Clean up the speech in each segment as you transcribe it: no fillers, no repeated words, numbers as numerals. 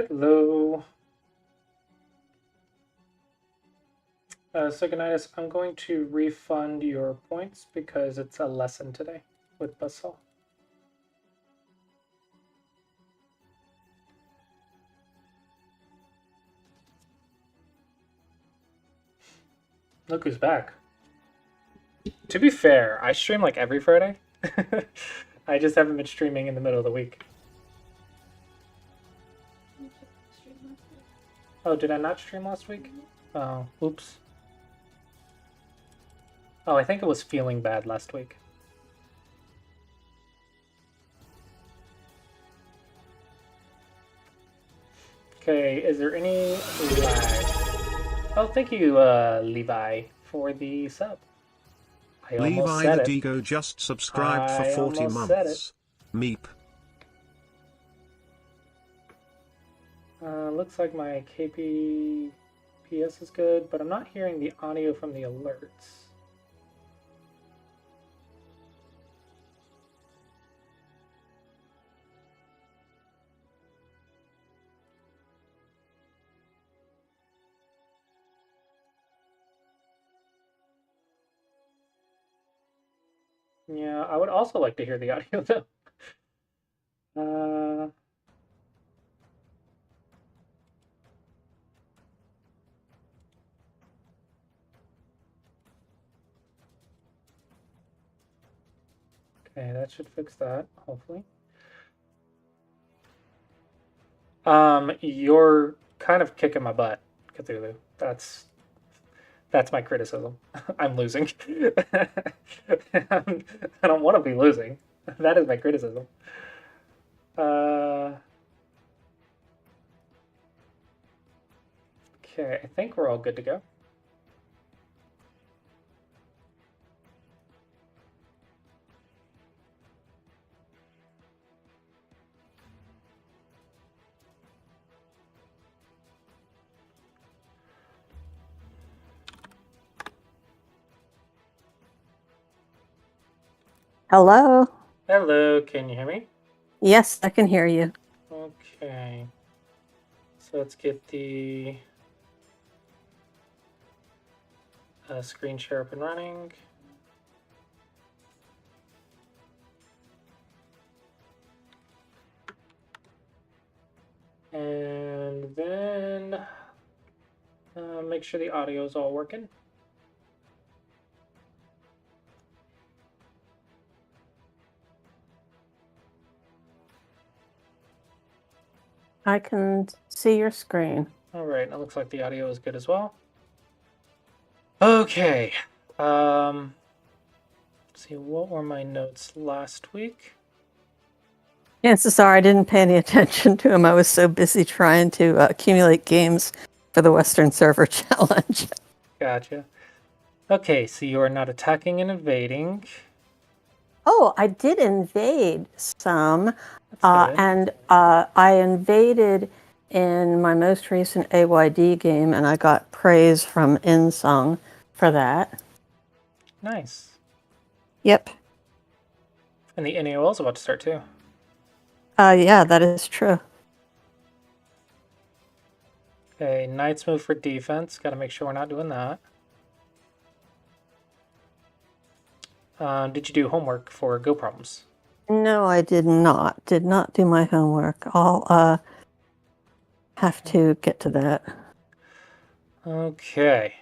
Hello. Sigonitis, I'm going to refund your points because it's a lesson today with Buzzsaw. Look who's back. To be fair, I stream like every Friday. I just haven't been streaming in the middle of the week. Oh, did I not stream last week? Oh, oops. Oh, I think it was feeling bad last week. Okay, is there any lag? Oh, thank you, Levi, for the sub. I almost Levi said the it. Digo just subscribed for I 40 almost said months. Meep. Looks like my KPPS is good, but I'm not hearing the audio from the alerts. Yeah, I would also like to hear the audio though. Uh, okay, that should fix that, hopefully. You're kind of kicking my butt, Cthulhu. That's my criticism. I'm losing. I don't want to be losing. That is my criticism. Okay, I think we're all good to go. Hello? Hello, can you hear me? Yes, I can hear you. Okay. So let's get the screen share up and running. And then make sure the audio is all working. I can see your screen. All right, it looks like the audio is good as well. Okay. Let's see, what were my notes last week? Chances are I didn't pay any attention to him. I was so busy trying to accumulate games for the Western Server Challenge. Gotcha. Okay, so you are not attacking and invading. Oh, I did invade some, That's good. and I invaded in my most recent AYD game, and I got praise from Insung for that. Nice. Yep. And the NAOL is about to start too. Yeah, that is true. Okay, Knights move for defense. Got to make sure we're not doing that. Did you do homework for Go problems? No, I did not. Did not do my homework. I'll have to get to that. Okay.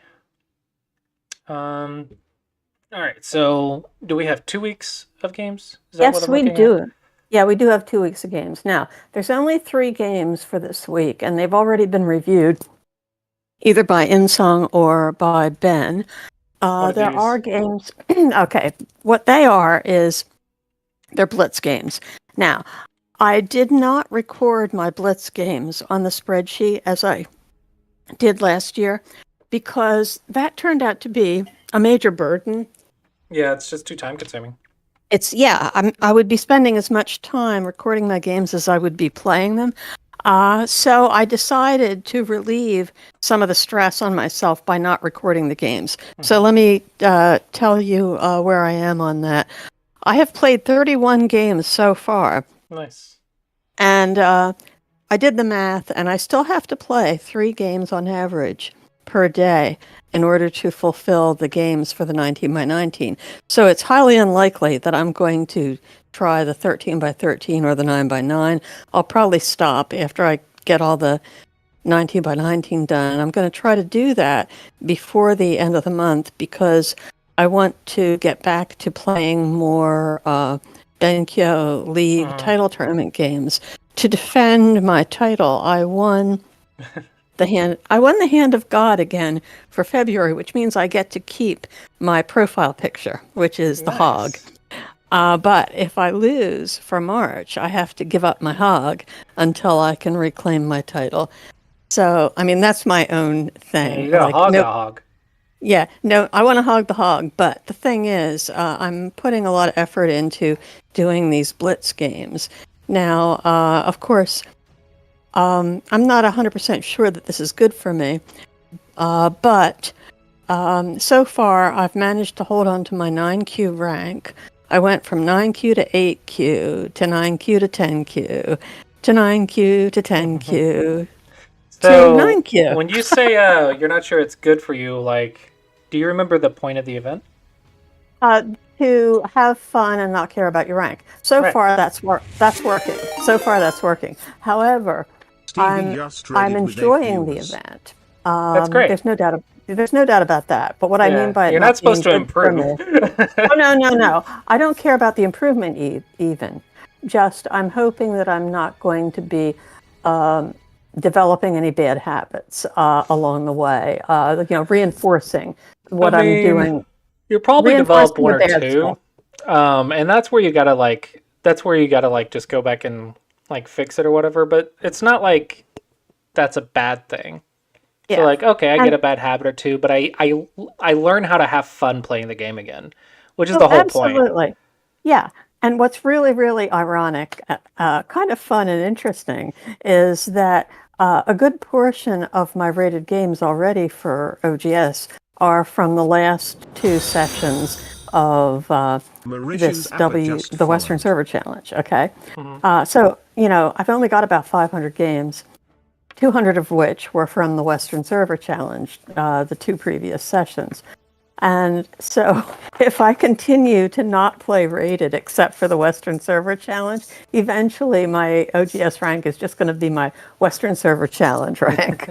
All right. So, do we have 2 weeks of games? Is that what Yes, I'm we looking do. at? Yeah, we do have 2 weeks of games. Now, there's only 3 games for this week, and they've already been reviewed either by Insung or by Ben. There these? are games. Okay, what they are is they're Blitz games. Now, I did not record my Blitz games on the spreadsheet as I did last year because that turned out to be a major burden. Yeah, it's just too time consuming. I would be spending as much time recording my games as I would be playing them. So I decided to relieve some of the stress on myself by not recording the games. So let me tell you where I am on that. I have played 31 games so far. Nice. And I did the math, and I still have to play 3 games on average per day in order to fulfill the games for the 19 by 19. So it's highly unlikely that I'm going to try the 13 by 13 or the 9 by 9. I'll probably stop after I get all the 19 by 19 done. I'm going to try to do that before the end of the month because I want to get back to playing more Benkyo League title tournament games. To defend my title, I won the hand of God again for February, which means I get to keep my profile picture, which is the hog. But if I lose for March, I have to give up my hog until I can reclaim my title. So, I mean, that's my own thing. Yeah, you got a hog. Yeah, no, I want to hog the hog. But the thing is, I'm putting a lot of effort into doing these blitz games. Now, of course, I'm not 100% sure that this is good for me. But so far, I've managed to hold on to my 9Q rank. I went from 9Q to 8Q to 9Q to 10Q to 9Q to 10Q. So, 9Q. when you say you're not sure it's good for you, like, do you remember the point of the event? To have fun and not care about your rank. So far, that's working. So far, that's working. However, I'm enjoying the event. That's great. There's no doubt about that. But what I mean by it you're not supposed to improve. Oh, no. I don't care about the improvement even. Just I'm hoping that I'm not going to be developing any bad habits along the way. Reinforcing what I'm doing. You'll probably develop one or two, and that's where you gotta just go back and like fix it or whatever. But it's not like that's a bad thing. Yeah. So like, okay, I get a bad habit or two, but I learn how to have fun playing the game again, which is the whole point. Absolutely, yeah. And what's really, really ironic, kind of fun and interesting, is that a good portion of my rated games already for OGS are from the last 2 sessions of the Western Server Challenge. Okay, so I've only got about 500 games, 200 of which were from the Western Server Challenge, the 2 previous sessions. And so if I continue to not play rated except for the Western Server Challenge, eventually my OGS rank is just going to be my Western Server Challenge rank,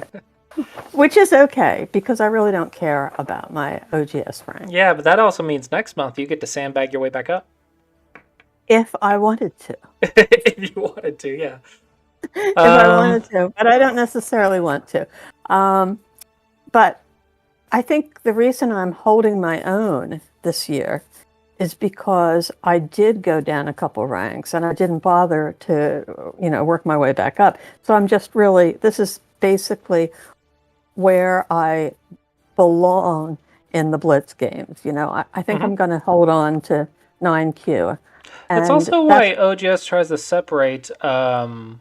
which is okay because I really don't care about my OGS rank. Yeah, but that also means next month you get to sandbag your way back up. If I wanted to. If you wanted to, yeah. If I wanted to, but I don't necessarily want to. But I think the reason I'm holding my own this year is because I did go down a couple ranks and I didn't bother to, work my way back up. So I'm just this is basically where I belong in the Blitz games. I think I'm going to hold on to 9Q. That's also why OGS tries to separate the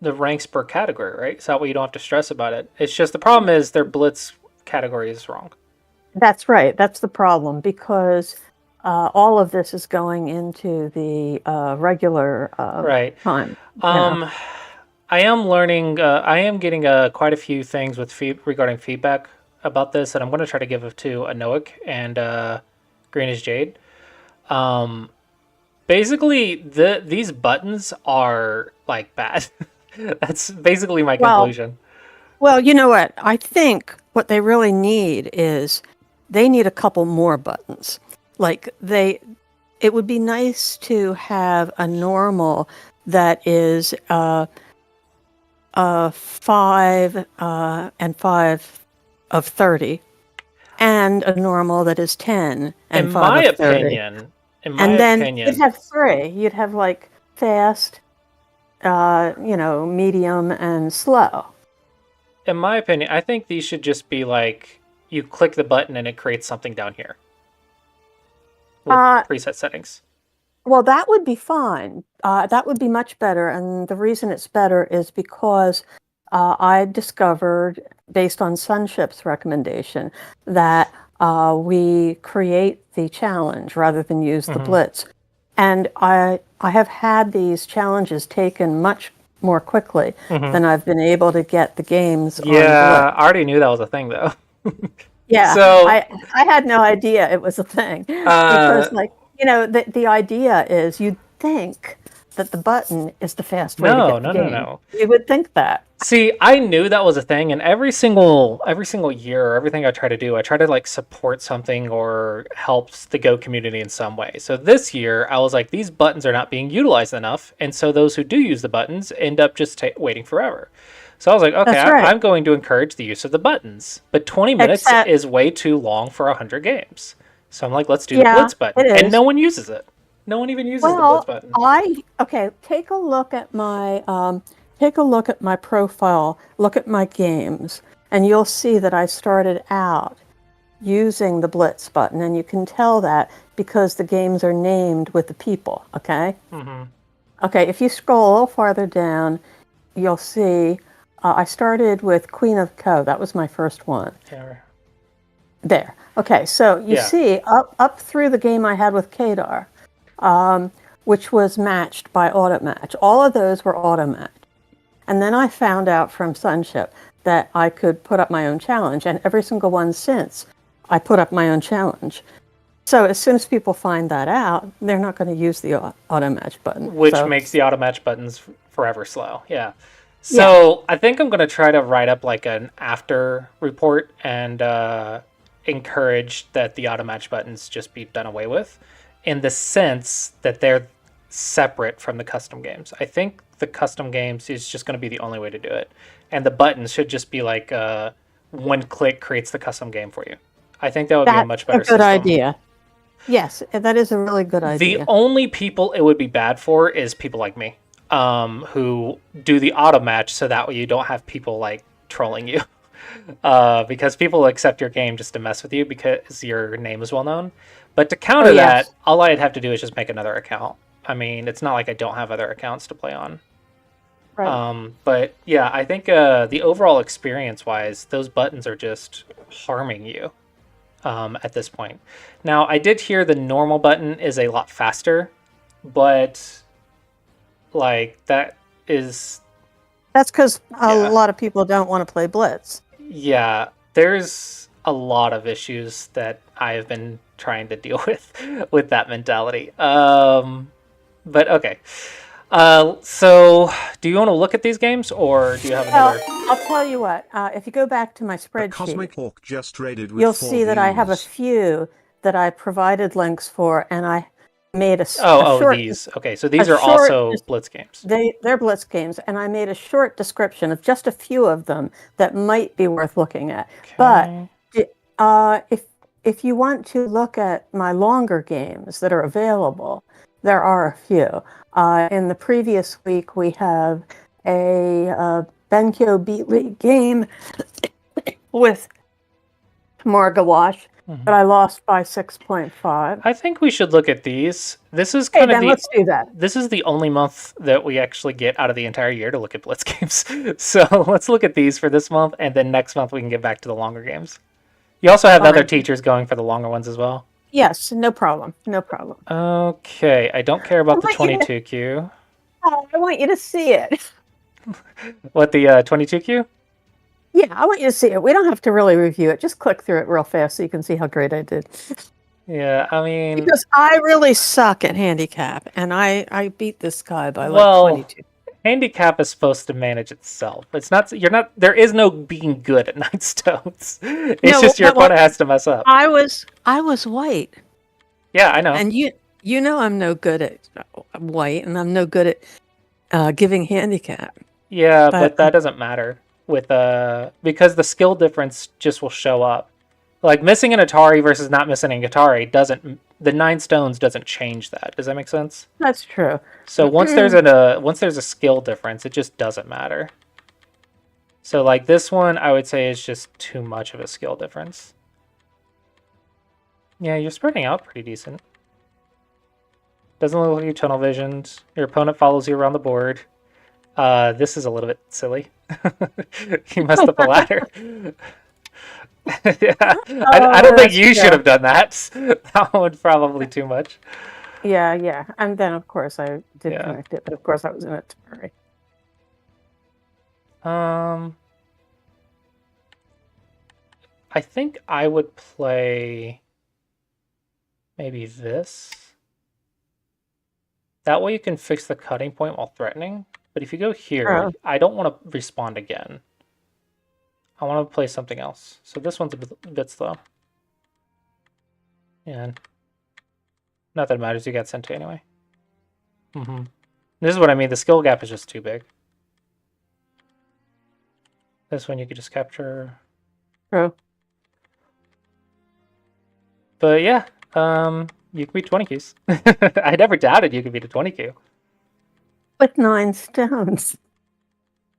ranks per category, right? So that way you don't have to stress about it. It's just the problem is their Blitz category is wrong. That's right. That's the problem because all of this is going into the regular time. I am learning. I am getting quite a few things regarding feedback about this, and I'm going to try to give it to Anoic and Green as Jade. Basically, these buttons are like bad. That's basically my conclusion. Well, you know what? I think what they really need is they need a couple more buttons. Like it would be nice to have a normal that is 5 and 5 of 30, and a normal that is 10 and 5 of 30. In my opinion, you'd have 3. You'd have like fast, medium, and slow. In my opinion, I think these should just be like you click the button and it creates something down here with preset settings. Well, that would be fine. That would be much better. And the reason it's better is because I discovered, based on Sunship's recommendation, that we create the challenge rather than use the blitz. And I have had these challenges taken much more quickly, Mhm. then I've been able to get the games on Blitz. Yeah, I already knew that was a thing though. Yeah, So, I had no idea it was a thing because, uh, like, the idea is you'd think that the button is the fast way to no, get the no, no, game. no. You would think that. See, I knew that was a thing, and every single year, everything I try to do, I try to like support something or helps the Go community in some way. So this year, I was like, these buttons are not being utilized enough, and so those who do use the buttons end up just waiting forever. So I was like, okay, That's right. I'm going to encourage the use of the buttons, but 20 minutes Except, is way too long for 100 games. So I'm like, let's do the yeah, Blitz button, it and is. no one uses it. No one even uses the Blitz Well, button. okay, take a look at my profile, look at my games, and you'll see that I started out using the Blitz button, and you can tell that because the games are named with the people, okay? Hmm. Okay, if you scroll a little farther down, you'll see I started with Queen of Co. That was my first one. Yeah. There. Okay, so you Yeah. see up through the game I had with Kadar, which was matched by automatch. All of those were automatch. And then I found out from Sunship that I could put up my own challenge, and every single one since I put up my own challenge. So as soon as people find that out, they're not going to use the automatch button. Which So makes the auto match buttons forever slow. Yeah. yeah, So I think I'm gonna try to write up like an after report and encourage that the auto match buttons just be done away with, in the sense that they're separate from the custom games. I think the custom games is just gonna be the only way to do it, and the buttons should just be like one click creates the custom game for you. I think that would be a that's much a better good system. idea. Yes, that is a really good The idea. only people it would be bad for is people like me, who do the auto match so that way you don't have people like trolling you. Because people will accept your game just to mess with you because your name is well known. But to Oh, counter that, yes. all I'd have to do is just make another account. I mean, it's not like I don't have other accounts to play on. Right. But yeah, I think the overall experience wise, those buttons are just harming you at this point. Now, I did hear the normal button is a lot faster, but like that is, That's because a yeah, lot of people don't want to play Blitz. yeah, there's a lot of issues that I have been trying to deal with that mentality. But okay. So do you want to look at these games or do you have Well, another? I'll tell you what. If you go back to my A spreadsheet, Cosmic Hawk just raided with you'll 4 see that I have a views. few that I provided links for, and I made Oh, these. Okay, so these are also Blitz games. they're Blitz games, and I made a short description of just a few of them that might be worth looking at. But Okay. if you want to look at my longer games that are available, there are a few. In the previous week, we have a Benkyo Beat League game with Margawash that I lost by 6.5. I think we should look at these. This is Hey, kind of then let's do that. this is the only month that we actually get out of the entire year to look at Blitz games. So let's look at these for this month, and then next month we can get back to the longer games. You also have other Fine. teachers going for the longer ones as well. Yes, no problem. No problem. Okay, I don't care about the I want you to- 22Q. Oh, I want you to see it. What, the 22Q? Yeah, I want you to see it. We don't have to really review it. Just click through it real fast so you can see how great I did. Yeah, I mean, Because I really suck at handicap, and I beat this guy by like well, 22. handicap is supposed to manage itself. It's not. You're not. There is no being good at Nine Stones. It's No, just your well, opponent has to mess up. I was white, Yeah, I know. and you know I'm no good at white, and I'm no good at giving handicap. Yeah, But but that doesn't matter with because the skill difference just will show up. Like missing an Atari versus not missing an Atari doesn't. The Nine Stones doesn't change that. Does that make sense? that's true. So once there's a skill difference, it just doesn't matter. So like this one, I would say is just too much of a skill difference. Yeah, you're spreading out pretty decent. Doesn't look like you tunnel visioned. Your opponent follows you around the board. This is a little bit silly. You messed up a ladder. Yeah, I don't think you should have done that. That one probably too much. Yeah, and then of course I did Yeah. connect it, but of course I was in Atari. I think I would play maybe this. That way you can fix the cutting point while threatening. But if you go here, I don't want to respond again. I want to play something else. So this one's a bit slow. And not that it matters, you got sent to anyway. This is what I mean, the skill gap is just too big. This one you could just capture. True. But yeah, you can beat 20 Qs. I never doubted you could beat a 20 Q. With 9 stones.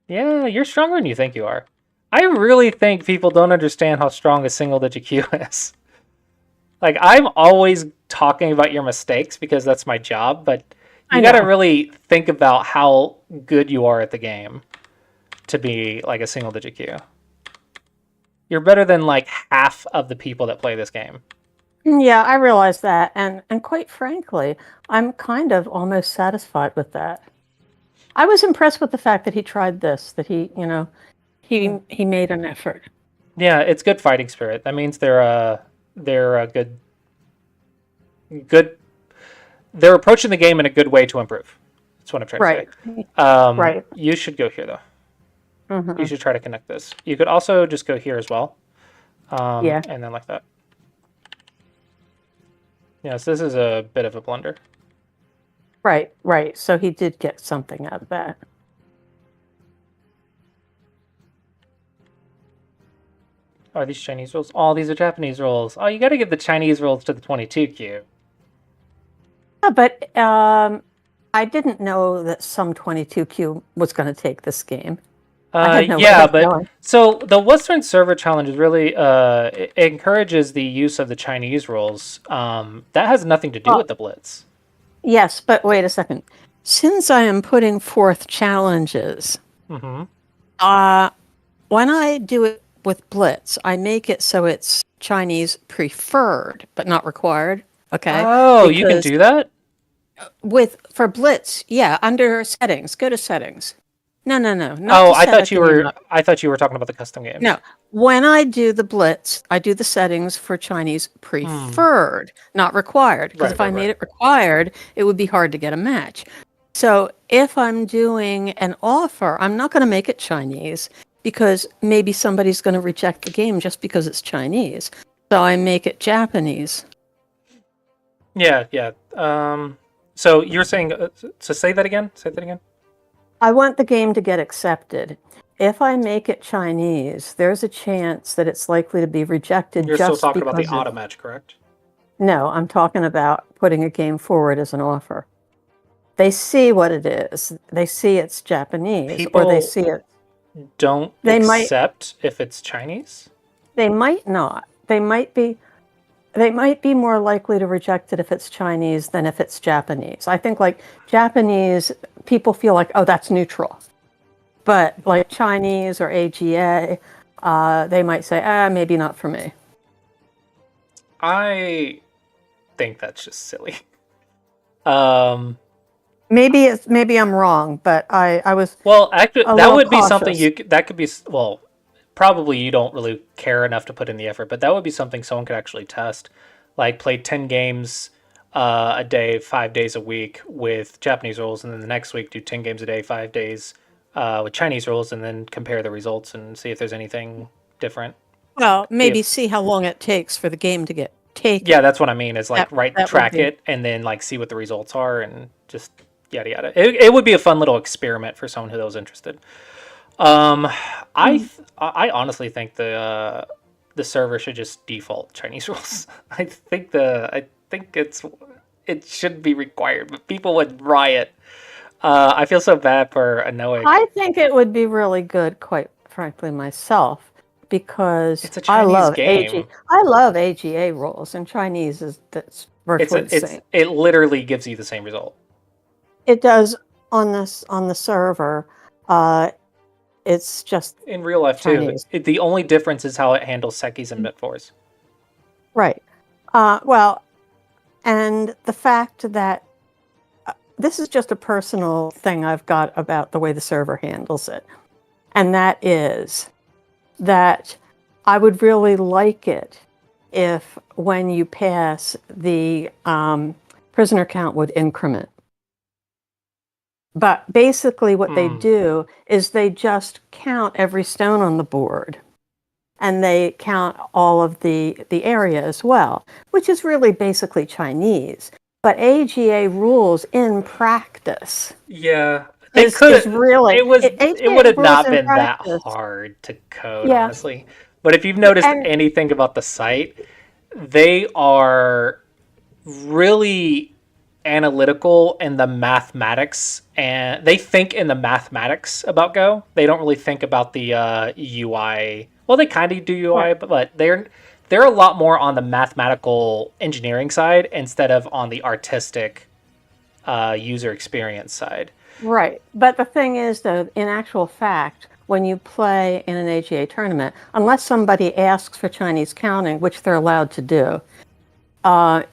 Yeah, you're stronger than you think you are. I really think people don't understand how strong a single-digit Q is. Like, I'm always talking about your mistakes because that's my job, but you gotta really think about how good you are at the game to be like a single-digit Q. You're better than like half of the people that play this game. Yeah, I realize that, and quite frankly, I'm kind of almost satisfied with that. I was impressed with the fact that he tried this, that he made an effort. Yeah, it's good fighting spirit. That means they're a good. They're approaching the game in a good way to improve. That's what I'm trying to say. Right. You should go here though. You should try to connect this. You could also just go here as well. Yeah. And then like that. Yes, this is a bit of a blunder. Right. So he did get something out of that. Oh, these Chinese rolls? Oh, these are Japanese rolls. Oh, you got to give the Chinese rolls to the 22Q. Yeah, but I didn't know that some 22Q was going to take this game. Yeah, but so the Western Server Challenge is really it encourages the use of the Chinese rolls. That has nothing to do with the Blitz. Yes, but wait a second. Since I am putting forth challenges, when I do it with Blitz, I make it so it's Chinese preferred but not required. Okay. Oh, you can do that? For Blitz, yeah, under settings. Go to settings. No. I thought you were talking about the custom games. No. When I do the Blitz, I do the settings for Chinese preferred, not required. Because if I made it required, it would be hard to get a match. So if I'm doing an offer, I'm not going to make it Chinese because maybe somebody's going to reject the game just because it's Chinese. So I make it Japanese. Yeah. So you're saying, so say that again? I want the game to get accepted. If I make it Chinese, there's a chance that it's likely to be rejected. You're still talking about the auto match, correct? No, I'm talking about putting a game forward as an offer. They see what it is. They see it's Japanese, or they see it. Don't accept if it's Chinese? They might not. They might be more likely to reject it if it's Chinese than if it's Japanese. I think like Japanese, people feel like, oh, that's neutral. But like Chinese or AGA, they might say, maybe not for me. I think that's just silly. Maybe I'm wrong, but I was actually that would be cautious. something that could be probably you don't really care enough to put in the effort, but that would be something someone could actually test, like play 10 games a day, 5 days a week with Japanese rules, and then the next week do 10 games a day, 5 days with Chinese rules, and then compare the results and see if there's anything different. Well, maybe see how long it takes for the game to get taken. Yeah, that's what I mean. Is like track it and then like see what the results are and just yada yada. It would be a fun little experiment for someone who was interested. I honestly think the server should just default Chinese rules. I think it should be required, but people would riot. I feel so bad for annoying. I think it would be really good, quite frankly, myself, because it's a Chinese game. I love AGA rules, and Chinese that's virtually the same. It literally gives you the same result. It does on the server. It's just in real life Chinese. Too. The only difference is how it handles sekis and mid-fours. Right. Well, and the fact that this is just a personal thing I've got about the way the server handles it. and that is that I would really like it if when you pass, the prisoner count would increment. But basically what they do is they just count every stone on the board. And they count all of the area as well, which is really basically Chinese. But AGA rules in practice. Yeah, they Is could. really It would AGA have rules not in been that practice. hard to code, Yeah, honestly. But if you've noticed and anything about the site, they are really analytical in the mathematics, and they think in the mathematics about Go. They don't really think about the UI. Well, they kind of do right, UI, but they're a lot more on the mathematical engineering side instead of on the artistic user experience side. right. But the thing is, though, in actual fact, when you play in an AGA tournament, unless somebody asks for Chinese counting, which they're allowed to do,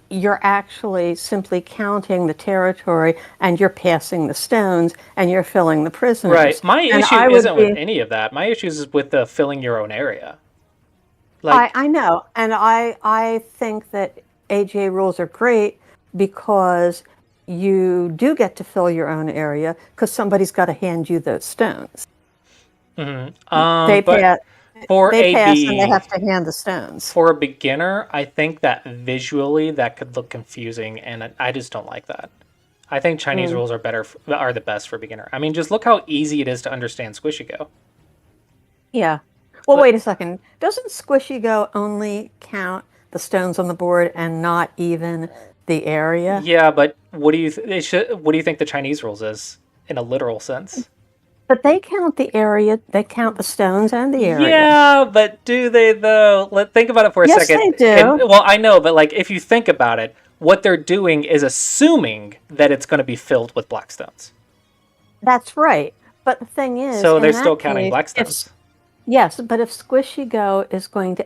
you're actually simply counting the territory, and you're passing the stones, and you're filling the prisoners. Right. My And issue I would isn't with be, any of that. My issue is with the filling your own area. Like, I know, and I think that AGA rules are great because you do get to fill your own area because somebody's got to hand you those stones. They but pass, for they a pass, and they B, have to hand the stones. for a beginner, I think that visually that could look confusing, and I just don't like that. I think Chinese Mm, rules are the best for beginner. I mean, just look how easy it is to understand Squishy Go. yeah. Well, But wait a second. Doesn't Squishy Go only count the stones on the board and not even the area? yeah, but what do you think the Chinese rules is in a literal sense? But they count the area. They count the stones and the area. Yeah, but do they though? Think about it for a Yes, second. they And do. well, I know, but like if you think about it, what they're doing is assuming that it's going to be filled with black stones. That's right. But the thing is, So in they're still that counting case, black if stones. yes, but if Squishy Go is going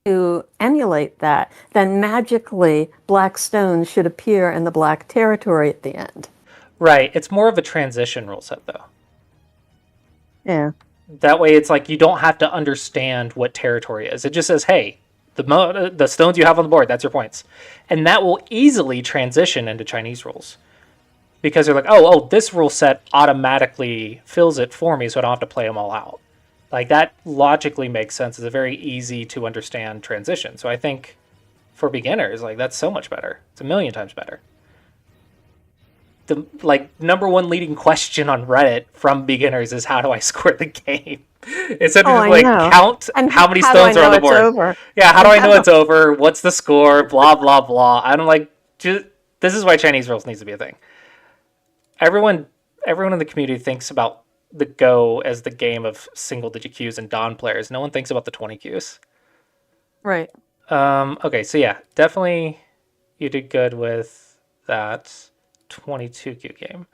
to emulate that, then magically black stones should appear in the black territory at the end. Right. It's more of a transition rule set though. Yeah. That way it's like you don't have to understand what territory is. It just says, "Hey, the stones you have on the board, that's your points." And that will easily transition into Chinese rules. Because they're like, "Oh, this rule set automatically fills it for me so I don't have to play them all out." Like that logically makes sense. It's a very easy to understand transition. So I think for beginners, like that's so much better. It's a million times better. The like number one leading question on Reddit from beginners is how do I score the game? Instead of Oh, just I like know. count And how many how do I stones are on know the it's board. over? Yeah, how I do I know know. it's over? What's the score? Blah blah blah. I'm like, this is why Chinese rules needs to be a thing. Everyone, everyone in the community thinks about the Go as the game of single digit queues and Dawn players. No one thinks about the 20 queues. Right. Okay, so yeah, definitely you did good with that 22Q game.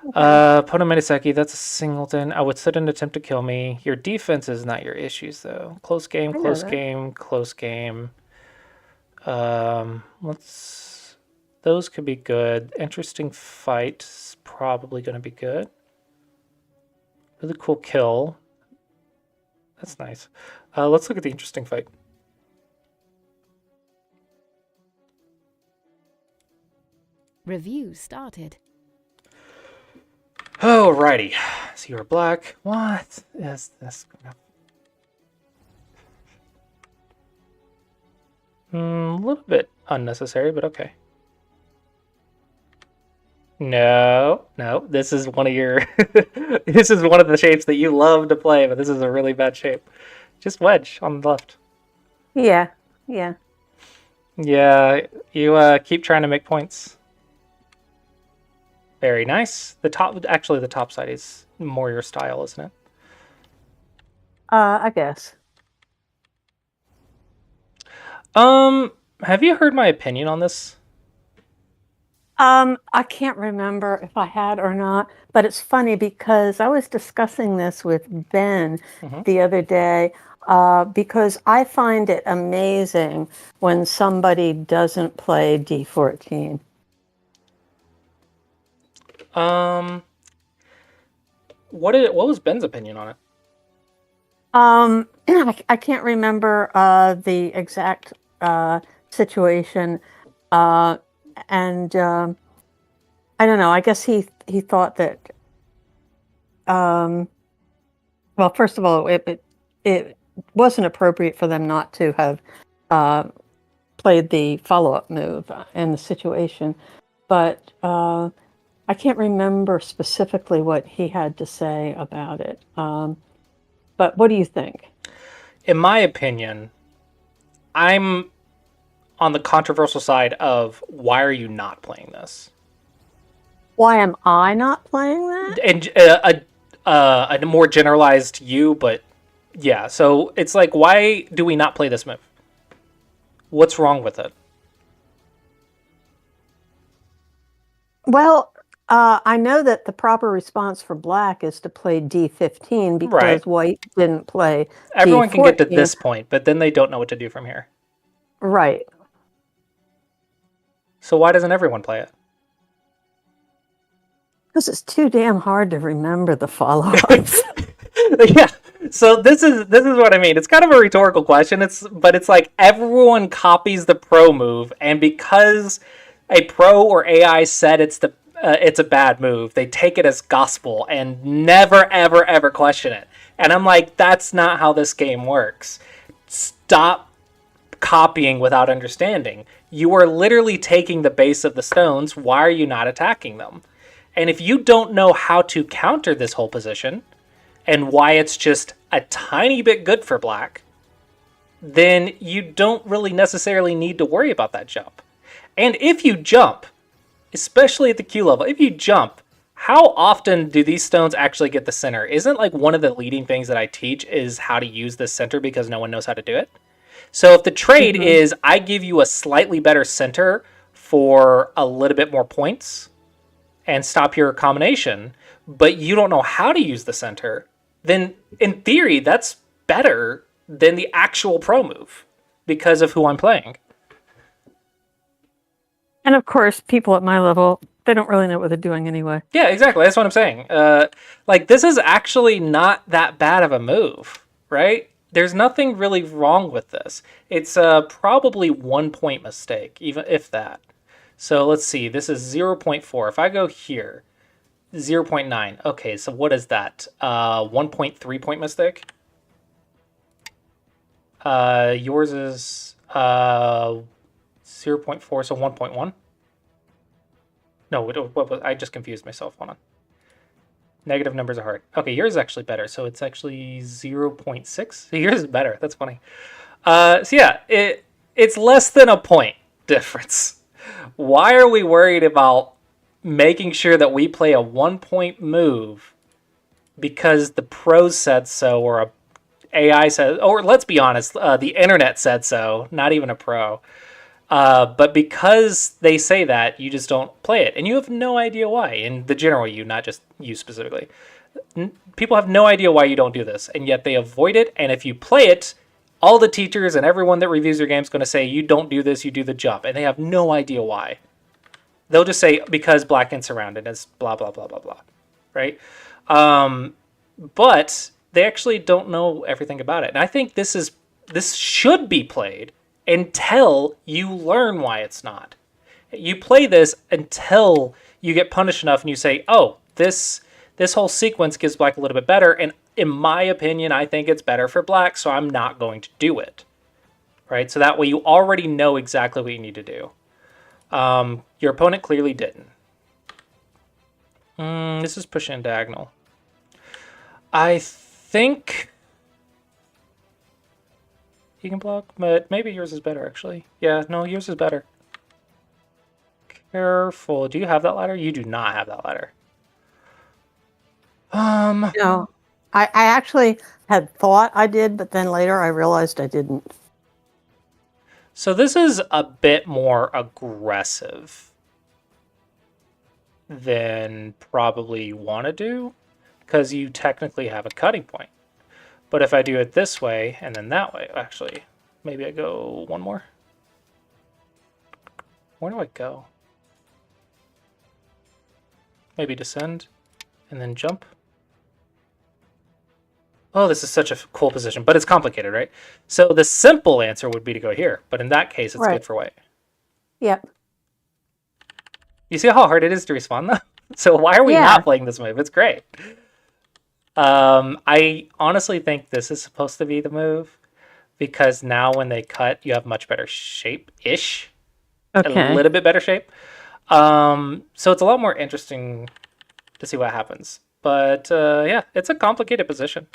Okay. Pono Metaseki, that's a singleton. I would sit and attempt to kill me. Your defense is not your issues, though. Close game, I know close that. game, close game. Let's. Those could be good. Interesting fight is probably going to be good. Really cool kill. That's nice. Let's look at the interesting fight. Review started. Alrighty. So you're black. What is this? A little bit unnecessary, but okay. No, no. This is one of your. This is one of the shapes that you love to play, but this is a really bad shape. Just wedge on the left. Yeah. Yeah. Yeah, you keep trying to make points. Very nice. Actually, the top side is more your style, isn't it? I guess. Have you heard my opinion on this? I can't remember if I had or not, but it's funny because I was discussing this with Ben Mm-hmm. the other day, because I find it amazing when somebody doesn't play D14. What was Ben's opinion on it? I can't remember the exact situation, and I don't know. I guess he thought that. Well, first of all, it wasn't appropriate for them not to have played the follow-up move in the situation, but I can't remember specifically what he had to say about it. But what do you think? In my opinion, I'm on the controversial side of why are you not playing this? Why am I not playing that? And a more generalized you, but yeah. So it's like, why do we not play this move? What's wrong with it? Well, I know that the proper response for black is to play D15 Right. because white didn't play Everyone can get to D14. this point, but then they don't know what to do from here. Right. So why doesn't everyone play it? Because it's too damn hard to remember the follow-ups. Yeah. So this is what I mean. It's kind of a rhetorical question. But it's like everyone copies the pro move, and because a pro or AI said it's a bad move, they take it as gospel and never ever ever question it. And I'm like, that's not how this game works. Stop copying without understanding. You are literally taking the base of the stones. Why are you not attacking them? And if you don't know how to counter this whole position, and why it's just a tiny bit good for black, then you don't really necessarily need to worry about that jump. And if you jump, especially at the Q level, if you jump, how often do these stones actually get the center? Isn't like one of the leading things that I teach is how to use this center because no one knows how to do it? So if the trade is I give you a slightly better center for a little bit more points and stop your combination, but you don't know how to use the center, then in theory, that's better than the actual pro move because of who I'm playing. And of course, people at my level, they don't really know what they're doing anyway. Yeah, exactly. That's what I'm saying. Like, this is actually not that bad of a move, right? There's nothing really wrong with this. It's probably 1 point mistake, even if that. So let's see. This is 0.4. If I go here, 0.9. Okay, so what is that? 1.3 point mistake? Yours is 0.4, so 1.1? No, what was, I just confused myself. Hold on. Negative numbers are hard. Okay, yours is actually better, so it's actually 0.6. So yours is better. That's funny. So yeah, it's less than a point difference. Why are we worried about making sure that we play a 1 point move because the pros said so, or a AI said, or let's be honest, the internet said so, not even a pro. But because they say that, you just don't play it, and you have no idea why. In the general you, not just you specifically, people have no idea why you don't do this, and yet they avoid it. And if you play it, all the teachers and everyone that reviews your game is going to say you don't do this, you do the jump, and they have no idea why. They'll just say because black and surrounded is blah blah blah blah blah, right? But they actually don't know everything about it, and I think this should be played until you learn why it's not. You play this until you get punished enough and you say, oh, this whole sequence gives black a little bit better, and in my opinion, I think it's better for black, so I'm not going to do it. Right? So that way you already know exactly what you need to do. Your opponent clearly didn't. This is pushing diagonal. I think he can block, but maybe yours is better, actually. Yeah, no, yours is better. Careful. Do you have that ladder? You do not have that ladder. No, I actually had thought I did, but then later I realized I didn't. So this is a bit more aggressive than probably you want to do, because you technically have a cutting point. But if I do it this way and then that way, actually, maybe I go one more. Where do I go? Maybe descend and then jump. Oh, this is such a cool position, but it's complicated, right? So the simple answer would be to go here, but in that case, it's Right. good for white. Yep. You see how hard it is to respond, though? So why are we Yeah. not playing this move? It's great. I honestly think this is supposed to be the move because now when they cut, you have much better shape-ish. Okay. A little bit better shape. So it's a lot more interesting to see what happens. But yeah, it's a complicated position.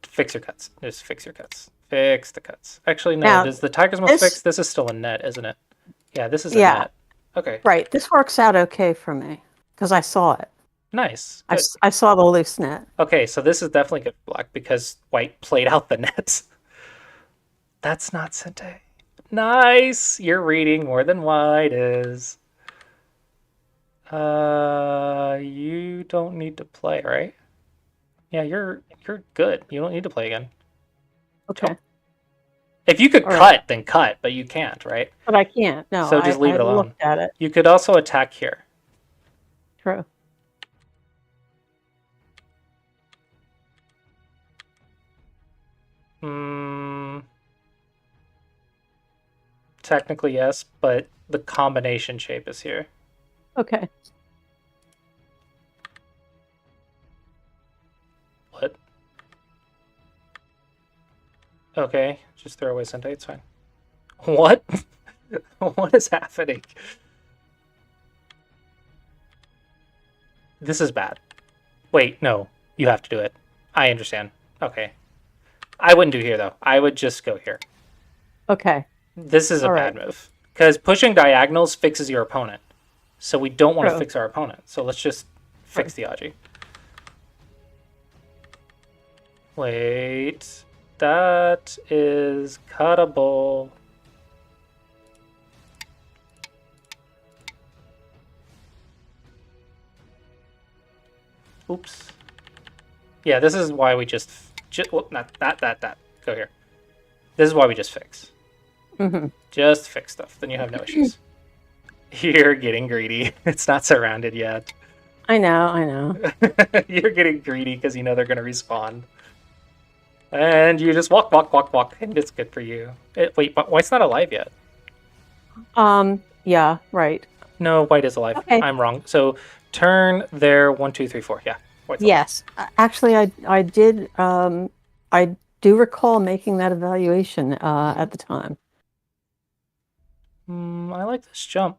Fix your cuts. Just fix your cuts. Fix the cuts. Actually, no. Now, Does the Tiger's Most fix? This is still a net, isn't it? Yeah, this is a net. Okay. Right. This works out okay for me because I saw it. Nice. I saw the loose net. Okay, so this is definitely good for black because white played out the nets. That's not Sente. Nice. You're reading more than white is. You don't need to play, right? Yeah, you're good. You don't need to play again. Okay. If you could All cut, right. then cut, but you can't, right? But I can't. No. So just leave it alone. Looked at it. You could also attack here. True. Technically, yes, but the combination shape is here. Okay. What? Okay, just throw away Sente, it's fine. What? What is happening? This is bad. Wait, no. You have to do it. I understand. Okay. I wouldn't do here, though. I would just go here. Okay. This is a bad move. Because pushing diagonals fixes your opponent. So we don't want to fix our opponent. So let's just fix the Aji. Wait. That is cuttable. Oops. Yeah, this is why we just well, not that. Go here. This is why we just fix. Just fix stuff. Then you have no issues. You're getting greedy. It's not surrounded yet. I know. You're getting greedy because you know they're going to respawn. And you just walk, and it's good for you. Wait, but white's not alive yet. Yeah, right. No, white is alive. Okay. I'm wrong. So turn there. 1, 2, 3, 4. Yeah. White's yes. Actually, I did. I do recall making that evaluation at the time. I like this jump.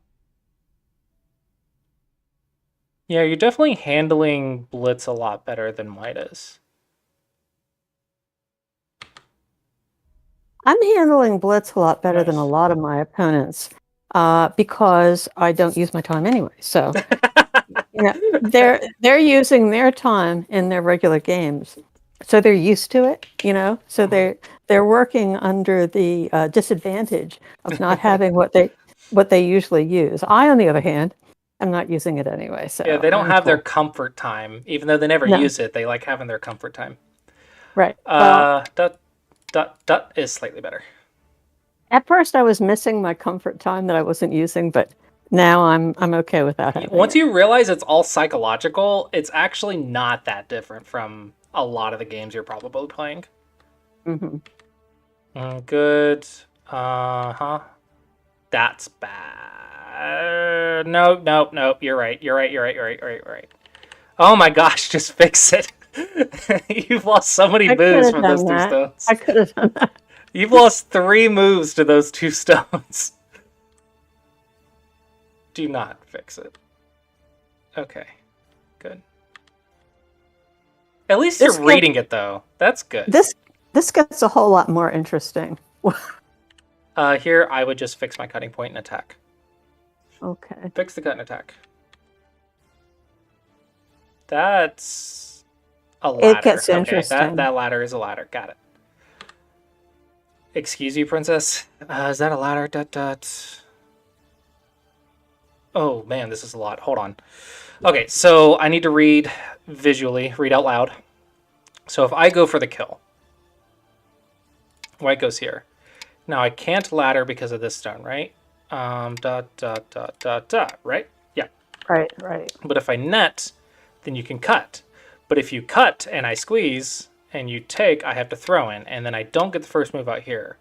Yeah, you're definitely handling blitz a lot better than white is. I'm handling blitz a lot better than a lot of my opponents because I don't use my time anyway. So they're using their time in their regular games, so they're used to it. So they're working under the disadvantage of not having what they usually use. I, on the other hand, am not using it anyway. So yeah, they don't have their comfort time, even though they never use it. They like having their comfort time. Right. Dot is slightly better. At first, I was missing my comfort time that I wasn't using, but now I'm okay with that. Once you realize it's all psychological, it's actually not that different from a lot of the games you're probably playing. Good. That's bad. No. You're right. Oh my gosh, just fix it. You've lost so many moves from those 2 stones. I could have done that. You've lost 3 moves to those 2 stones. Do not fix it. Okay, good. At least you're reading it, though. That's good. This gets a whole lot more interesting. Here, I would just fix my cutting point and attack. Okay. Fix the cut and attack. That's a ladder. It gets interesting. That ladder is a ladder. Got it. Excuse you, princess. Is that a ladder? Oh, man, this is a lot. Hold on. Okay, so I need to read visually, read out loud. So if I go for the kill, white goes here. Now I can't ladder because of this stone, right? Right? Yeah. Right. But if I net, then you can cut. But if you cut and I squeeze and you take, I have to throw in, and then I don't get the first move out here.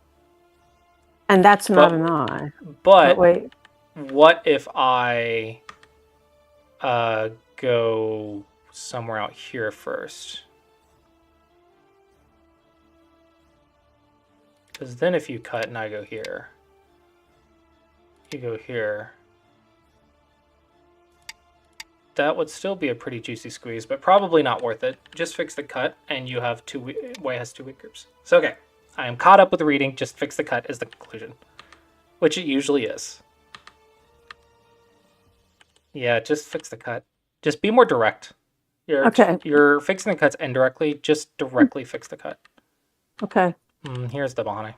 And that's not an eye. But wait. What if I go somewhere out here first? Because then if you cut and I go here, you go here, that would still be a pretty juicy squeeze, but probably not worth it. Just fix the cut, and you have Way has 2 weak groups. So, okay. I am caught up with the reading. Just fix the cut is the conclusion, which it usually is. Yeah, just fix the cut. Just be more direct. You're fixing the cuts indirectly. Just directly fix the cut. Okay. Here's the Bahane.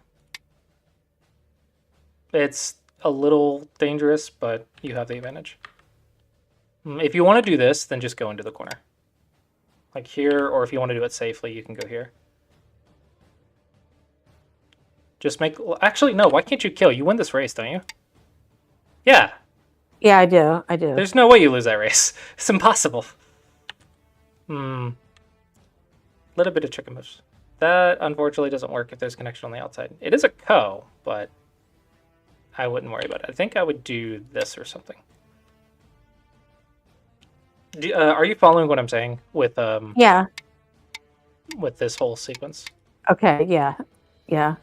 It's a little dangerous, but you have the advantage. If you want to do this, then just go into the corner. Like here, or if you want to do it safely, you can go here. Just make... Actually, no, why can't you kill? You win this race, don't you? Yeah. Yeah, I do. I do. There's no way you lose that race. It's impossible. Little bit of chicken moves. That, unfortunately, doesn't work if there's connection on the outside. It is a ko, but I wouldn't worry about it. I think I would do this or something. Are you following what I'm saying with yeah, with this whole sequence? Okay, yeah.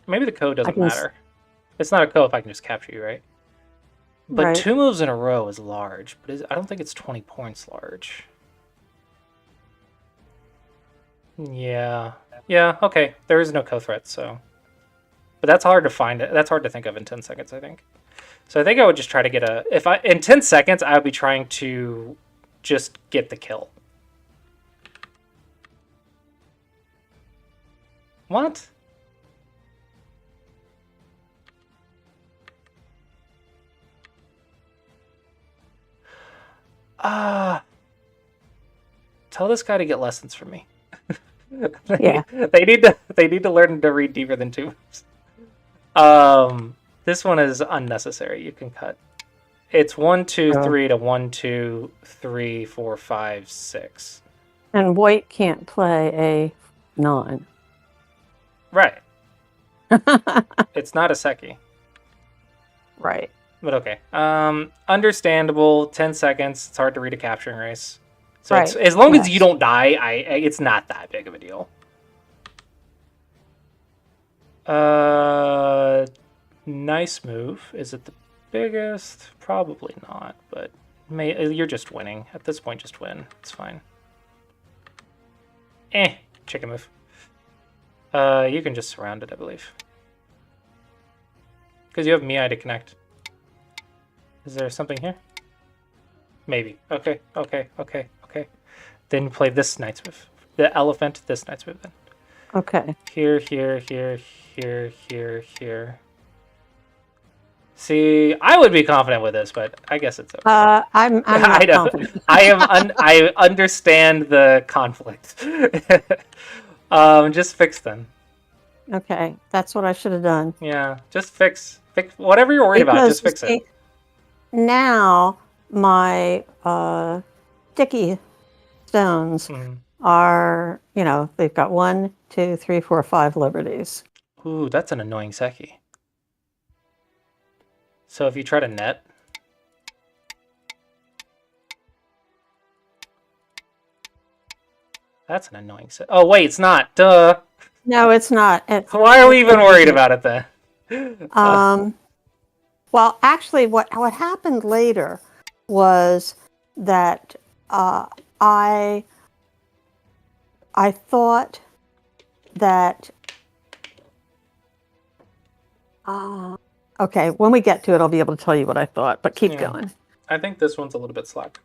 Maybe the ko doesn't matter. It's not a ko if I can just capture you, right? But Right. 2 moves in a row is large, but I don't think it's 20 points large. Yeah, okay. There is no ko threat, so... But that's hard to find. That's hard to think of in 10 seconds, I think. So I think I would just try to get a... In 10 seconds, I would be trying to just get the kill. What? Tell this guy to get lessons from me. Yeah. They need to learn to read deeper than 2 moves. This one is unnecessary. You can cut. It's 1, 2, 3 to 1, 2, 3, 4, 5, 6. And white can't play a 9. Right. It's not a Seki. Right. But okay. Understandable. 10 seconds. It's hard to read a capturing race. So Right. it's, as long as you don't die, it's not that big of a deal. Nice move. Is it the biggest? Probably not, but you're just winning. At this point, just win. It's fine. Chicken move. You can just surround it, I believe. Because you have Miai to connect. Is there something here? Maybe. Okay. Then you play this knight's move. The elephant, this knight's move then. Okay. Here. See, I would be confident with this, but I guess it's okay. I'm not confident. I understand the conflict. Just fix them. Okay, that's what I should have done. Yeah, just fix whatever you're worried about. Just fix it. Now my sticky stones are, they've got 1, 2, 3, 4, 5 liberties. Ooh, that's an annoying Seki. So if you try to net, that's an annoying Seki. Oh wait, it's not. Duh. No, it's not. Why are we even worried about it then? Well, actually, what happened later was that I thought that okay, when we get to it, I'll be able to tell you what I thought. But keep going. I think this one's a little bit slack.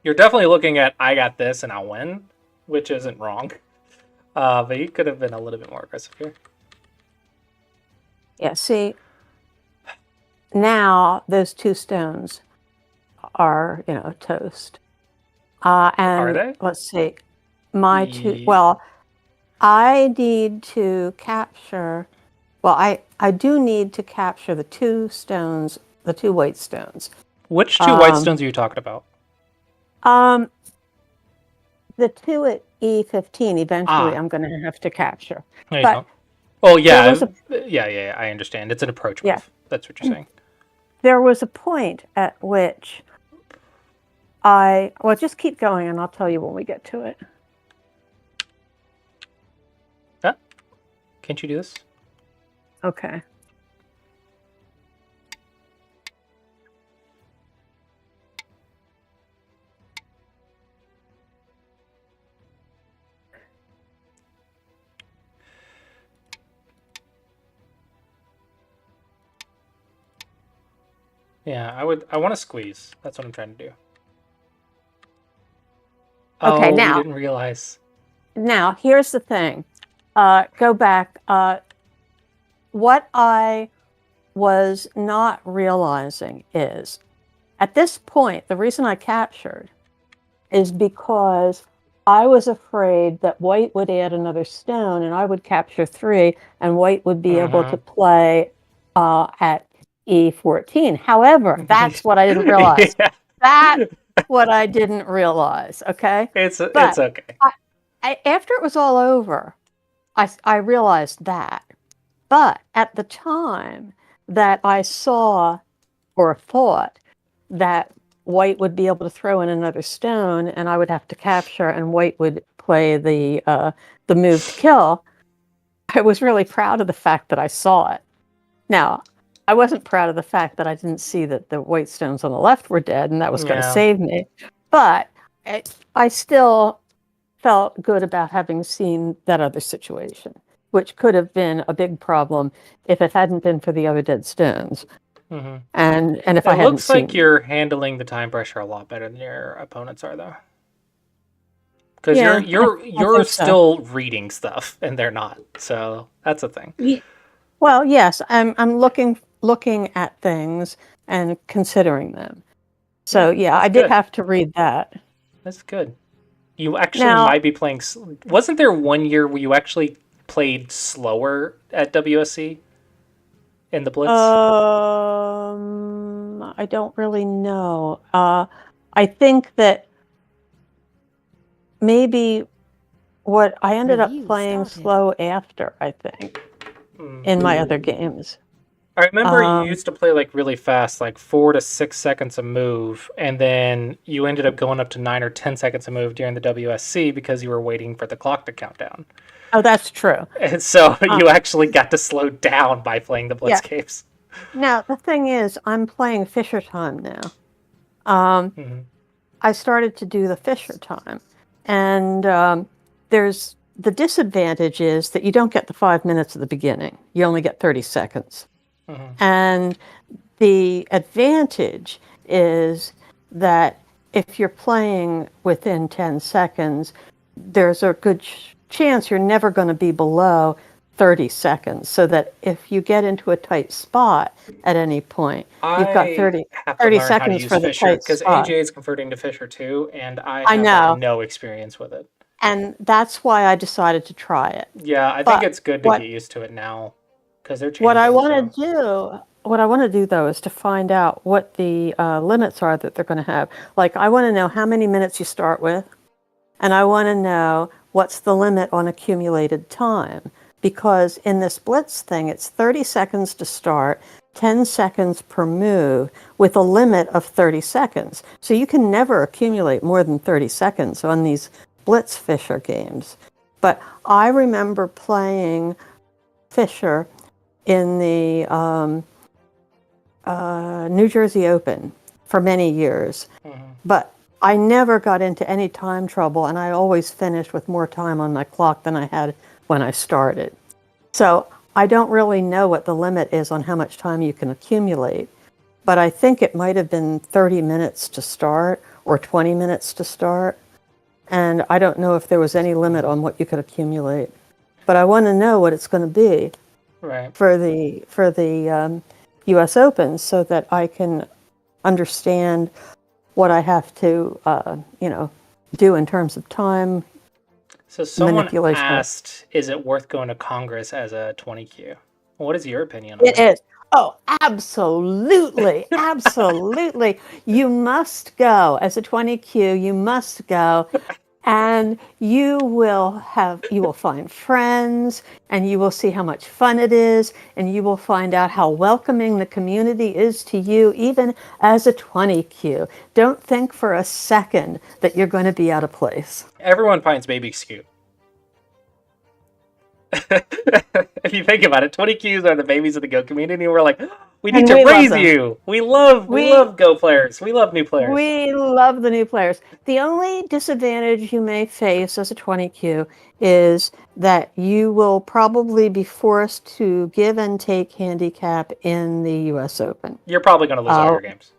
You're definitely looking at I got this and I'll win, which isn't wrong. But you could have been a little bit more aggressive here. Yeah, see, now those 2 stones are, toast. And Are they? let's see, my 2, well, I need to capture, well, I do need to capture the 2 stones, the 2 white stones. Which 2 white stones are you talking about? the two at E15, eventually I'm going to have to capture. There you But go. Oh, there yeah. was a Yeah, I understand. It's an approach yeah, move. That's what you're saying. there was a point at which well, just keep going and I'll tell you when we get to it. Huh? Can't you do this? Okay. Yeah, I want to squeeze. That's what I'm trying to do. Okay, Oh, we now didn't realize. here's the thing. Go back. What I was not realizing is, at this point, the reason I captured is because I was afraid that white would add another stone and I would capture 3 and white would be able to play at E14. However, that's what I didn't realize. Yeah. That's what I didn't realize, okay? It's But okay. after it was all over, I realized that. But at the time that I saw or thought that white would be able to throw in another stone and I would have to capture and white would play the move to kill, I was really proud of the fact that I saw it. Now, I wasn't proud of the fact that I didn't see that the white stones on the left were dead and that was going to save me. But I still felt good about having seen that other situation, which could have been a big problem if it hadn't been for the other dead stones. Mm-hmm. And if I It hadn't looks seen like you're handling the time pressure a lot better than your opponents are, though. Because Yeah, you're think so. still reading stuff and they're not. So that's a thing. Well, yes, I'm looking at things and considering them. So yeah, I did good. have to read that. That's good. You actually Now, might be playing. Wasn't there one year where you actually played slower at WSC in the Blitz? I don't really know. I think that maybe what I ended up playing slow after, I think, in my other games. I remember you used to play like really fast, like 4 to 6 seconds a move, and then you ended up going up to 9 or 10 seconds a move during the WSC because you were waiting for the clock to count down. Oh, that's true. And so you actually got to slow down by playing the Blitz games. Now, the thing is, I'm playing Fisher time now. I started to do the Fisher time, and there's the disadvantage is that you don't get the 5 minutes at the beginning. You only get 30 seconds. And the advantage is that if you're playing within 10 seconds, there's a good chance you're never going to be below 30 seconds, so that if you get into a tight spot at any point, you've got 30 seconds for the tight spot. Because AJ is converting to Fisher too, and I have no experience with it. And that's why I decided to try it. Yeah, I think it's good to get used to it now, because they're changing. What I want to do though is to find out what the limits are that they're going to have. Like, I want to know how many minutes you start with, and I want to know what's the limit on accumulated time. Because in this Blitz thing, it's 30 seconds to start, 10 seconds per move, with a limit of 30 seconds. So you can never accumulate more than 30 seconds on these Blitz Fisher games. But I remember playing Fisher in the New Jersey Open for many years. But I never got into any time trouble, and I always finished with more time on my clock than I had when I started. So I don't really know what the limit is on how much time you can accumulate, but I think it might have been 30 minutes to start or 20 minutes to start. And I don't know if there was any limit on what you could accumulate, but I want to know what it's going to be for the U.S. Open, so that I can understand what I have to, do in terms of time. So someone asked, is it worth going to Congress as a 20Q? What is your opinion on it? It is. Oh, absolutely. Absolutely. You must go as a 20Q. You must go. And you will find friends, and you will see how much fun it is, and you will find out how welcoming the community is to you, even as a 20Q. Don't think for a second that you're going to be out of place. Everyone finds babies cute. If you think about it, 20Qs are the babies of the Go community. We're like, we need And to we love raise them. you. We love Go players. We love new players. We love the new players. The only disadvantage you may face as a 20Q is that you will probably be forced to give and take handicap in the US Open. You're probably going to lose all your games.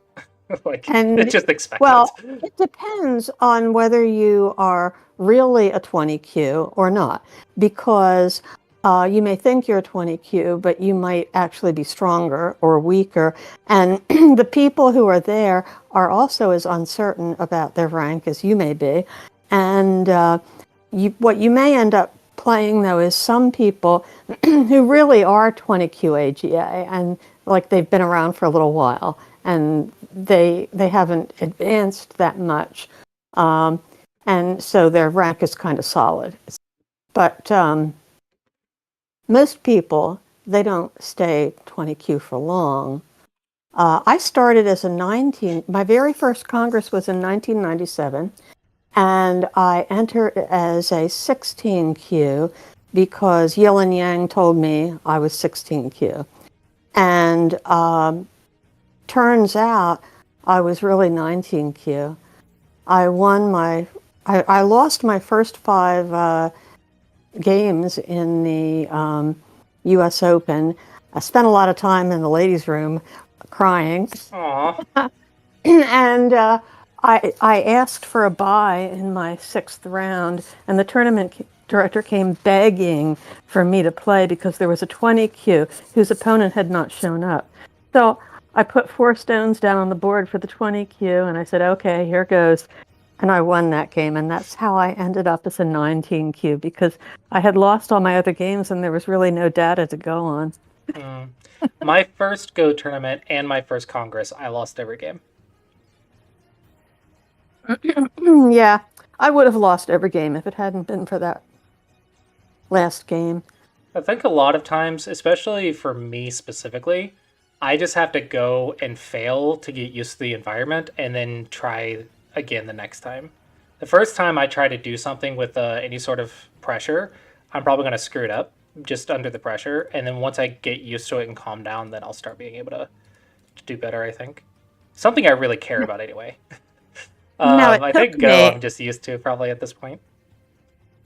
Like, it's just expected. Well, it depends on whether you are really a 20Q or not, because you may think you're a 20Q, but you might actually be stronger or weaker. And the people who are there are also as uncertain about their rank as you may be. And what you may end up playing, though, is some people who really are 20Q AGA, and like they've been around for a little while, and they haven't advanced that much. And so their rank is kind of solid. But most people, they don't stay 20Q for long. I started as my very first Congress was in 1997, and I entered as a 16Q because Yilin Yang told me I was 16Q. And turns out I was really 19Q. I lost my first 5 games in the US Open. I spent a lot of time in the ladies' room crying. Aww. And I asked for a bye in my 6th round, and the tournament director came begging for me to play because there was a 20Q whose opponent had not shown up. So I put 4 stones down on the board for the 20Q, and I said, okay, here goes. And I won that game, and that's how I ended up as a 19Q, because I had lost all my other games and there was really no data to go on. My first Go tournament and my first Congress, I lost every game. Yeah, I would have lost every game if it hadn't been for that last game. I think a lot of times, especially for me specifically, I just have to go and fail to get used to the environment and then try again the next time. The first time I try to do something with any sort of pressure, I'm probably going to screw it up just under the pressure. And then once I get used to it and calm down, then I'll start being able to do better, I think. Something I really care about anyway. I think Go I'm just used to probably at this point.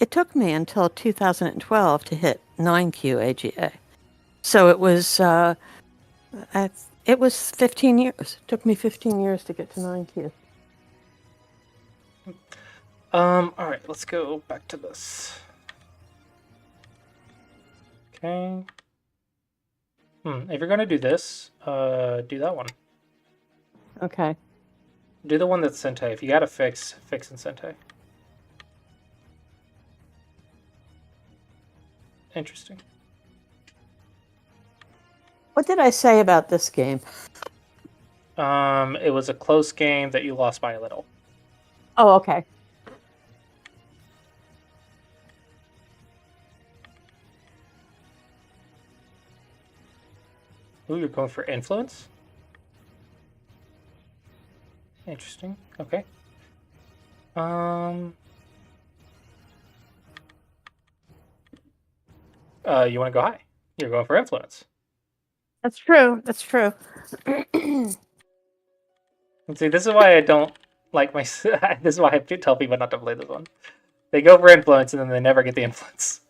It took me until 2012 to hit 9Q AGA. So it was 15 years. It took me 15 years to get to 9Q. All right, let's go back to this. Okay. If you're gonna do this, do that one. Okay. Do the one that's Sente. If you gotta fix in Sente. Interesting. What did I say about this game? It was a close game that you lost by a little. Oh, okay. Ooh, you're going for influence? Interesting. Okay. You want to go high? You're going for influence. That's true. That's true. See, this is why I don't like my. This is why I tell people not to play this one. They go for influence and then they never get the influence.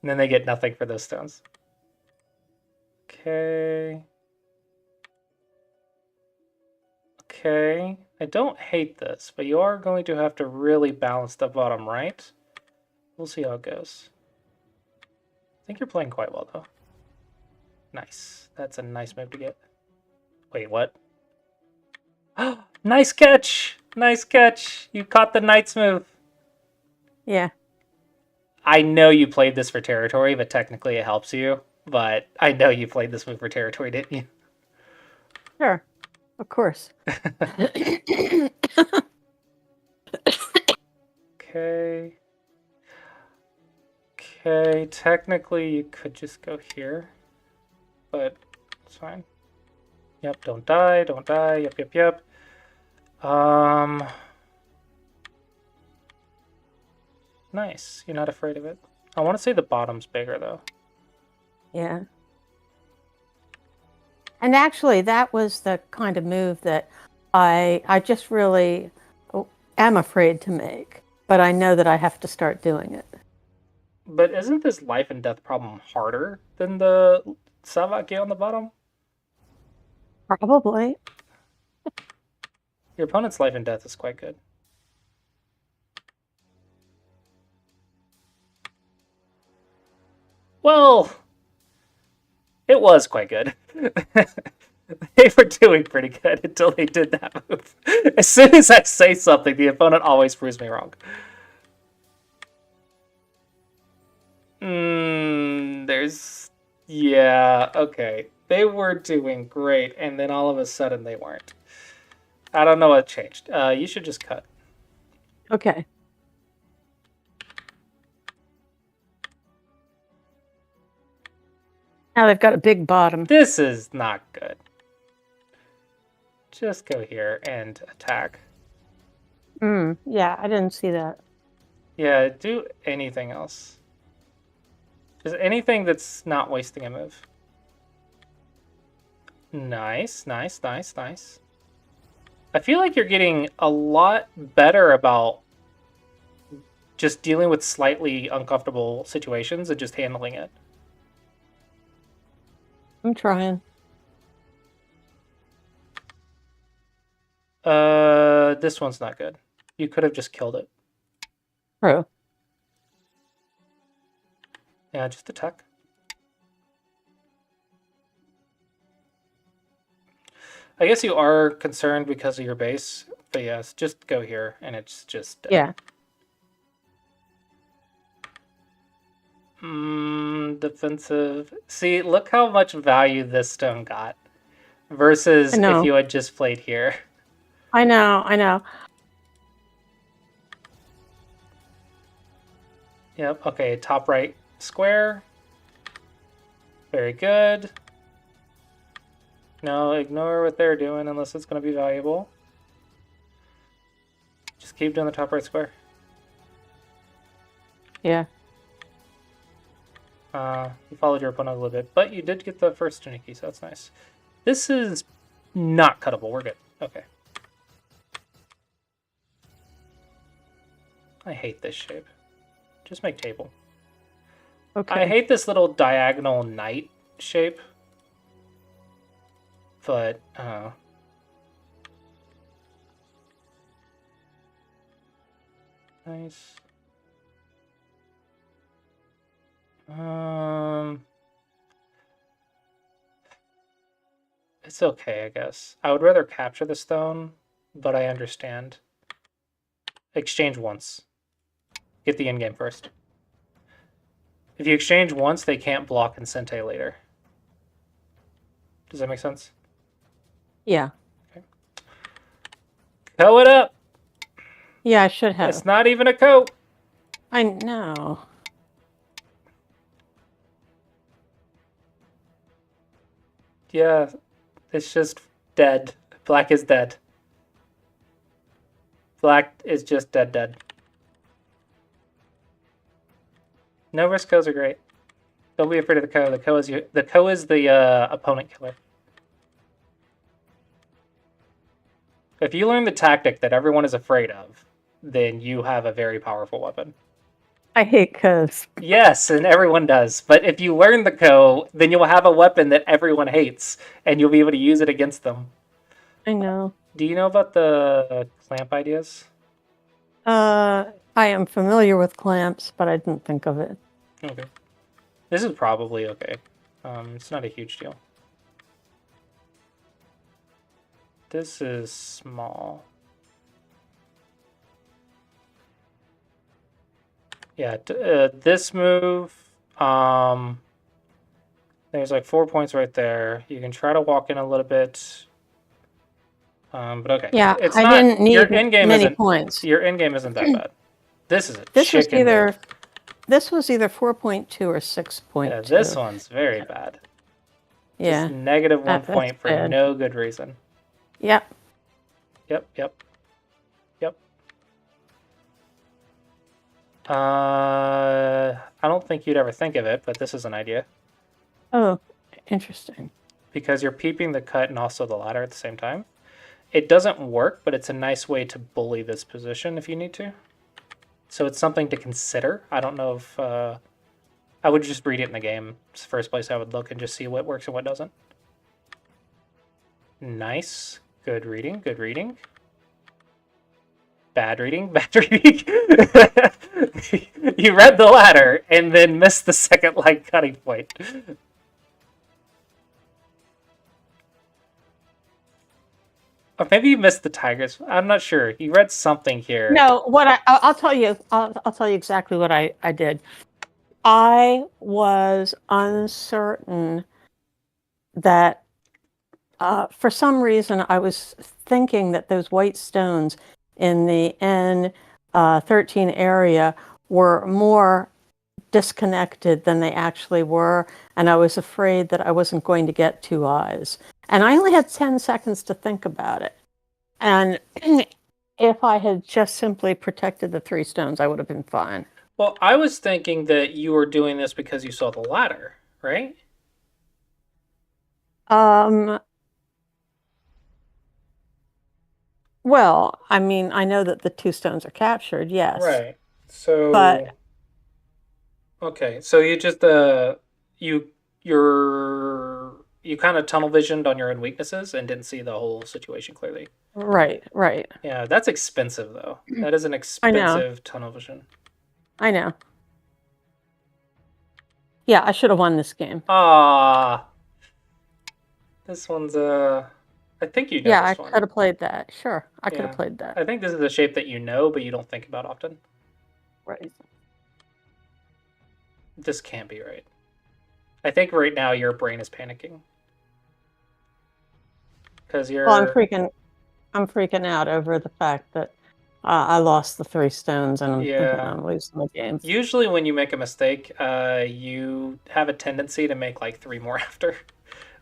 And then they get nothing for those stones. Okay. Okay. I don't hate this, but you are going to have to really balance the bottom right. We'll see how it goes. I think you're playing quite well, though. Nice. That's a nice move to get. Wait, what? Nice catch! Nice catch! You caught the knight's move. Yeah. I know you played this for territory, but technically it helps you. But I know you played this move for territory, didn't you? Sure. Of course. Okay, technically you could just go here, but it's fine. Yep, don't die, don't die. Yep, yep, yep. Nice. You're not afraid of it. I want to say the bottom's bigger though. Yeah. And actually, that was the kind of move that I just really am afraid to make, but I know that I have to start doing it. But isn't this life and death problem harder than the Savaki on the bottom? Probably. Your opponent's life and death is quite good. Well, it was quite good. They were doing pretty good until they did that move. As soon as I say something, the opponent always proves me wrong. Yeah, okay. They were doing great, and then all of a sudden they weren't. I don't know what changed. You should just cut. Okay. Now they've got a big bottom. This is not good. Just go here and attack. Yeah, I didn't see that. Yeah, do anything else. Just anything that's not wasting a move. Nice, nice, nice, nice. I feel like you're getting a lot better about just dealing with slightly uncomfortable situations and just handling it. I'm trying. This one's not good. You could have just killed it. True. Yeah, just attack. I guess you are concerned because of your base, but yes, just go here, and it's just... Yeah. Defensive. See, look how much value this stone got versus if you had just played here. I know. Yep, okay, top right square. Very good. No, ignore what they're doing unless it's going to be valuable. Just keep doing the top right square. Yeah. You followed your opponent a little bit, but you did get the first Tuniki, so that's nice. This is not cuttable. We're good. Okay. I hate this shape. Just make table. Okay. I hate this little diagonal knight shape. But, nice. It's okay, I guess. I would rather capture the stone, but I understand. Exchange once. Get the endgame first. If you exchange once, they can't block and Sente later. Does that make sense? Yeah. Okay. Co it up! Yeah, I should have. It's not even a co! I know. Yeah, it's just dead. Black is dead. Black is just dead. No risk co's are great. Don't be afraid of the co. The co is the opponent killer. If you learn the tactic that everyone is afraid of, then you have a very powerful weapon. I hate co's. Yes, and everyone does. But if you learn the co, then you'll have a weapon that everyone hates, and you'll be able to use it against them. I know. Do you know about the clamp ideas? I am familiar with clamps, but I didn't think of it. Okay. This is probably okay. It's not a huge deal. This is small. Yeah, this move, there's like 4 points right there. You can try to walk in a little bit. But okay. Yeah, it's I not, didn't need your endgame many isn't, points. Your endgame isn't that bad. This is a This was chicken either move. this was either 4.2 or 6.2. Yeah, this one's very bad. Yeah. Just negative 1 that's point for bad. no good reason. Yep. Yep. I don't think you'd ever think of it, but this is an idea. Oh, interesting. Because you're peeping the cut and also the ladder at the same time. It doesn't work, but it's a nice way to bully this position if you need to. So it's something to consider. I don't know if... I would just read it in the game. It's the first place I would look and just see what works and what doesn't. Nice. Good reading. Bad reading. You read the ladder and then missed the second line cutting point. Or maybe you missed the tigers. I'm not sure. You read something here. No, I'll tell you. I'll tell you exactly what I did. I was uncertain that for some reason I was thinking that those white stones in the N13 area were more disconnected than they actually were, and I was afraid that I wasn't going to get 2 eyes. And I only had 10 seconds to think about it. And if I had just simply protected the 3 stones, I would have been fine. Well, I was thinking that you were doing this because you saw the ladder, right? Well, I mean, I know that the 2 stones are captured, yes. Right. So But okay, so you just you kind of tunnel visioned on your own weaknesses and didn't see the whole situation clearly. right. Yeah, that's expensive though. That is an expensive tunnel vision. I know. Yeah, I should have won this game. Ah. This one's I think you know Yeah, I this one. could have played that. Sure, I could have played that. I think this is a shape that you know, but you don't think about often. Right. This can't be right. I think right now your brain is panicking. Because you're... Well, I'm freaking out over the fact that I lost the 3 stones and I'm thinking I'm losing the game. Usually when you make a mistake, you have a tendency to make like 3 more after.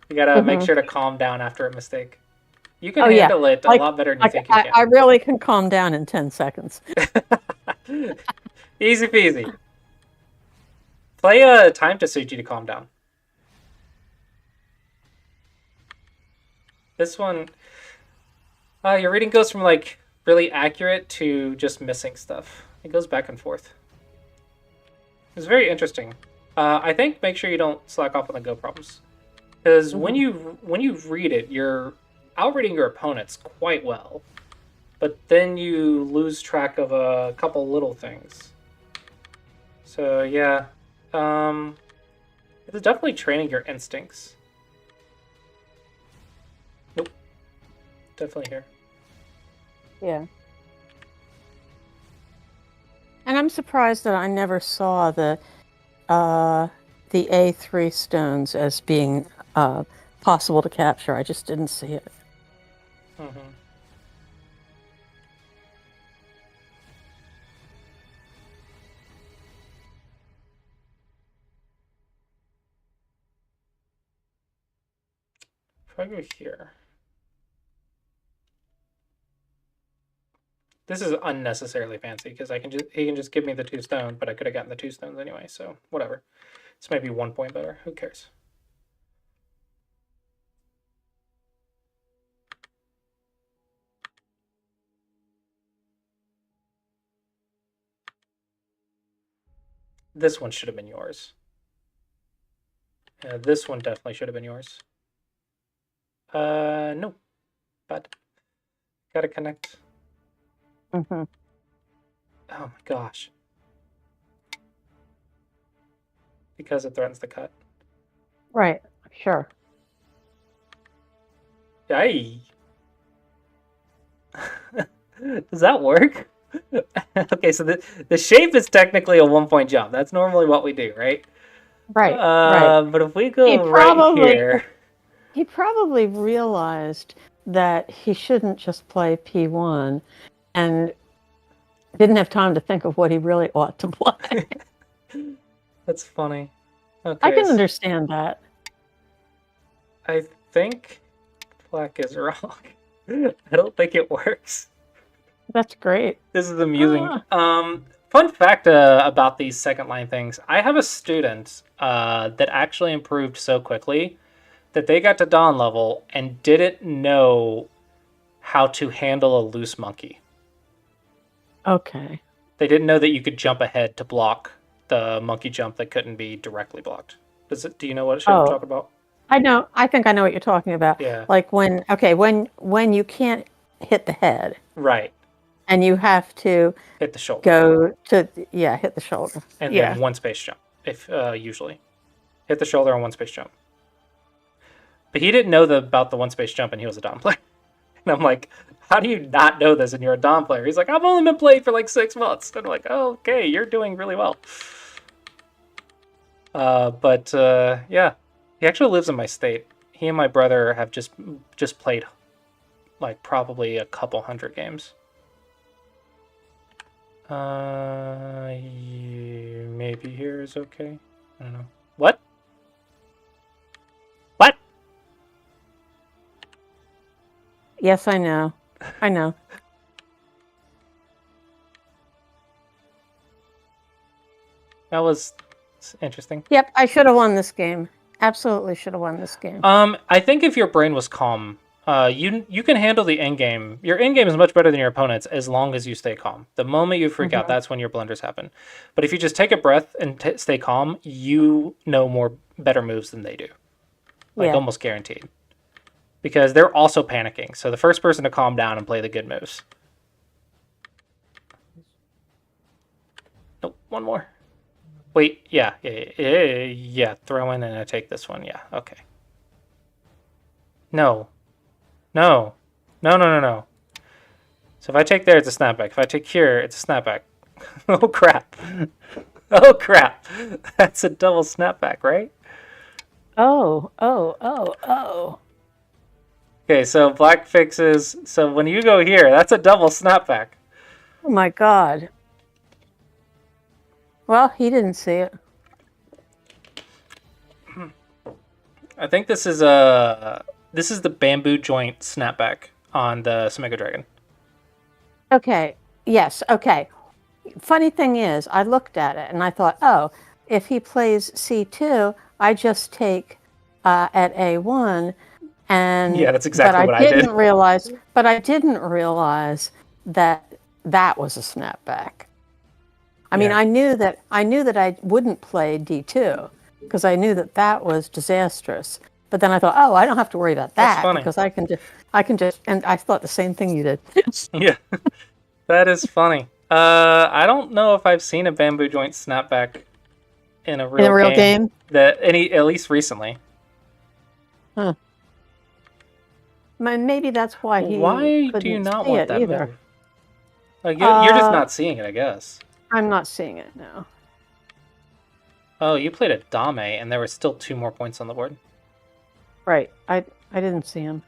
You gotta make sure to calm down after a mistake. You can handle it a lot better than you think you can. I really can calm down in 10 seconds. Easy peasy. Play a time to suit you to calm down. This one, your reading goes from like really accurate to just missing stuff. It goes back and forth. It's very interesting. I think make sure you don't slack off on the go problems, because when you read it, you're outreading your opponents quite well, but then you lose track of a couple little things. So yeah, it's definitely training your instincts. Nope, definitely here. Yeah. And I'm surprised that I never saw the A3 stones as being possible to capture. I just didn't see it. Mm-hmm. If I go here, this is unnecessarily fancy because he can just give me the 2 stones, but I could have gotten the 2 stones anyway. So whatever. This might be 1 point better. Who cares? This one should have been yours. This one definitely should have been yours. No. Bad. Gotta connect. Mm-hmm. Oh my gosh. Because it threatens the cut. Right, sure. Yay. Does that work? Okay, so the shape is technically a 1 point jump. That's normally what we do, right? Right, right. But if we go right here... He probably realized that he shouldn't just play P1 and didn't have time to think of what he really ought to play. That's funny. Okay, I can understand that. I think black is wrong. I don't think it works. That's great. This is amusing. Ah. Fun fact about these second line things. I have a student that actually improved so quickly that they got to Dawn level and didn't know how to handle a loose monkey. Okay. They didn't know that you could jump ahead to block the monkey jump that couldn't be directly blocked. Do you know what I'm Oh, talking about? I know. I think I know what you're talking about. Yeah. Like when you can't hit the head Right. and you have to Hit the shoulder. go to hit the shoulder. And Yeah. then one space jump. If usually. Hit the shoulder and one space jump. But he didn't know about the one space jump and he was a Dom player. And I'm like, how do you not know this and you're a Dom player? He's like, I've only been playing for like 6 months. And I'm like, oh, okay, you're doing really well. Yeah, he actually lives in my state. He and my brother have just played like probably a couple hundred games. Maybe here is okay. I don't know. What? What? Yes, I know. I know. That was interesting. Yep, I should have won this game. Absolutely should have won this game. I think if your brain was calm, you can handle the end game. Your end game is much better than your opponent's as long as you stay calm. The moment you freak out, that's when your blunders happen. But if you just take a breath and stay calm, you know better moves than they do. Like almost guaranteed. Because they're also panicking. So the first person to calm down and play the good moves. Nope, one more. Wait, yeah. Throw in and I take this one. Yeah, okay. No. So if I take there, it's a snapback. If I take here, it's a snapback. Oh, crap. That's a double snapback, right? Oh. Okay, so black fixes. So when you go here, that's a double snapback. Oh my God. Well, he didn't see it. I think this is the bamboo joint snapback on the Smega Dragon. Okay. Yes. Okay. Funny thing is, I looked at it and I thought, oh, if he plays C2, I just take at A1, and yeah, that's exactly what I did. But I didn't realize that was a snapback. I mean, I knew that I wouldn't play D2 because I knew that was disastrous. But then I thought, oh, I don't have to worry about that because I can just, and I thought the same thing you did. Yeah, that is funny. I don't know if I've seen a bamboo joint snapback in a real game. At least recently. Huh. Maybe that's why he. Why do you not want that either? move? Like, you're just not seeing it, I guess. I'm not seeing it now. Oh, you played a Dame, and there were still 2 more points on the board. Right. I didn't see him.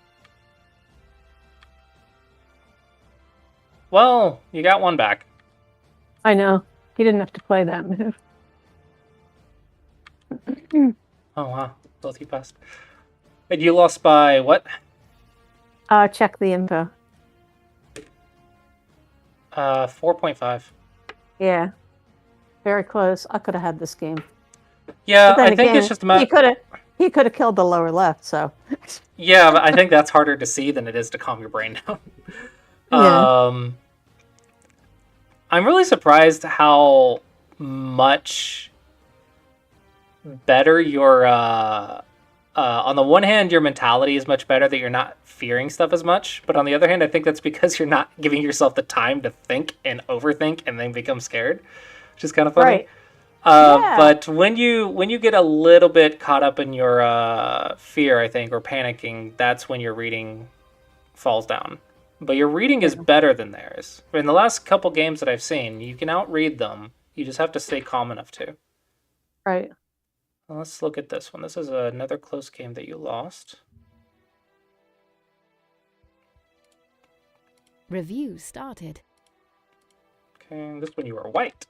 Well, you got one back. I know. He didn't have to play that move. Oh, wow. Both you passed. And you lost by what? Check the info. 4.5. Yeah. Very close. I could have had this game. Yeah, I think it's just a matter... He could have killed the lower left, so... Yeah, but I think that's harder to see than it is to calm your brain down. Yeah. I'm really surprised how much better your... on the one hand, your mentality is much better that you're not fearing stuff as much. But on the other hand, I think that's because you're not giving yourself the time to think and overthink and then become scared, which is kind of funny. Right. But when you get a little bit caught up in your fear, I think, or panicking, that's when your reading falls down. But your reading is better than theirs. In the last couple games that I've seen, you can outread them. You just have to stay calm enough to. Right. Well, let's look at this one. This is another close game that you lost. Review started. Okay, this one you were white.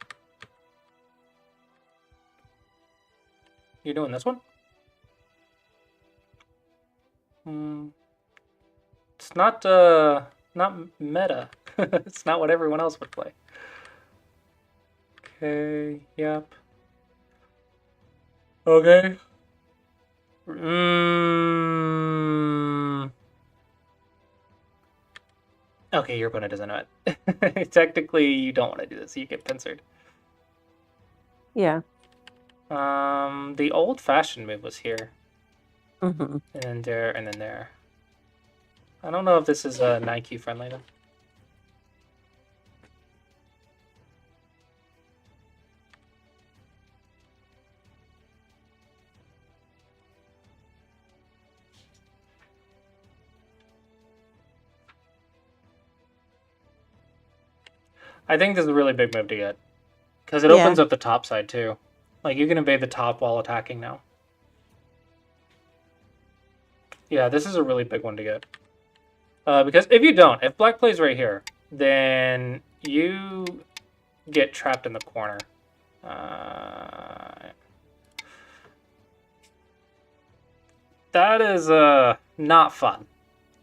You're doing this one? It's not meta. It's not what everyone else would play. Okay, yep. Okay. Okay, your opponent doesn't know it. Technically, you don't want to do this. You get pincered. Yeah. The old-fashioned move was here. Mm-hmm. And then there, and then there. I don't know if this is 9Q friendly then. I think this is a really big move to get. Because it opens up the top side too. Like, you can invade the top while attacking now. Yeah, this is a really big one to get. Because if you don't, if black plays right here, then you get trapped in the corner. That is not fun.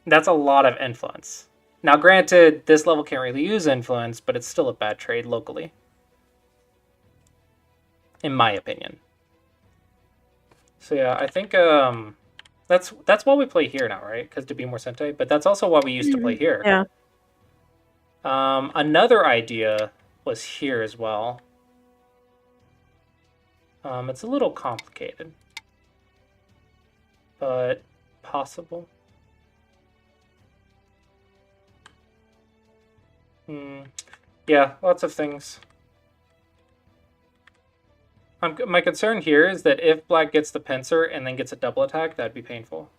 That's a lot of influence. Now, granted, this level can't really use influence, but it's still a bad trade locally. In my opinion. So yeah, I think that's why we play here now, right? Because to be more Sente, but that's also why we used to play here. Yeah. Another idea was here as well. It's a little complicated, but possible. Yeah, lots of things. My concern here is that if black gets the pincer and then gets a double attack, that'd be painful.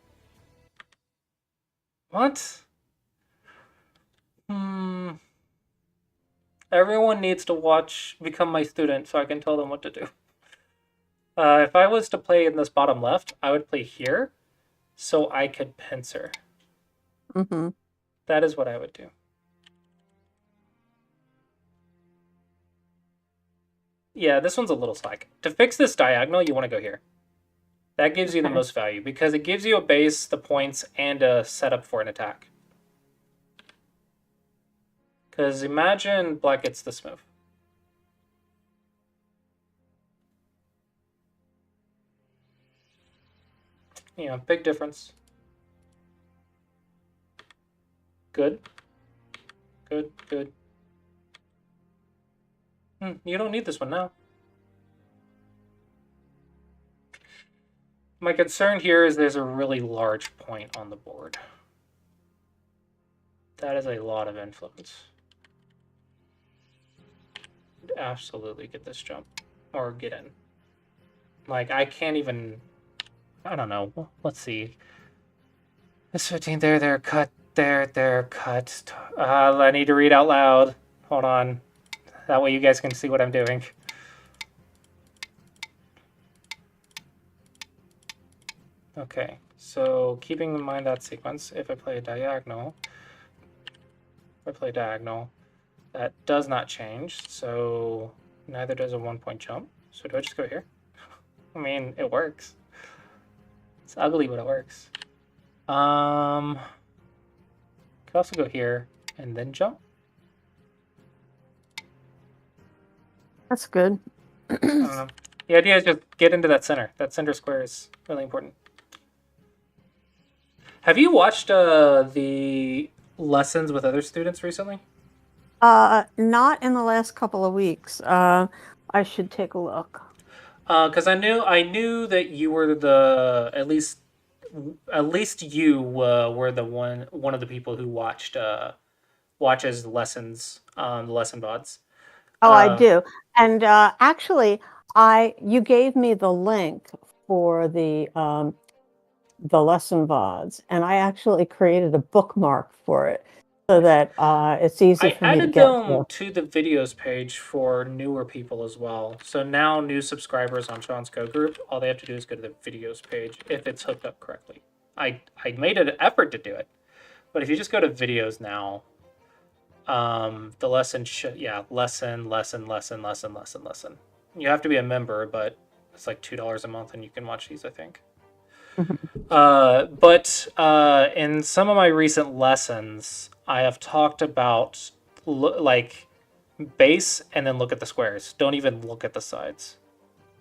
What? Everyone needs to become my student so I can tell them what to do. If I was to play in this bottom left, I would play here so I could pincer. Mm-hmm. That is what I would do. Yeah, this one's a little slack. To fix this diagonal, you want to go here. That gives you the most value because it gives you a base, the points, and a setup for an attack. Because imagine black gets this move. Yeah, big difference. Good. Good, good. You don't need this one now. My concern here is there's a really large point on the board. That is a lot of influence. Absolutely get this jump. Or get in. Like, I can't even... I don't know. Let's see. This 15 there, cut, there, cut. I need to read out loud. Hold on. That way you guys can see what I'm doing. Okay, so keeping in mind that sequence, if I play a diagonal, that does not change, so neither does a 1-point jump. So do I just go here? I mean, it works. It's ugly, but it works. Could also go here and then jump. That's good. I don't know. The idea is just get into that center. That center square is really important. Have you watched the lessons with other students recently? Not in the last couple of weeks. I should take a look. Because I knew that you were the at least you were the one of the people who watches lessons, the lesson VODs. Oh, I do. And actually, you gave me the link for the lesson VODs, and I actually created a bookmark for it so that it's easy for me to get to. I added them to the videos page for newer people as well. So now new subscribers on Sean's Go group, all they have to do is go to the videos page if it's hooked up correctly. I made an effort to do it, but if you just go to videos now, the lesson lesson. You have to be a member, but It's like $2 a month, and you can watch these, I think. Mhm. But in some of my recent lessons, I have talked about like base and then look at the squares. Don't even look at the sides.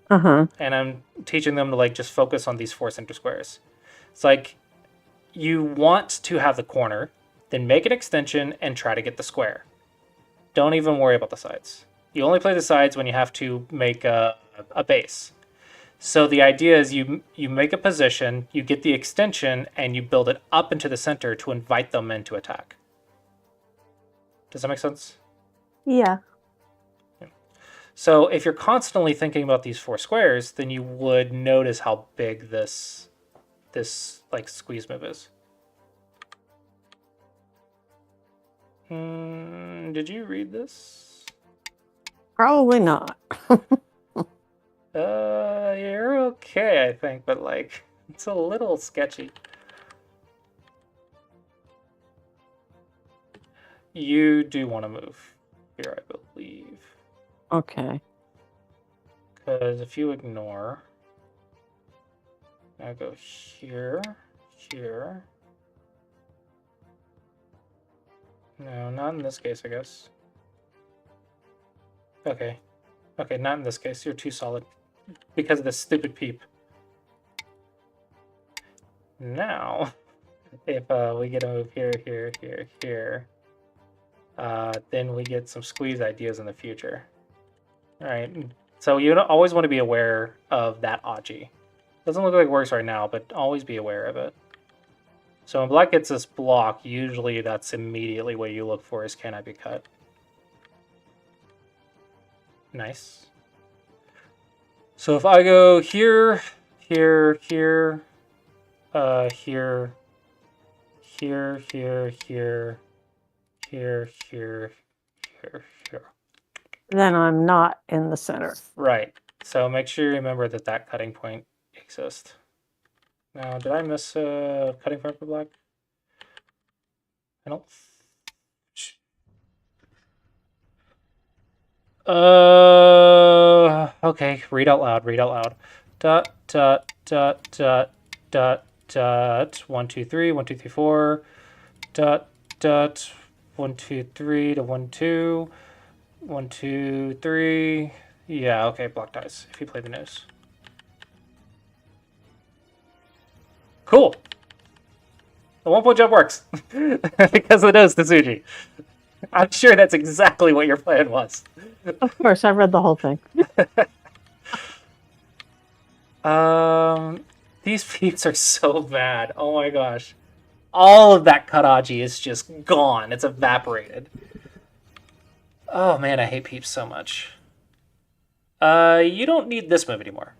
Uh-huh. And I'm teaching them to like just focus on these 4 center squares. It's like you want to have the corner, then make an extension and try to get the square. Don't even worry about the sides. You only play the sides when you have to make a base. So the idea is you make a position, you get the extension, and you build it up into the center to invite them in to attack. Does that make sense? Yeah. So if you're constantly thinking about these 4 squares, then you would notice how big this like squeeze move is. Did you read this? Probably not. You're okay, I think, but like it's a little sketchy. You do want to move here, I believe. Okay. Because if you ignore, I go here, here. No, not in this case, I guess. Okay. Okay, not in this case. You're too solid. Because of this stupid peep. Now, if we get a move here, here, here, here, then we get some squeeze ideas in the future. Alright, so you always want to be aware of that Aji. Doesn't look like it works right now, but always be aware of it. So when black gets this block, usually that's immediately what you look for is can I be cut. Nice. So if I go here, here, here, here, here, here, here, here, here, here, here. Then I'm not in the center. Right. So make sure you remember that that cutting point exists. Now, did I miss a cutting point for black? I don't. Okay. Read out loud. Read out loud. Dot dot dot dot dot dot 1 2 3 1 2 3 4 dot dot 1 2 3 to 1 2 1 2 3. Yeah. Okay. Block dies if you play the nose. Cool. The 1-point jump works because of the nose, Tsuji. I'm sure that's exactly what your plan was. Of course, I read the whole thing. These peeps are so bad. Oh my gosh. All of that Karaji is just gone. It's evaporated. Oh man, I hate peeps so much. You don't need this move anymore.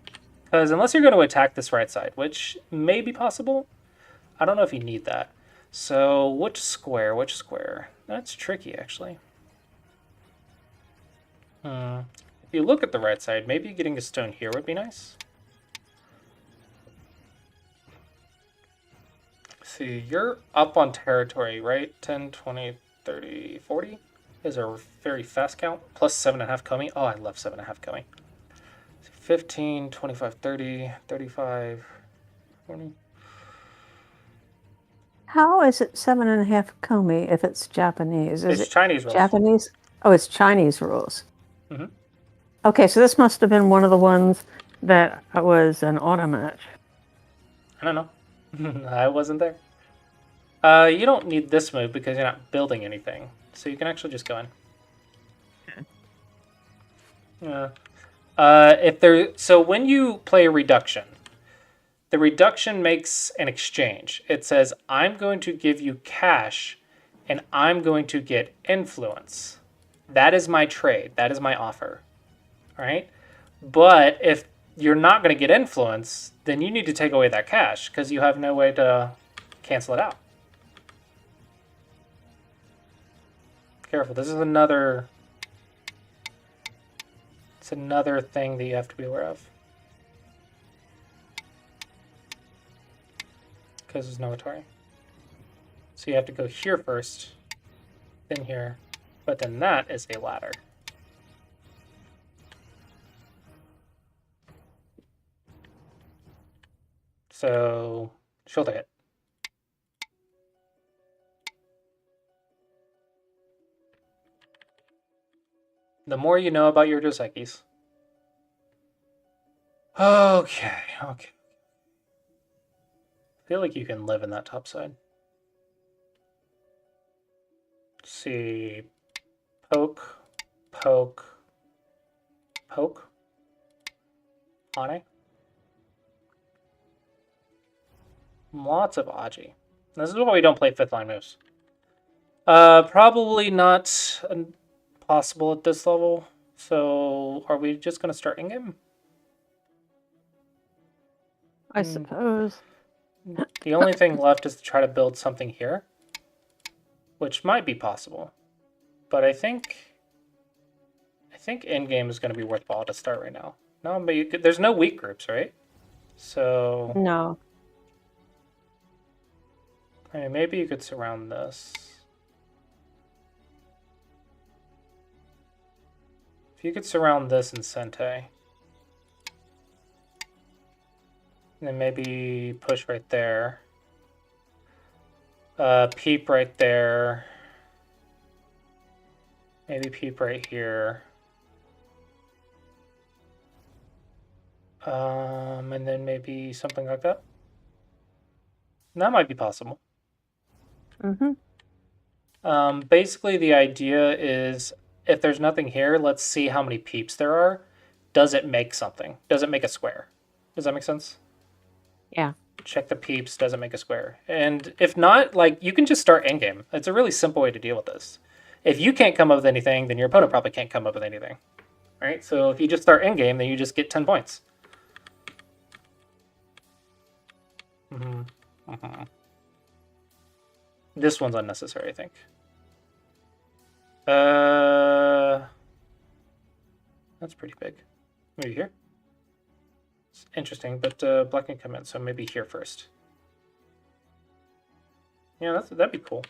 Because unless you're going to attack this right side, which may be possible, I don't know if you need that. So which square? Which square? That's tricky, actually. If you look at the right side, maybe getting a stone here would be nice. See, you're up on territory, right? 10, 20, 30, 40 is a very fast count. Plus 7.5 Komi. Oh, I love 7.5 Komi. 15, 25, 30, 35, 40. How is it 7.5 Komi if it's Japanese? Is It's it Chinese rules. Japanese? Oh, it's Chinese rules. Mm-hmm. Okay, so this must have been one of the ones that was an auto match. I don't know. I wasn't there. You don't need this move because you're not building anything. So you can actually just go in. Yeah. So when you play a reduction, the reduction makes an exchange. It says, I'm going to give you cash and I'm going to get influence. That is my trade. That is my offer. All right? But if you're not going to get influence, then you need to take away that cash because you have no way to cancel it out. Careful. This is another... It's another thing that you have to be aware of. Because there's no Atari. So you have to go here first, then here, but then that is a ladder. So she'll take it. The more you know about your Dos Equis. Okay. I feel like you can live in that top side. Let's see. Poke. Hane. Lots of Aji. This is why we don't play 5th line moves. Probably not possible at this level. So are we just going to start in-game? I suppose. The only thing left is to try to build something here, which might be possible. But I think in-game is going to be worthwhile to start right now. No, but there's no weak groups, right? So No. I mean, maybe you could surround this. If you could surround this in Sente. And then maybe push right there. Peep right there. Maybe peep right here. And then maybe something like that. That might be possible. Basically, the idea is if there's nothing here, let's see how many peeps there are. Does it make something? Does it make a square? Does that make sense? Yeah. Check the peeps. Does it make a square? And if not, like, you can just start endgame. It's a really simple way to deal with this. If you can't come up with anything, then your opponent probably can't come up with anything. All right? So if you just start endgame, then you just get 10 points. This one's unnecessary, I think. That's pretty big. Maybe here. It's interesting, but black can come in, so maybe here first. Yeah, that'd be cool.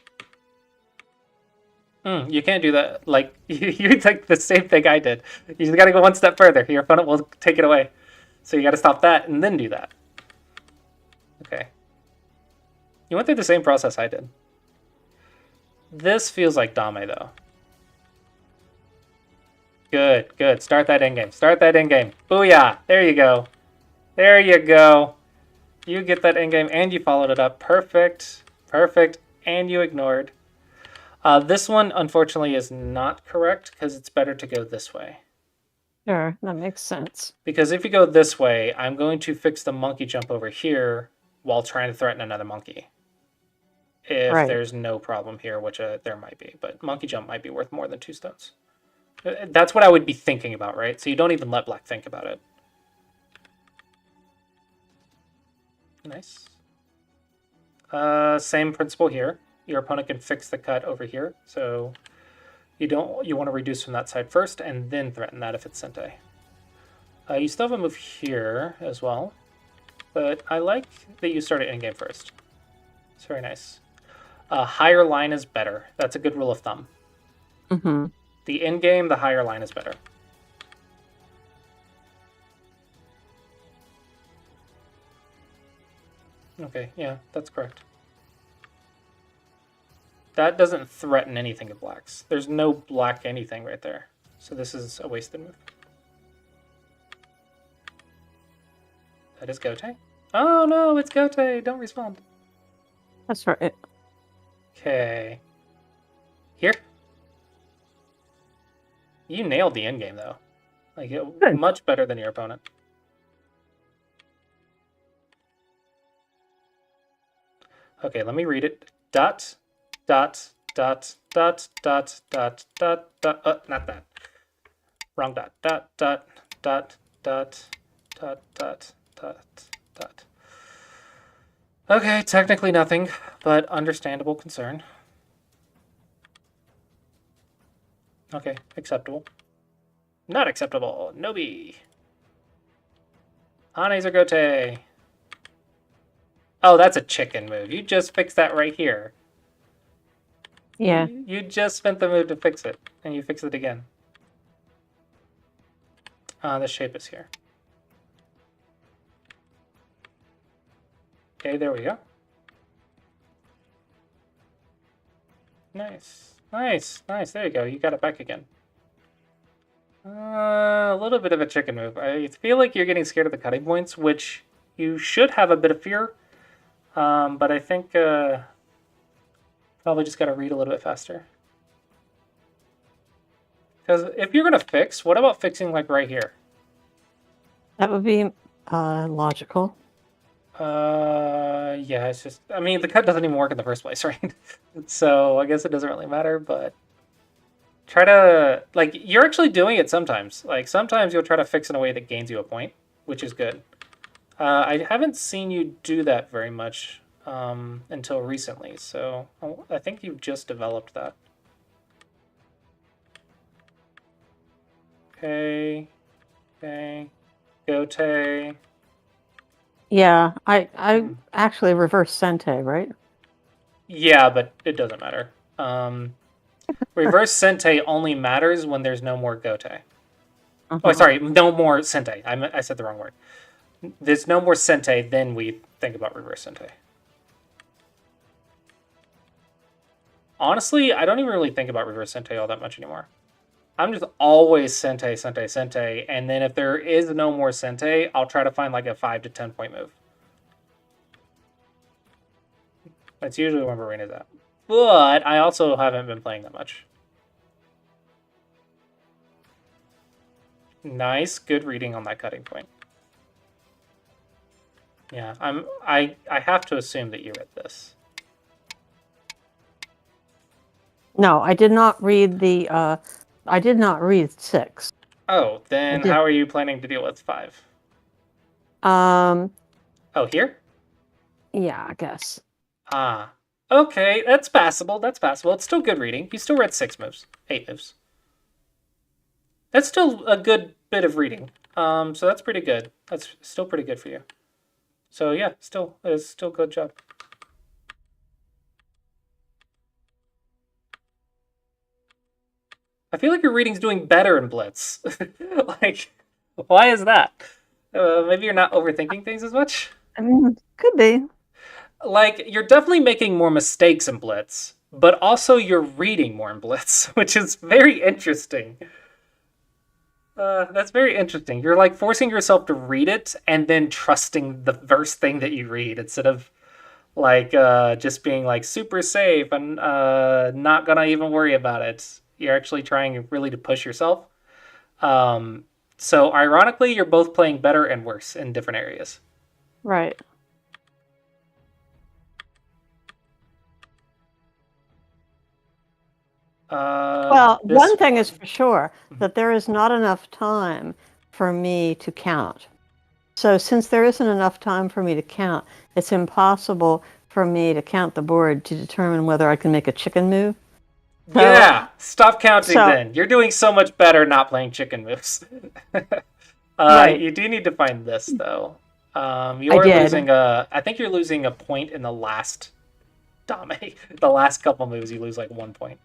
You can't do that. Like, you take the same thing I did. You just got to go one step further. Your opponent will take it away. So you got to stop that and then do that. Okay. You went through the same process I did. This feels like Dame, though. Good, good. Start that in-game. Start that in-game. Booyah! There you go. There you go. You get that in-game and you followed it up. Perfect. Perfect. And you ignored. This one, unfortunately, is not correct because it's better to go this way. Sure, that makes sense. Because if you go this way, I'm going to fix the monkey jump over here while trying to threaten another monkey. If there's no problem here, which there might be. But monkey jump might be worth more than 2 stones. That's what I would be thinking about, right? So you don't even let black think about it. Nice. Same principle here. Your opponent can fix the cut over here. So you want to reduce from that side first and then threaten that if it's Sente. You still have a move here as well. But I like that you started in-game first. It's very nice. Higher line is better. That's a good rule of thumb. The in-game, the higher line is better. Okay, yeah, that's correct. That doesn't threaten anything of black's. There's no black anything right there. So this is a wasted move. That is Gote. Oh no, it's Gote! Don't respond. That's right. Okay. Here? You nailed the endgame, though. Like, much better than your opponent. Okay, let me read it. Dot, dot, dot, dot, dot, dot, dot, dot, not that. Wrong dot. Dot, dot, dot, dot, dot, dot, dot, dot. Okay, technically nothing, but understandable concern. Okay, acceptable. Not acceptable. Nobi. Hanes or Gote? Oh, that's a chicken move. You just fixed that right here. Yeah. You just spent the move to fix it, and you fix it again. The shape is here. Okay, there we go. Nice. Nice. Nice. There you go. You got it back again. A little bit of a chicken move. I feel like you're getting scared of the cutting points, which you should have a bit of fear. But I think probably just got to read a little bit faster. Because if you're going to fix, what about fixing like right here? That would be logical. Yeah, it's just, I mean, the cut doesn't even work in the first place, right? So I guess it doesn't really matter, but try to, like, you're actually doing it sometimes. Like, sometimes you'll try to fix in a way that gains you a point, which is good. I haven't seen you do that very much until recently, so I think you've just developed that. Okay. Okay. Gote. Yeah, I actually reverse Sente, right? Yeah, but it doesn't matter. Reverse Sente only matters when there's no more Gote. Oh, sorry, no more Sente. I said the wrong word. There's no more Sente, then we think about reverse Sente. Honestly, I don't even really think about reverse Sente all that much anymore. I'm just always Sente, Sente, Sente, and then if there is no more Sente, I'll try to find like a 5 to 10 point move. That's usually where Marina's at. But I also haven't been playing that much. Nice, good reading on that cutting point. Yeah, I have to assume that you read this. No, I did not read the I did not read 6. Oh, then how are you planning to deal with 5? Oh, here? Yeah, I guess. Ah. Okay, that's passable. That's passable. It's still good reading. You still read 6 moves. 8 moves. That's still a good bit of reading. So that's pretty good. That's still pretty good for you. So yeah, it's still good job. I feel like your reading's doing better in Blitz. Like, why is that? Maybe you're not overthinking things as much? I mean, could be. Like, you're definitely making more mistakes in Blitz, but also you're reading more in Blitz, which is very interesting. That's very interesting. You're like forcing yourself to read it and then trusting the first thing that you read instead of like just being like super safe and not gonna even worry about it. You're actually trying really to push yourself. So ironically, you're both playing better and worse in different areas. Right. Well, one thing is for sure, that there is not enough time for me to count. So since there isn't enough time for me to count, it's impossible for me to count the board to determine whether I can make a chicken move. So, yeah, stop counting then. You're doing so much better not playing chicken moves. Right. You do need to find this, though. You're losing I think you're losing a point in the last Dame. The last couple moves, you lose like 1 point.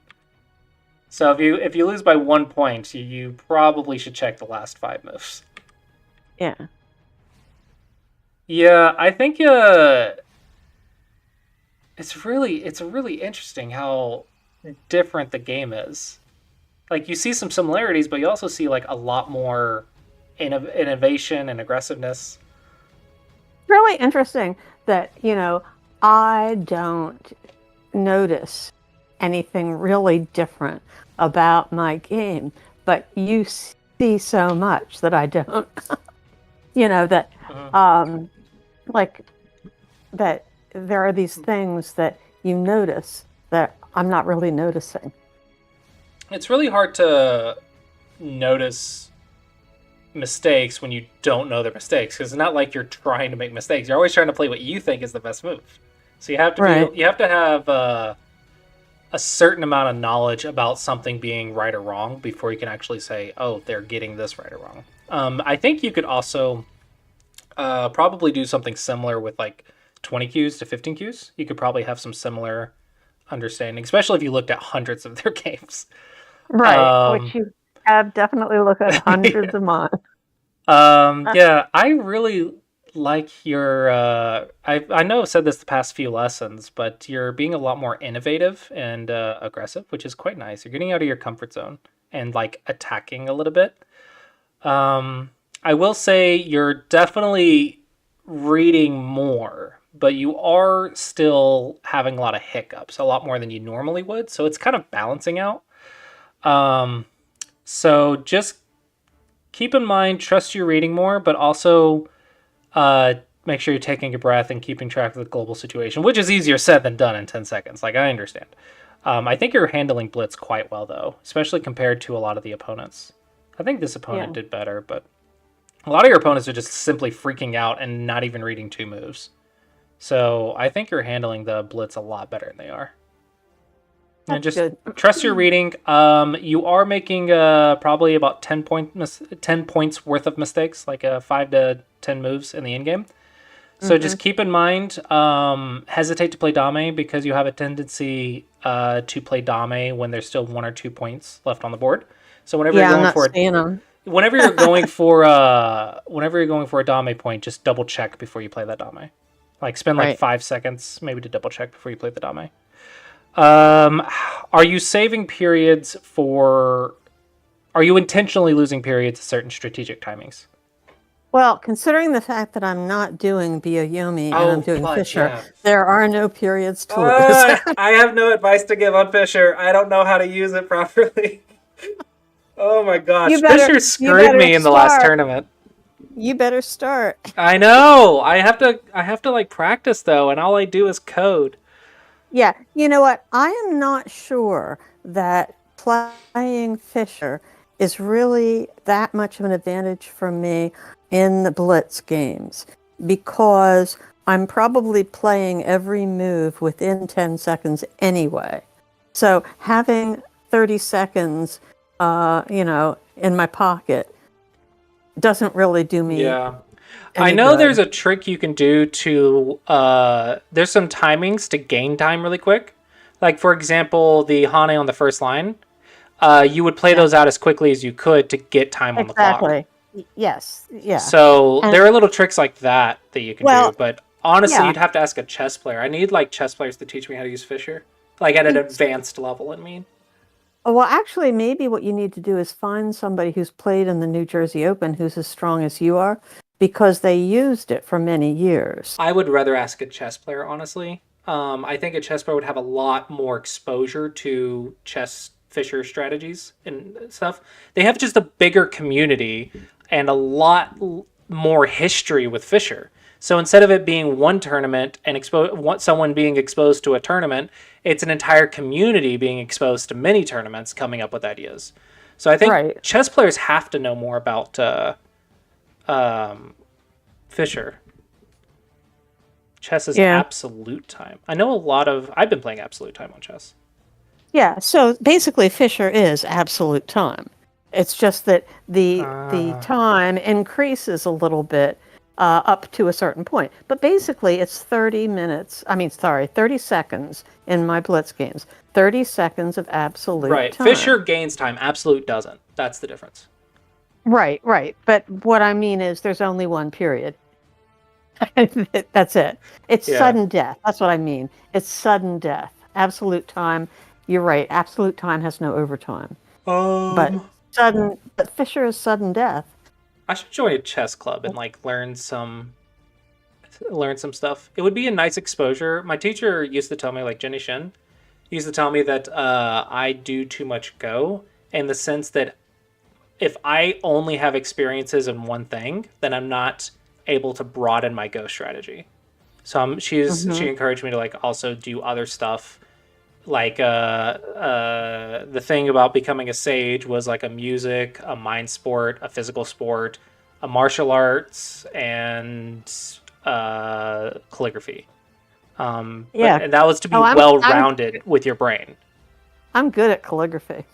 So if you lose by 1 point, you probably should check the last 5 moves. Yeah. Yeah, I think it's really interesting how different the game is. Like, you see some similarities, but you also see like a lot more innovation and aggressiveness. Really interesting that, I don't notice anything really different about my game, but you see so much that I don't. That like that there are these things that you notice that I'm not really noticing. It's really hard to notice mistakes when you don't know they're mistakes, because it's not like you're trying to make mistakes. You're always trying to play what you think is the best move. So you have to have a certain amount of knowledge about something being right or wrong before you can actually say, oh, they're getting this right or wrong. I think you could also probably do something similar with like 20 Qs to 15 Qs. You could probably have some similar understanding, especially if you looked at hundreds of their games. Right, which you have definitely looked at hundreds of mine. Yeah, I really like you're I know I've said this the past few lessons, but you're being a lot more innovative and aggressive, which is quite nice. You're getting out of your comfort zone and like attacking a little bit. I will say you're definitely reading more, but you are still having a lot of hiccups, a lot more than you normally would. So it's kind of balancing out. Um, so just keep in mind, trust your reading more, but also uh, make sure you're taking a breath and keeping track of the global situation, which is easier said than done in 10 seconds. Like, I understand. I think you're handling Blitz quite well, though, especially compared to a lot of the opponents. I think this opponent did better, but a lot of your opponents are just simply freaking out and not even reading two moves. So I think you're handling the Blitz a lot better than they are. And just trust your reading. You are making probably about 10 points worth of mistakes, like 5 to 10 moves in the end game. So just keep in mind, hesitate to play Dame because you have a tendency to play Dame when there's still 1 or 2 points left on the board. So whenever you're going for whenever you're going for a Dame point, just double check before you play that Dame. Like spend like 5 seconds maybe to double check before you play the Dame. Are you saving periods for? Are you intentionally losing periods at certain strategic timings? Well, considering the fact that I'm not doing Bioyomi and I'm doing Fisher, there are no periods to lose. I have no advice to give on Fisher. I don't know how to use it properly. Oh my gosh, Fisher screwed me in the last tournament. You better start. I know. I have to like practice though, and all I do is code. Yeah, you know what? I am not sure that playing Fisher is really that much of an advantage for me in the Blitz games because I'm probably playing every move within 10 seconds anyway. So having 30 seconds, in my pocket doesn't really do me. Yeah. I know there's a trick you can do to, there's some timings to gain time really quick. Like, for example, the Hane on the first line, you would play those out as quickly as you could to get time on the clock. Exactly. Yes. Yeah. So there are little tricks like that you can do. But honestly, you'd have to ask a chess player. I need, like, chess players to teach me how to use Fisher. Like, at an advanced level, I mean. Well, actually, maybe what you need to do is find somebody who's played in the New Jersey Open who's as strong as you are, because they used it for many years. I would rather ask a chess player, honestly. I think a chess player would have a lot more exposure to chess Fisher strategies and stuff. They have just a bigger community and a lot more history with Fisher. So instead of it being one tournament and someone being exposed to a tournament, it's an entire community being exposed to many tournaments coming up with ideas. So I think chess players have to know more about Fisher. Chess is absolute time. I know I've been playing absolute time on chess. Yeah, so basically Fisher is absolute time. It's just that the time increases a little bit up to a certain point. But basically it's 30 seconds in my Blitz games. 30 seconds of absolute time. Fisher gains time, absolute doesn't. That's the difference. Right. But what I mean is there's only one period. That's it. It's sudden death. That's what I mean. It's sudden death. Absolute time. You're right. Absolute time has no overtime. But Fisher is sudden death. I should join a chess club and like learn some stuff. It would be a nice exposure. My teacher used to tell me, like Jenny Shen, used to tell me that I do too much Go, in the sense that if I only have experiences in one thing, then I'm not able to broaden my Go strategy. So she encouraged me to like also do other stuff. Like the thing about becoming a sage was like a music, a mind sport, a physical sport, a martial arts, and calligraphy. And that was to be well-rounded with your brain. I'm good at calligraphy.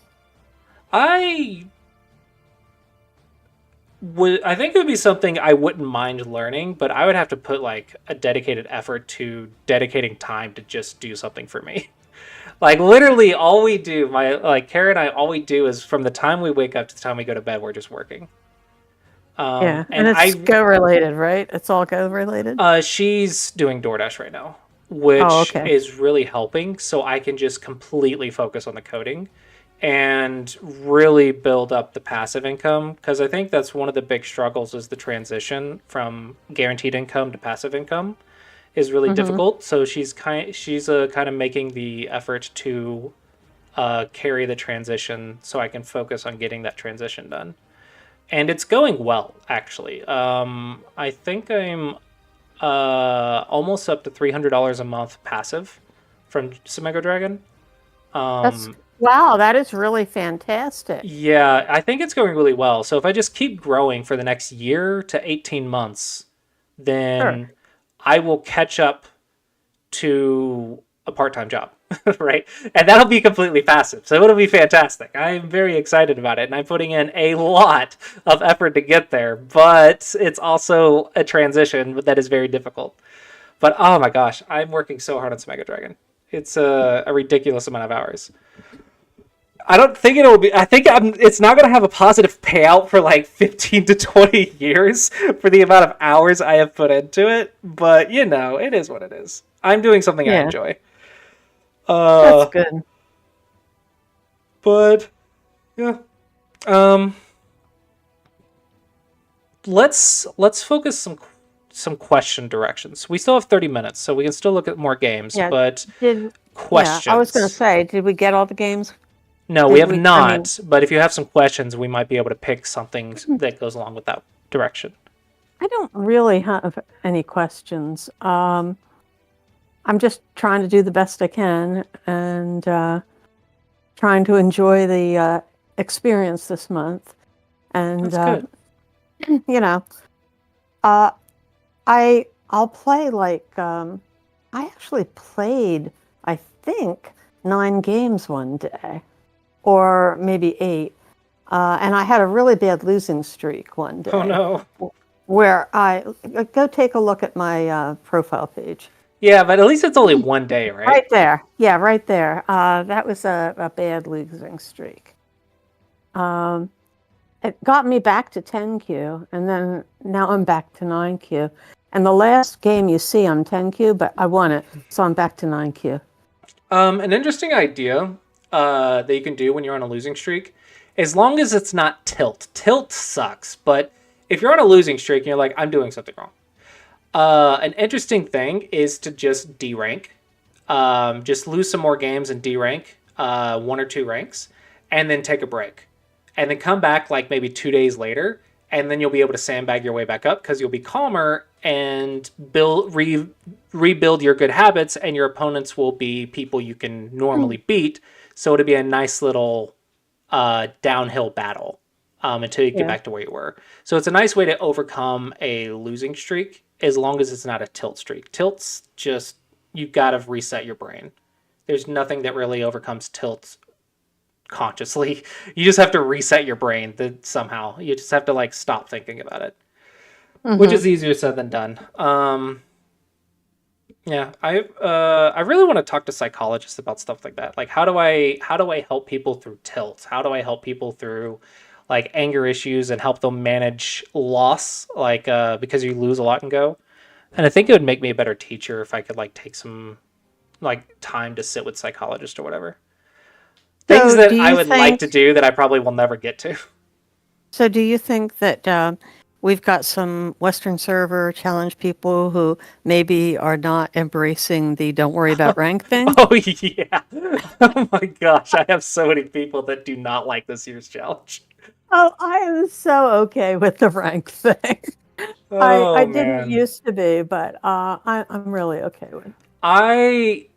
I think it would be something I wouldn't mind learning, but I would have to put like a dedicated effort to dedicating time to just do something for me. Like literally all we do, Kara and I, all we do is from the time we wake up to the time we go to bed, we're just working. Yeah, and And it's Go related, right? It's all Go related. she's doing DoorDash right now, Oh, which okay. is really helping. So I can just completely focus on the coding and really build up the passive income, because I think that's one of the big struggles is the transition from guaranteed income to passive income is really Mm-hmm. difficult. So she's kind of making the effort to carry the transition so I can focus on getting that transition done. And it's going well, actually. I think I'm almost up to $300 a month passive from Sumego Dragon. That's Um, wow. That is really fantastic. yeah, I think it's going really well. So if I just keep growing for the next year to 18 months, Sure. then I will catch up to a part-time job, right? And that'll be completely passive. So it'll be fantastic. I'm very excited about it, and I'm putting in a lot of effort to get there, but it's also a transition that is very difficult. But oh my gosh, I'm working so hard on Mega Dragon. It's a ridiculous amount of hours. I don't think it'll be. It's not going to have a positive payout for like 15 to 20 years for the amount of hours I have put into it. But it is what it is. I'm doing something I Yeah, enjoy. that's Uh, good. but yeah. Um, let's focus some question directions. We still have 30 minutes, so we can still look at more games. Yeah. But Yeah, I was going to questions. say, did we get all the games? No, we Did have we? I mean, not. But if you have some questions, we might be able to pick something that goes along with that direction. I don't really have any questions. I'm just trying to do the best I can and trying to enjoy the experience this month. And That's good. you know, uh, I'll play I actually played, I think, 9 games one day, or maybe 8. And I had a really bad losing streak one Oh day no. where I go take a look at my profile page. Yeah, but at least it's only one day, right? Right there. Yeah, right there. That was a bad losing streak. It got me back to 10Q, and then now I'm back to 9Q. And the last game you see, I'm 10Q, but I won it, so I'm back to 9Q. An interesting idea that you can do when you're on a losing streak, as long as it's not tilt. Tilt sucks, but if you're on a losing streak and you're like, I'm doing something wrong, an interesting thing is to just D-rank. Just lose some more games and D-rank, 1 or 2 ranks, and then take a break. And then come back like maybe 2 days later, and then you'll be able to sandbag your way back up because you'll be calmer and rebuild your good habits, and your opponents will be people you can normally beat. So it'll be a nice little downhill battle until you get Yeah. back to where you were. So it's a nice way to overcome a losing streak as long as it's not a tilt streak. Tilts just, you gotta reset your brain. There's nothing that really overcomes tilts consciously. You just have to reset your brain somehow. You just have to like stop thinking about it, which Mm-hmm. is easier said than done. Yeah, I really want to talk to psychologists about stuff like that. Like how do I help people through tilt? How do I help people through like anger issues and help them manage loss, like because you lose a lot in Go. And I think it would make me a better teacher if I could like take some like time to sit with psychologists or whatever. Things So do that I you would like to think? do that I probably will never get to. So do you think that we've got some Western server challenge people who maybe are not embracing the "don't worry about rank" thing? Oh yeah. Oh my gosh, I have so many people that do not like this year's challenge. Oh, I am so okay with the rank thing. I Oh didn't man. used to be, but I'm really okay with it. I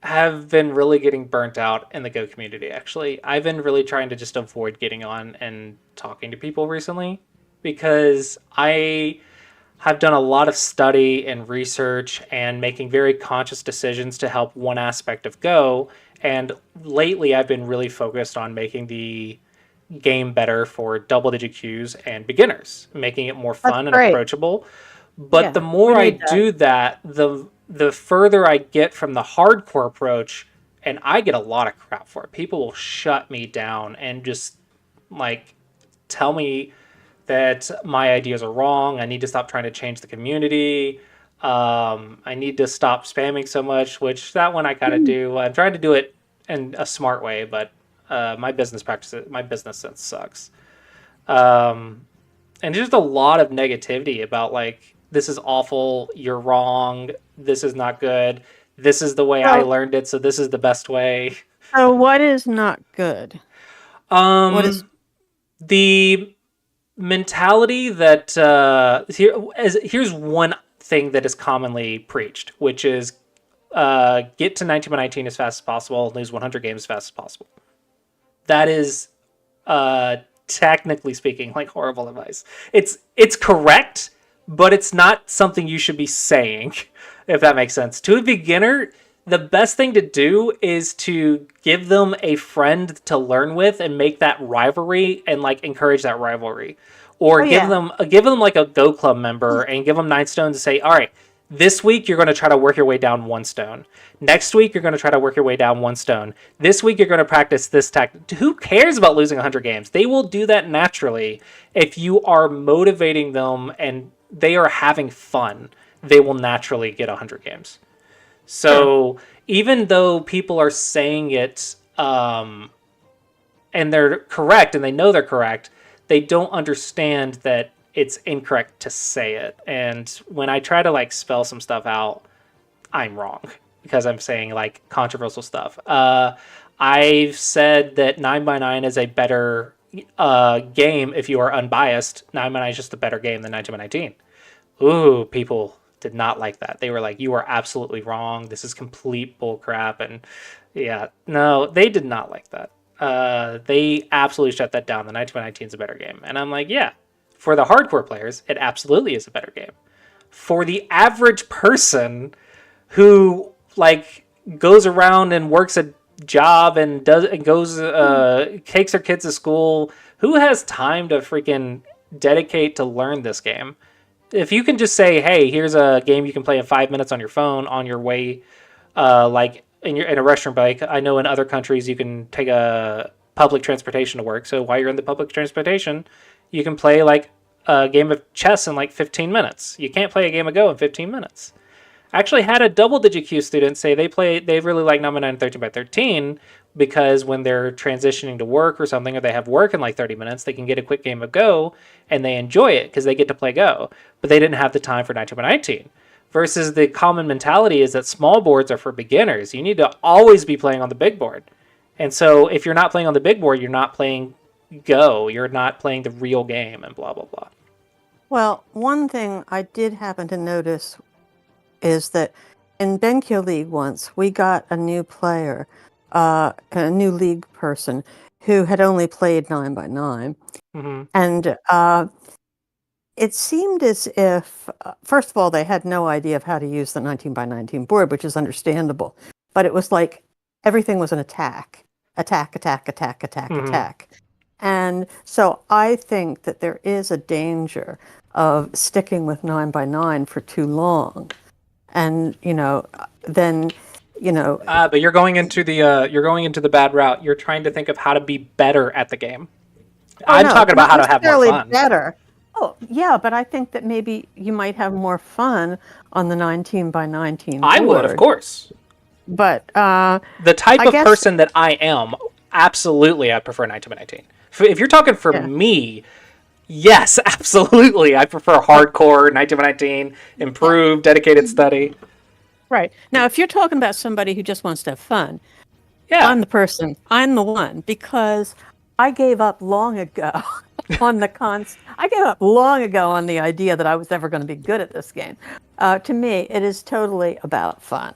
have been really getting burnt out in the Go community, actually. I've been really trying to just avoid getting on and talking to people recently because I have done a lot of study and research and making very conscious decisions to help one aspect of Go. And lately, I've been really focused on making the game better for double digit queues and beginners, making it more That's fun and great. approachable. But the Yeah, we more I need that. do that, the further I get from the hardcore approach, and I get a lot of crap for it. People will shut me down and just like tell me that my ideas are wrong. I need to stop trying to change the community. I need to stop spamming so much, which that one I kind of do. I'm trying to do it in a smart way, but my business sense sucks. And just a lot of negativity about like, this is awful, you're wrong, this is not good, this is the way I learned it, so this is the best way. So what is not good? What is The mentality that here's one thing that is commonly preached, which is get to 19 by 19 as fast as possible, lose 100 games as fast as possible. That is technically speaking like horrible advice. It's correct, but it's not something you should be saying, if that makes sense. To a beginner, the best thing to do is to give them a friend to learn with and make that rivalry and like encourage that rivalry, or give them like a Go Club member and give them 9 stones to say, all right, this week you're going to try to work your way down 1 stone. Next week you're going to try to work your way down 1 stone. This week you're going to practice this tactic. Who cares about losing 100 games? They will do that naturally if you are motivating them and they are having fun. They will naturally get 100 games. So even though people are saying it and they're correct and they know they're correct, they don't understand that it's incorrect to say it. And when I try to like spell some stuff out, I'm wrong because I'm saying like controversial stuff. I've said that 9x9 is a better game if you are unbiased. 9x9 is just a better game than 19x19. Ooh, people did not like that. They were like, you are absolutely wrong. This is complete bullcrap. And yeah, no, they did not like that. They absolutely shut that down. The 19x19 is a better game. And I'm like, yeah, for the hardcore players, it absolutely is a better game. For the average person who like goes around and works a job and goes takes their kids to school, who has time to freaking dedicate to learn this game? If you can just say, hey, here's a game you can play in 5 minutes on your phone on your way, like in a restroom break. I know in other countries you can take a public transportation to work. So while you're in the public transportation, you can play like a game of chess in like 15 minutes. You can't play a game of Go in 15 minutes. I actually had a double-digit Q student say they really like 9x9 13x13 because when they're transitioning to work or something, or they have work in like 30 minutes, they can get a quick game of Go and they enjoy it because they get to play Go. But they didn't have the time for 19x19. Versus the common mentality is that small boards are for beginners. You need to always be playing on the big board. And so if you're not playing on the big board, you're not playing Go. You're not playing the real game and blah, blah, blah. Well, one thing I did happen to notice is that in Benkyo League once, we got a new player, a new league person who had only played 9x9. Mm-hmm. And it seemed as if, first of all, they had no idea of how to use the 19x19 board, which is understandable. But it was like everything was an attack. Attack. And so I think that there is a danger of sticking with 9x9 for too long. And, then, but you're going into the bad route. You're trying to think of how to be better at the game. I'm talking about how to have more fun. Better. Oh, yeah, but I think that maybe you might have more fun on the 19x19 board. I would, of course. But the type of person that I am, absolutely, I prefer 19x19. If you're talking for me, yes, absolutely, I prefer hardcore 19x19, improved, dedicated study. Right. Now, if you're talking about somebody who just wants to have fun, yeah, I'm the person. I'm the one, because I gave up long ago on I gave up long ago on the idea that I was ever going to be good at this game. To me, it is totally about fun.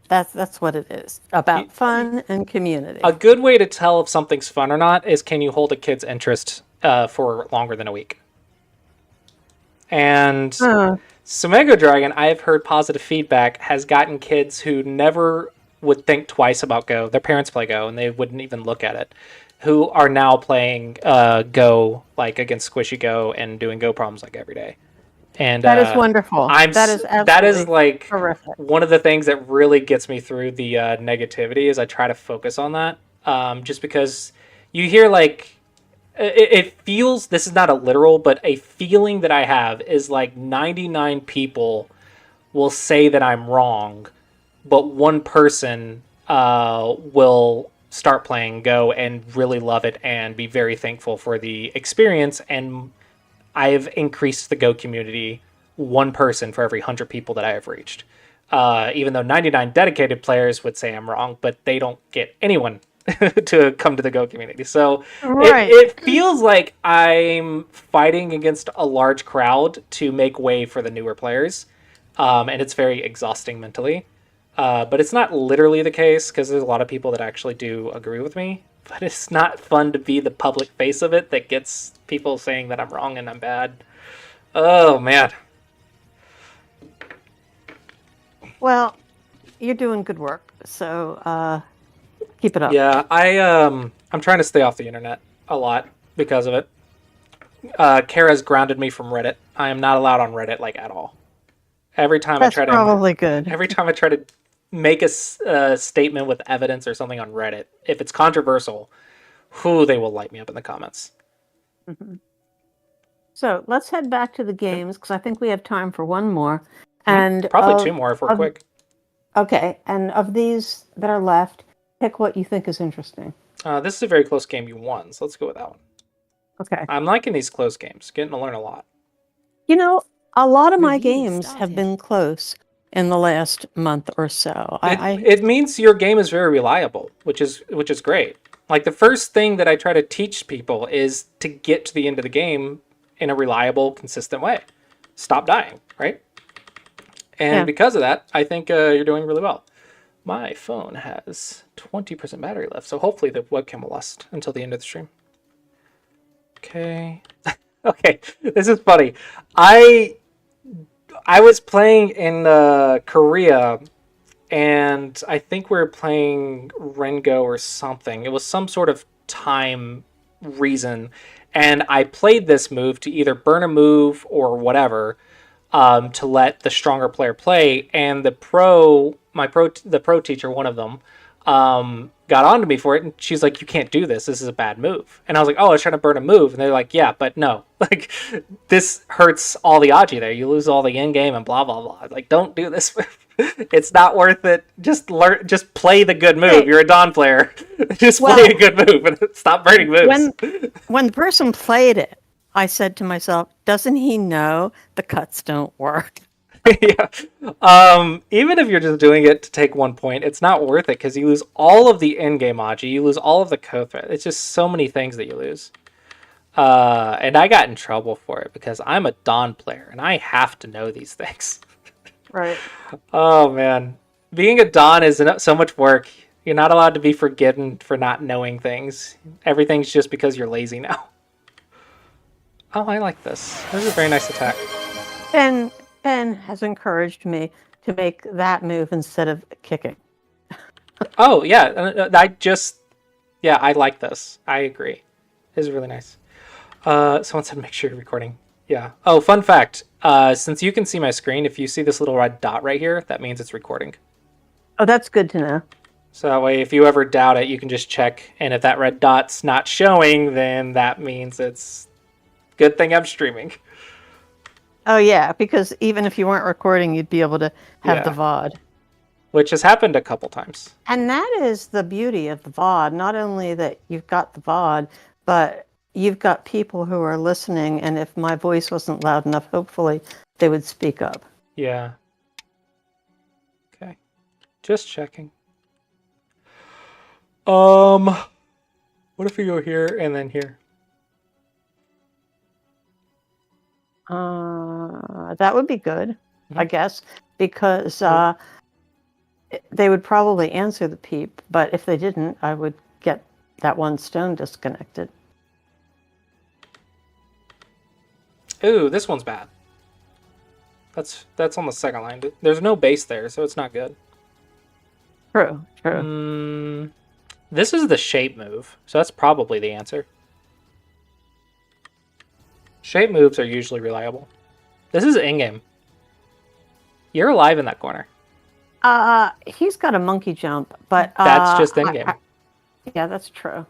That's what it is, about fun and community. A good way to tell if something's fun or not is, can you hold a kid's interest for longer than a week? And Sumego Dragon, I have heard positive feedback, has gotten kids who never would think twice about Go. Their parents play Go, and they wouldn't even look at it, who are now playing Go, like against Squishy Go, and doing Go problems like every day. And that is wonderful. That is like horrific. One of the things that really gets me through the negativity is I try to focus on that. Just because you hear like it feels, this is not a literal, but a feeling that I have is like 99 people will say that I'm wrong, but one person will start playing Go and really love it and be very thankful for the experience. And I've increased the Go community one person for every 100 people that I have reached. Even though 99 dedicated players would say I'm wrong, but they don't get anyone to come to the Go community. So Right. it feels like I'm fighting against a large crowd to make way for the newer players. And it's very exhausting mentally. But it's not literally the case because there's a lot of people that actually do agree with me. But it's not fun to be the public face of it that gets people saying that I'm wrong and I'm bad. Oh, man. Well, you're doing good work, so keep it up. Yeah, I'm trying to stay off the internet a lot because of it. Kara's grounded me from Reddit. I am not allowed on Reddit like at all. Every time That's I try to probably good. every time I try to make a statement with evidence or something on Reddit, if it's controversial, they will light me up in the comments. Mm-hmm. So let's head back to the games because I think we have time for one more. And probably two more if we're quick. Okay, and of these that are left, pick what you think is interesting. This is a very close game you won, so let's go with that one. Okay. I'm liking these close games. Getting to learn a lot. You know, a lot of my Review games have started. been close in the last month or so. It means your game is very reliable, which is great. Like the first thing that I try to teach people is to get to the end of the game in a reliable, consistent way. Stop dying, right? And because of that, I think you're doing really well. My phone has 20% battery left, so hopefully the webcam will last until the end of the stream. Okay. Okay, this is funny. I was playing in Korea, and I think we were playing Rengo or something. It was some sort of time reason, and I played this move to either burn a move or whatever, to let the stronger player play. And the pro teacher, one of them, got onto me for it, and she's like, "You can't do this. This is a bad move." And I was like, "Oh, I was trying to burn a move." And they're like, "Yeah, but no, like this hurts all the Aji there. You lose all the end game and blah blah blah. Like, don't do this. It's not worth it. Just play the good move. You're a Dawn player. Just play a good move and stop burning moves." When the person played it, I said to myself, "Doesn't he know the cuts don't work?" Yeah. Even if you're just doing it to take 1 point, it's not worth it because you lose all of the in-game Aji, you lose all of the co-threat. It's just so many things that you lose. And I got in trouble for it because I'm a Dawn player and I have to know these things. Right. Oh man, being a Dawn is so much work. You're not allowed to be forgiven for not knowing things. Everything's just because you're lazy now. Oh, I like this. This is a very nice attack. Ben has encouraged me to make that move instead of kicking. Oh, yeah. I like this. I agree. This is really nice. Someone said make sure you're recording. Yeah. Oh, fun fact. Since you can see my screen, if you see this little red dot right here, that means it's recording. Oh, that's good to know. So that way, if you ever doubt it, you can just check. And if that red dot's not showing, then that means it's good thing I'm streaming. Oh, yeah, because even if you weren't recording, you'd be able to have the VOD. Which has happened a couple times. And that is the beauty of the VOD. Not only that you've got the VOD, but you've got people who are listening, and if my voice wasn't loud enough, hopefully they would speak up. Yeah. Okay. Just checking. What if we go here and then here? That would be good, I guess, because they would probably answer the peep, but if they didn't, I would get that one stone disconnected. Ooh, this one's bad. That's on the second line. There's no base there, so it's not good. True. This is the shape move, so that's probably the answer. Shape moves are usually reliable. This is in-game. You're alive in that corner. He's got a monkey jump, but That's just in-game. Yeah, that's true.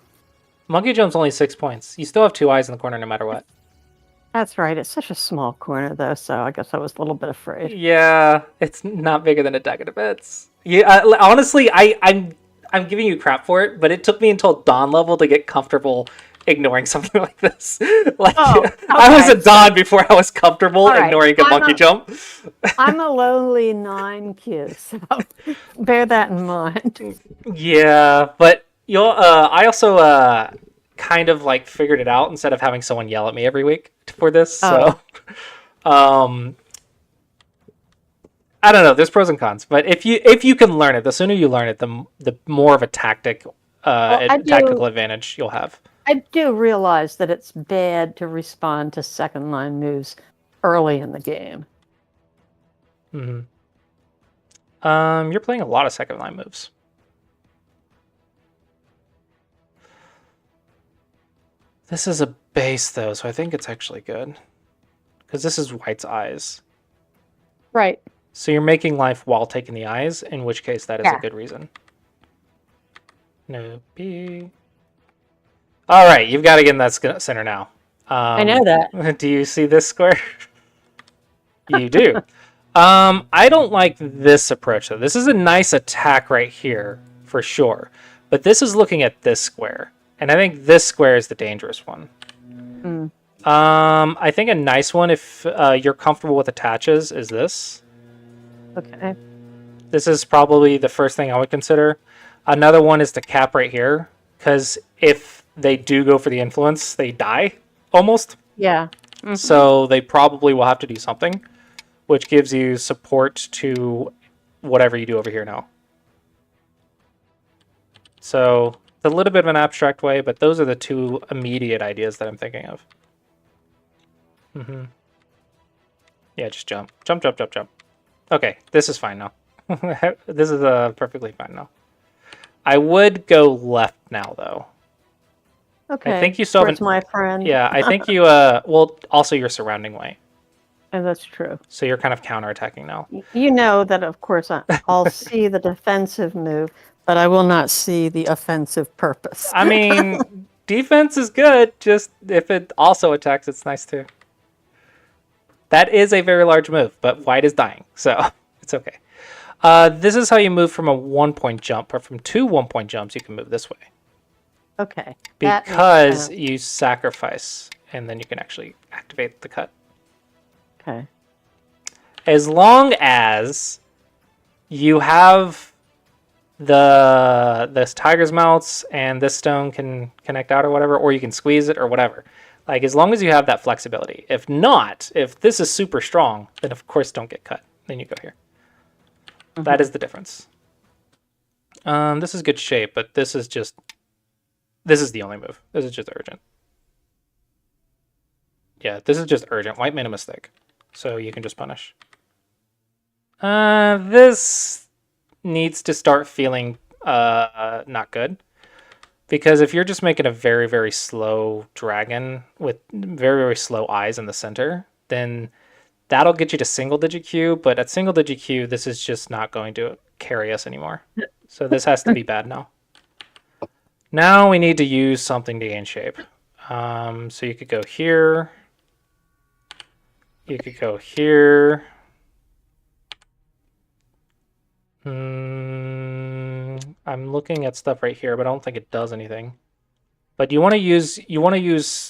Monkey Jump's only 6 points. You still have 2 eyes in the corner no matter what. That's right. It's such a small corner, though, so I guess I was a little bit afraid. Yeah, it's not bigger than a deck of defense. Yeah, honestly, I'm giving you crap for it, but it took me until Dawn level to get comfortable ignoring something like this. Like, I was a Dawn before I was comfortable ignoring a Monkey Jump. I'm a lowly 9Q, so bear that in mind. Yeah, but I also kind of like figured it out instead of having someone yell at me every week for this. So, I don't know. There's pros and cons, but if you can learn it, the sooner you learn it, the more of a tactical advantage you'll have. I do realize that it's bad to respond to second line moves early in the game. Mm-hmm. You're playing a lot of second line moves. This is a base though, so I think it's actually good because this is white's eyes. Right. So you're making life while taking the eyes, in which case that is a good reason. No B. All right, you've got to get in that center now. I know that. Do you see this square? You do. I don't like this approach though. This is a nice attack right here for sure, but this is looking at this square, and I think this square is the dangerous one. I think a nice one, if you're comfortable with attaches, is this. Okay. This is probably the first thing I would consider. Another one is the cap right here, because if they do go for the influence, they die almost. Yeah. Mm-hmm. So they probably will have to do something, which gives you support to whatever you do over here now. So it's a little bit of an abstract way, but those are the two immediate ideas that I'm thinking of. Mm-hmm. Yeah, just jump. Jump, jump, jump, jump. Okay, this is fine now. This is perfectly fine now. I would go left now, though. Okay. I think you still have my friend. Yeah, I think you, well, also your surrounding way. And that's true. So you're kind of counterattacking now. You know that, of course, I'll see the defensive move, but I will not see the offensive purpose. I mean, defense is good, just if it also attacks, it's nice too. That is a very large move, but white is dying, so it's okay. This is how you move from a 1-point jump, or from 2 1-point jumps, you can move this way. Okay. Because you sacrifice, and then you can actually activate the cut. Okay. As long as you have this tiger's mouths and this stone can connect out or whatever, or you can squeeze it or whatever. Like, as long as you have that flexibility. If not, if this is super strong, then of course don't get cut. Then you go here. Mm-hmm. That is the difference. This is good shape, but this is the only move. This is just urgent. Yeah, this is just urgent. White made a mistake. So you can just punish. This needs to start feeling not good. Because if you're just making a very, very slow dragon with very, very slow eyes in the center, then that'll get you to single-digit Q, but at single-digit Q, this is just not going to carry us anymore. So this has to be bad now. Now we need to use something to gain shape. So you could go here. You could go here. I'm looking at stuff right here, but I don't think it does anything. But you want to use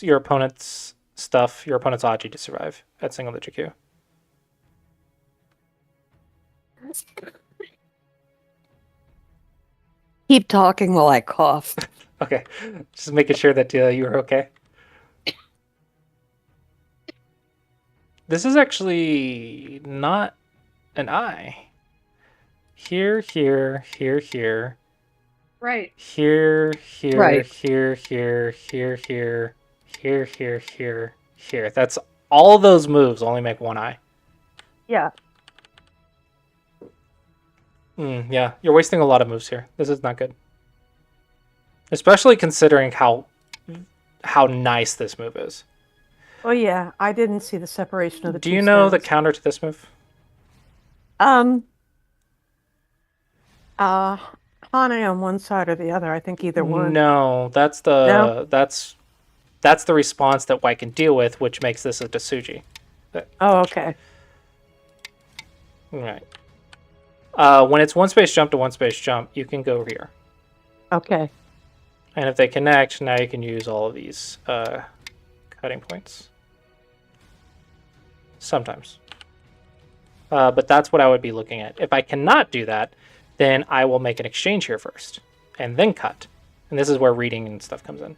your opponent's stuff, your opponent's Aji to survive at single digit Q. Keep talking while I cough. Okay, just making sure that you were okay. This is actually not an eye. Here, here, here, here. Right. Here, here, right. here, here, here, here, here, here, here, here. That's all those moves only make one eye. Yeah. Yeah, you're wasting a lot of moves here. This is not good. Especially considering how nice this move is. Oh yeah, I didn't see the separation of the two. Do you know the counter to this move? Pane on one side or the other. I think either one. No, that's No? that's the response that white can deal with, which makes this a Dasuji. Oh, okay. Right. When it's one space jump to one space jump, you can go here. Okay. And if they connect, now you can use all of these cutting points. Sometimes. But that's what I would be looking at. If I cannot do that, then I will make an exchange here first, and then cut. And this is where reading and stuff comes in.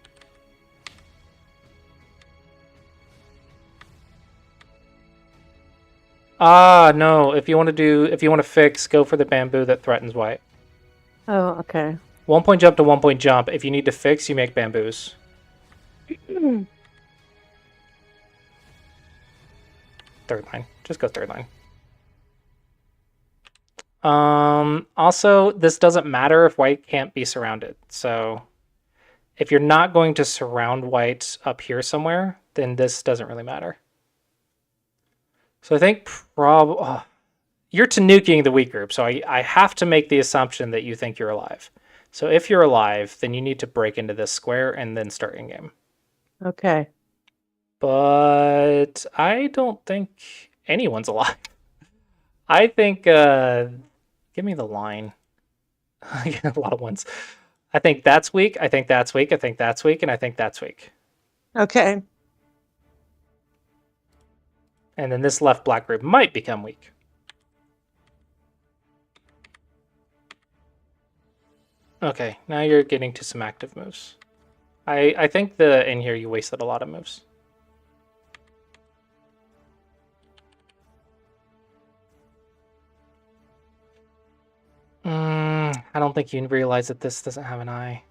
Ah, no. If you want to fix, go for the bamboo that threatens white. Oh, okay. 1 point jump to 1 point jump. If you need to fix, you make bamboos. Third line. Just go third line. Also, this doesn't matter if white can't be surrounded. So if you're not going to surround white up here somewhere, then this doesn't really matter. So I think you're Tanukiing the weak group, so I have to make the assumption that you think you're alive. So if you're alive, then you need to break into this square and then start in-game. Okay. But I don't think anyone's alive. I think, give me the line. I get a lot of ones. I think that's weak, I think that's weak, I think that's weak, and I think that's weak. Okay. And then this left black group might become weak. Okay, now you're getting to some active moves. I think in here you wasted a lot of moves. I don't think you realize that this doesn't have an eye.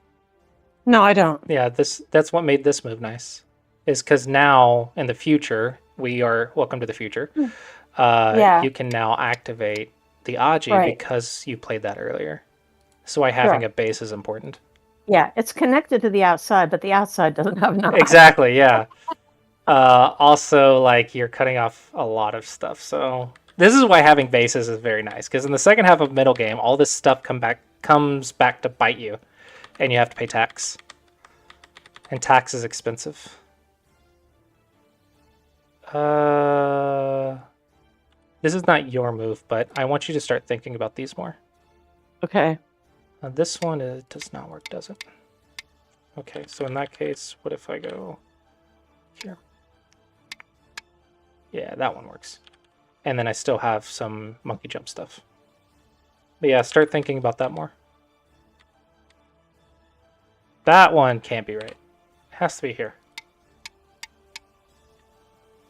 No, I don't. Yeah, that's what made this move nice. Is because now, in the future, we are... Welcome to the future. Yeah. You can now activate the Aji Right. because you played that earlier. So why having a base is important. Yeah, it's connected to the outside, but the outside doesn't have an eye. Exactly, yeah. Also, like, you're cutting off a lot of stuff, so... This is why having bases is very nice, because in the second half of middle game, all this stuff comes back to bite you, and you have to pay tax. And tax is expensive. This is not your move, but I want you to start thinking about these more. Okay. This one does not work, does it? Okay, so in that case, what if I go here? Yeah, that one works. And then I still have some monkey jump stuff. But yeah, start thinking about that more. That one can't be right. It has to be here.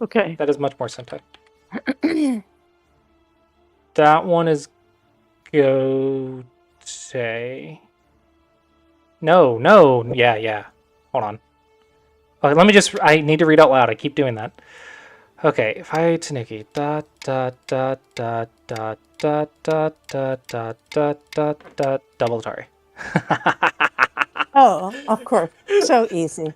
Okay. That is much more Sentai. That one is Gotei. No. Yeah. Hold on. Okay, let me just... I need to read out loud. I keep doing that. Okay, if I Tanuki. Double Atari. Oh, of course. So easy.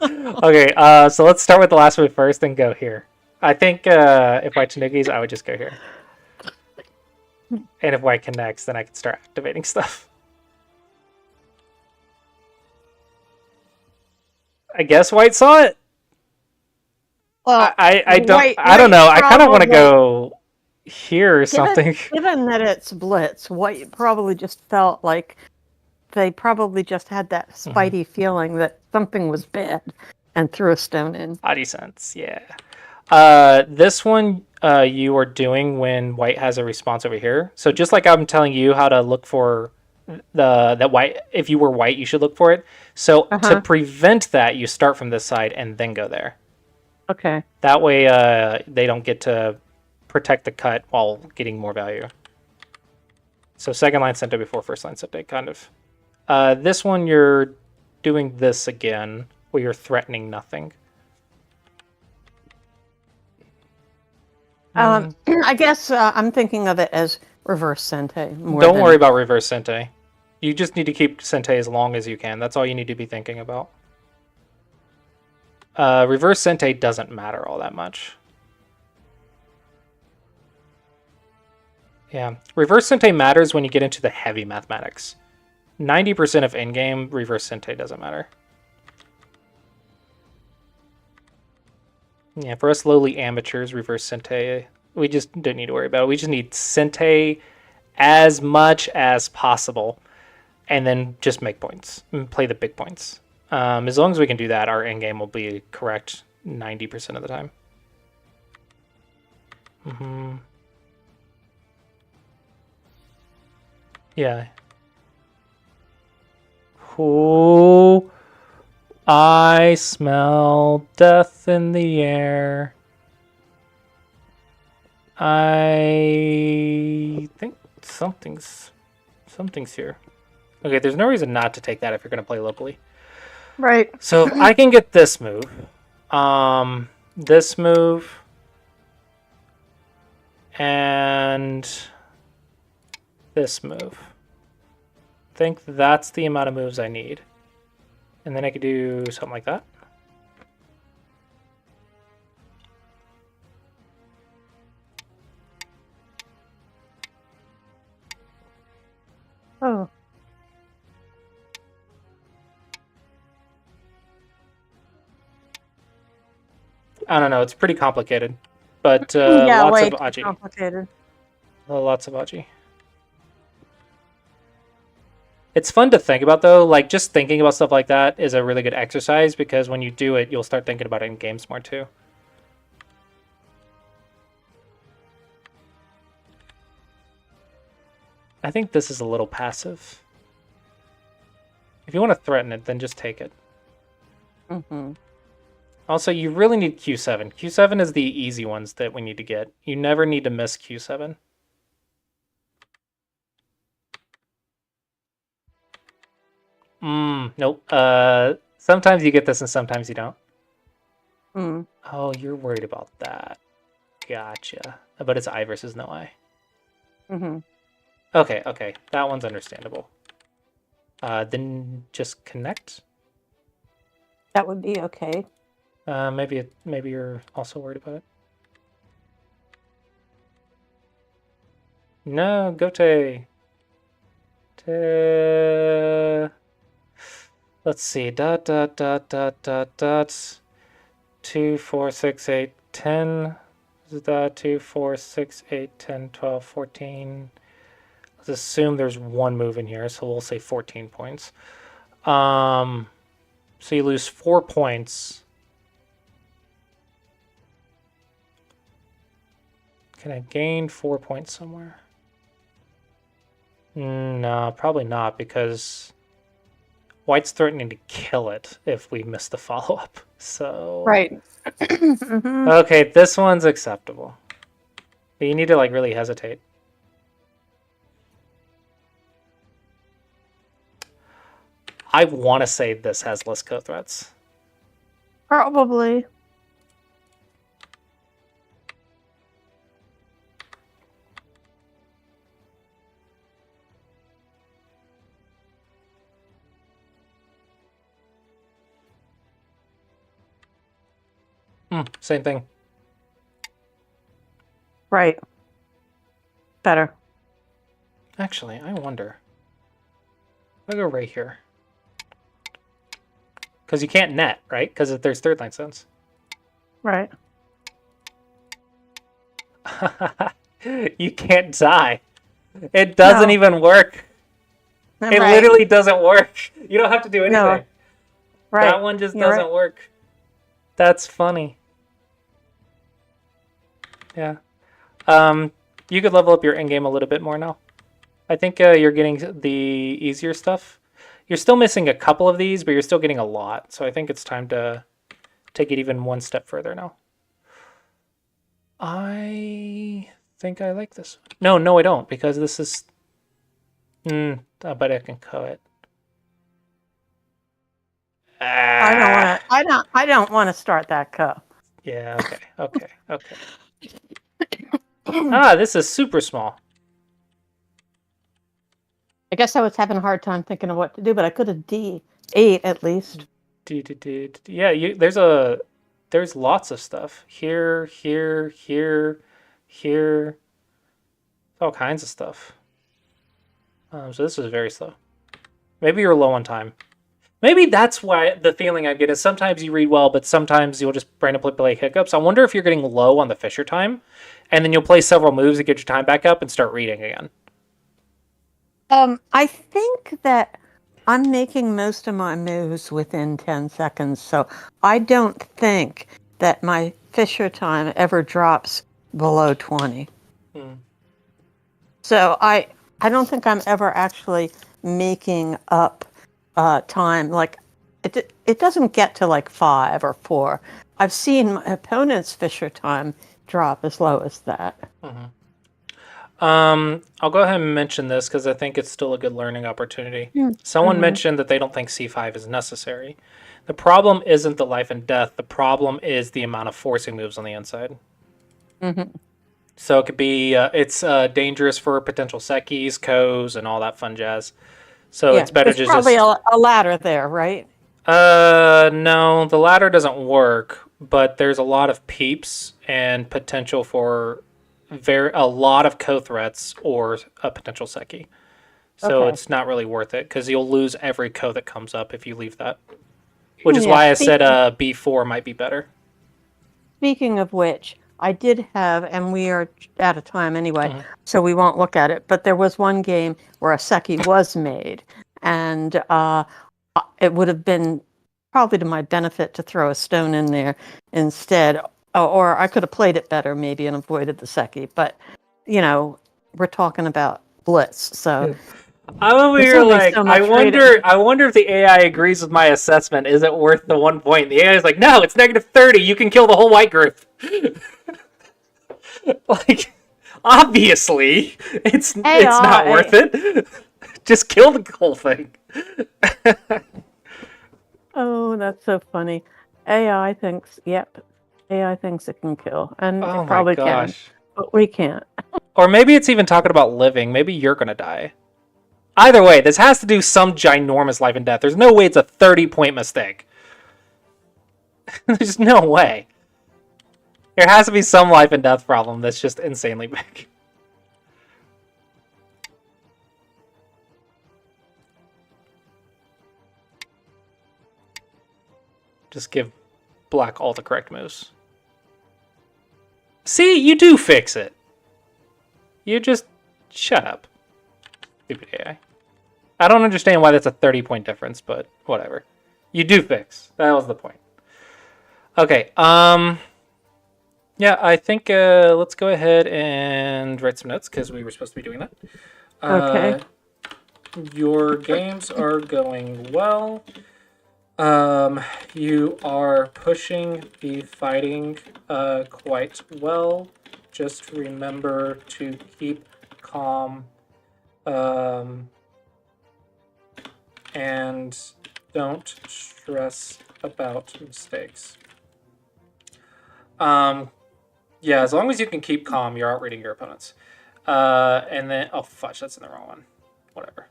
Okay, so let's start with the last move first and go here. I think if white Tanukis, I would just go here. And if white connects, then I can start activating stuff. I guess white saw it. Well, I don't know. I kind of want to go here or something. Given that it's Blitz, white probably just felt like they probably just had that spidey feeling that something was bad and threw a stone in. Body sense, yeah. This one you are doing when white has a response over here. So just like I'm telling you how to look for that white, if you were white, you should look for it. So to prevent that, you start from this side and then go there. Okay. That way they don't get to protect the cut while getting more value. So second line Sente before first line Sente, kind of. This one you're doing this again, where you're threatening nothing. I guess I'm thinking of it as reverse Sente. Don't worry about reverse Sente. You just need to keep Sente as long as you can. That's all you need to be thinking about. Reverse Sente doesn't matter all that much. Yeah. Reverse Sente matters when you get into the heavy mathematics. 90% of in-game, reverse Sente doesn't matter. Yeah, for us lowly amateurs, reverse Sente, we just don't need to worry about it. We just need Sente as much as possible, and then just make points and play the big points. As long as we can do that, our end game will be correct 90% of the time. Yeah. Oh, I smell death in the air. I think something's here. Okay, there's no reason not to take that if you're going to play locally. Right. So if I can get this move, this move, and this move. I think that's the amount of moves I need. And then I could do something like that. Oh. I don't know. It's pretty complicated, but Yeah, lots way of too Aji. complicated. Lots of Aji. It's fun to think about, though. Like, just thinking about stuff like that is a really good exercise because when you do it, you'll start thinking about it in games more, too. I think this is a little passive. If you want to threaten it, then just take it. Mm-hmm. Also, you really need Q7. Q7 is the easy ones that we need to get. You never need to miss Q7. Nope. Sometimes you get this and sometimes you don't. Mm. Oh, you're worried about that. Gotcha. But it's I versus no I. Mm-hmm. Okay. That one's understandable. Then just connect. That would be okay. Maybe you're also worried about it. No, Gote. Let's see. Dot. 2, 4, 6, 8, 10. Is that 2, 4, 6, 8, 10, 12, 14? Let's assume there's one move in here, so we'll say 14 points. So you lose 4 points. Can I gain 4 points somewhere? No, probably not, because White's threatening to kill it if we miss the follow-up. So Right. Mm-hmm. Okay, this one's acceptable. But you need to like really hesitate. I want to say this has less co-threats. Probably. Same thing. Right. Better. Actually, I wonder. I'll go right here. Because you can't net, right? Because there's third line stones. Right. You can't die. It doesn't No. even work. It Right. literally doesn't work. You don't have to do anything. No. Right. That one just You're doesn't right. work. That's funny. Yeah. You could level up your endgame a little bit more now. I think you're getting the easier stuff. You're still missing a couple of these, but you're still getting a lot. So I think it's time to take it even one step further now. I think I like this. No, I don't, because this is... I bet I can cut. I don't want to start that cup. Yeah, okay. This is super small. I guess I was having a hard time thinking of what to do, but I could have D8 at least. Yeah, there's lots of stuff. Here. All kinds of stuff. So this is very slow. Maybe you're low on time. Maybe that's why the feeling I get is sometimes you read well, but sometimes you'll just randomly play hiccups. I wonder if you're getting low on the Fisher time, and then you'll play several moves to get your time back up and start reading again. I think that I'm making most of my moves within 10 seconds, so I don't think that my Fisher time ever drops below 20. So I don't think I'm ever actually making up time. Like it doesn't get to like 5 or 4. I've seen my opponent's Fisher time drop as low as that. I'll go ahead and mention this because I think it's still a good learning opportunity. Someone mentioned that they don't think C5 is necessary. The problem isn't the life and death. The problem is the amount of forcing moves on the inside. So it could be, it's dangerous for potential Sekis, Ko's, and all that fun jazz. So it's better to probably a ladder there, right? No, the ladder doesn't work, but there's a lot of peeps and potential for a lot of co-threats or a potential Seki. So it's not really worth it because you'll lose every co that comes up if you leave that. Which is why I said B4 might be better. Speaking of which, I did have, and we are out of time anyway, so we won't look at it, but there was one game where a Seki was made, and it would have been probably to my benefit to throw a stone in there instead, or I could have played it better maybe and avoided the Seki, but, we're talking about Blitz, so... I'm over here like, I wonder if the AI agrees with my assessment. Is it worth the 1 point? The AI is like, no, it's negative 30. You can kill the whole white group. Like, obviously, it's not worth it. Just kill the whole thing. Oh, that's so funny. AI thinks it can kill, and it probably can, but we can't. Or maybe it's even talking about living. Maybe you're gonna die. Either way, this has to do some ginormous life and death. There's no way it's a 30-point mistake. There's no way. There has to be some life and death problem that's just insanely big. Just give black all the correct moves. See, you do fix it. You just shut up. Stupid AI. I don't understand why that's a 30-point difference, but whatever. You do fix. That was the point. Okay, yeah, I think let's go ahead and write some notes because we were supposed to be doing that. Okay. Your games are going well. You are pushing the fighting quite well. Just remember to keep calm. And don't stress about mistakes. Yeah, as long as you can keep calm, you're outreading your opponents. And then, oh fudge, that's in the wrong one. Whatever.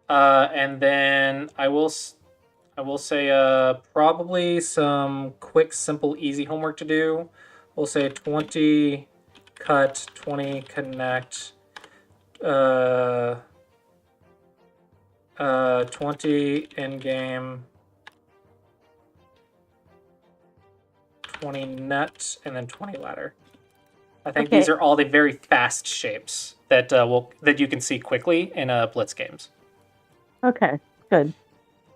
And then I will say probably some quick, simple, easy homework to do. We'll say 20 cut, 20 connect, 20 in-game, 20 net, and then 20 ladder. I think these are all the very fast shapes that that you can see quickly in Blitz games. Okay, good.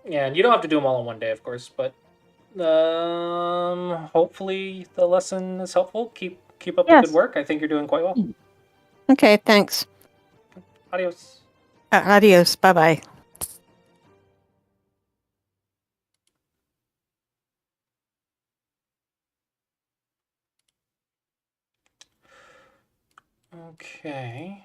Yeah, and you don't have to do them all in one day, of course, but hopefully the lesson is helpful. Keep up the good work. I think you're doing quite well. Okay, thanks. Adios. Adios. Bye-bye. Okay.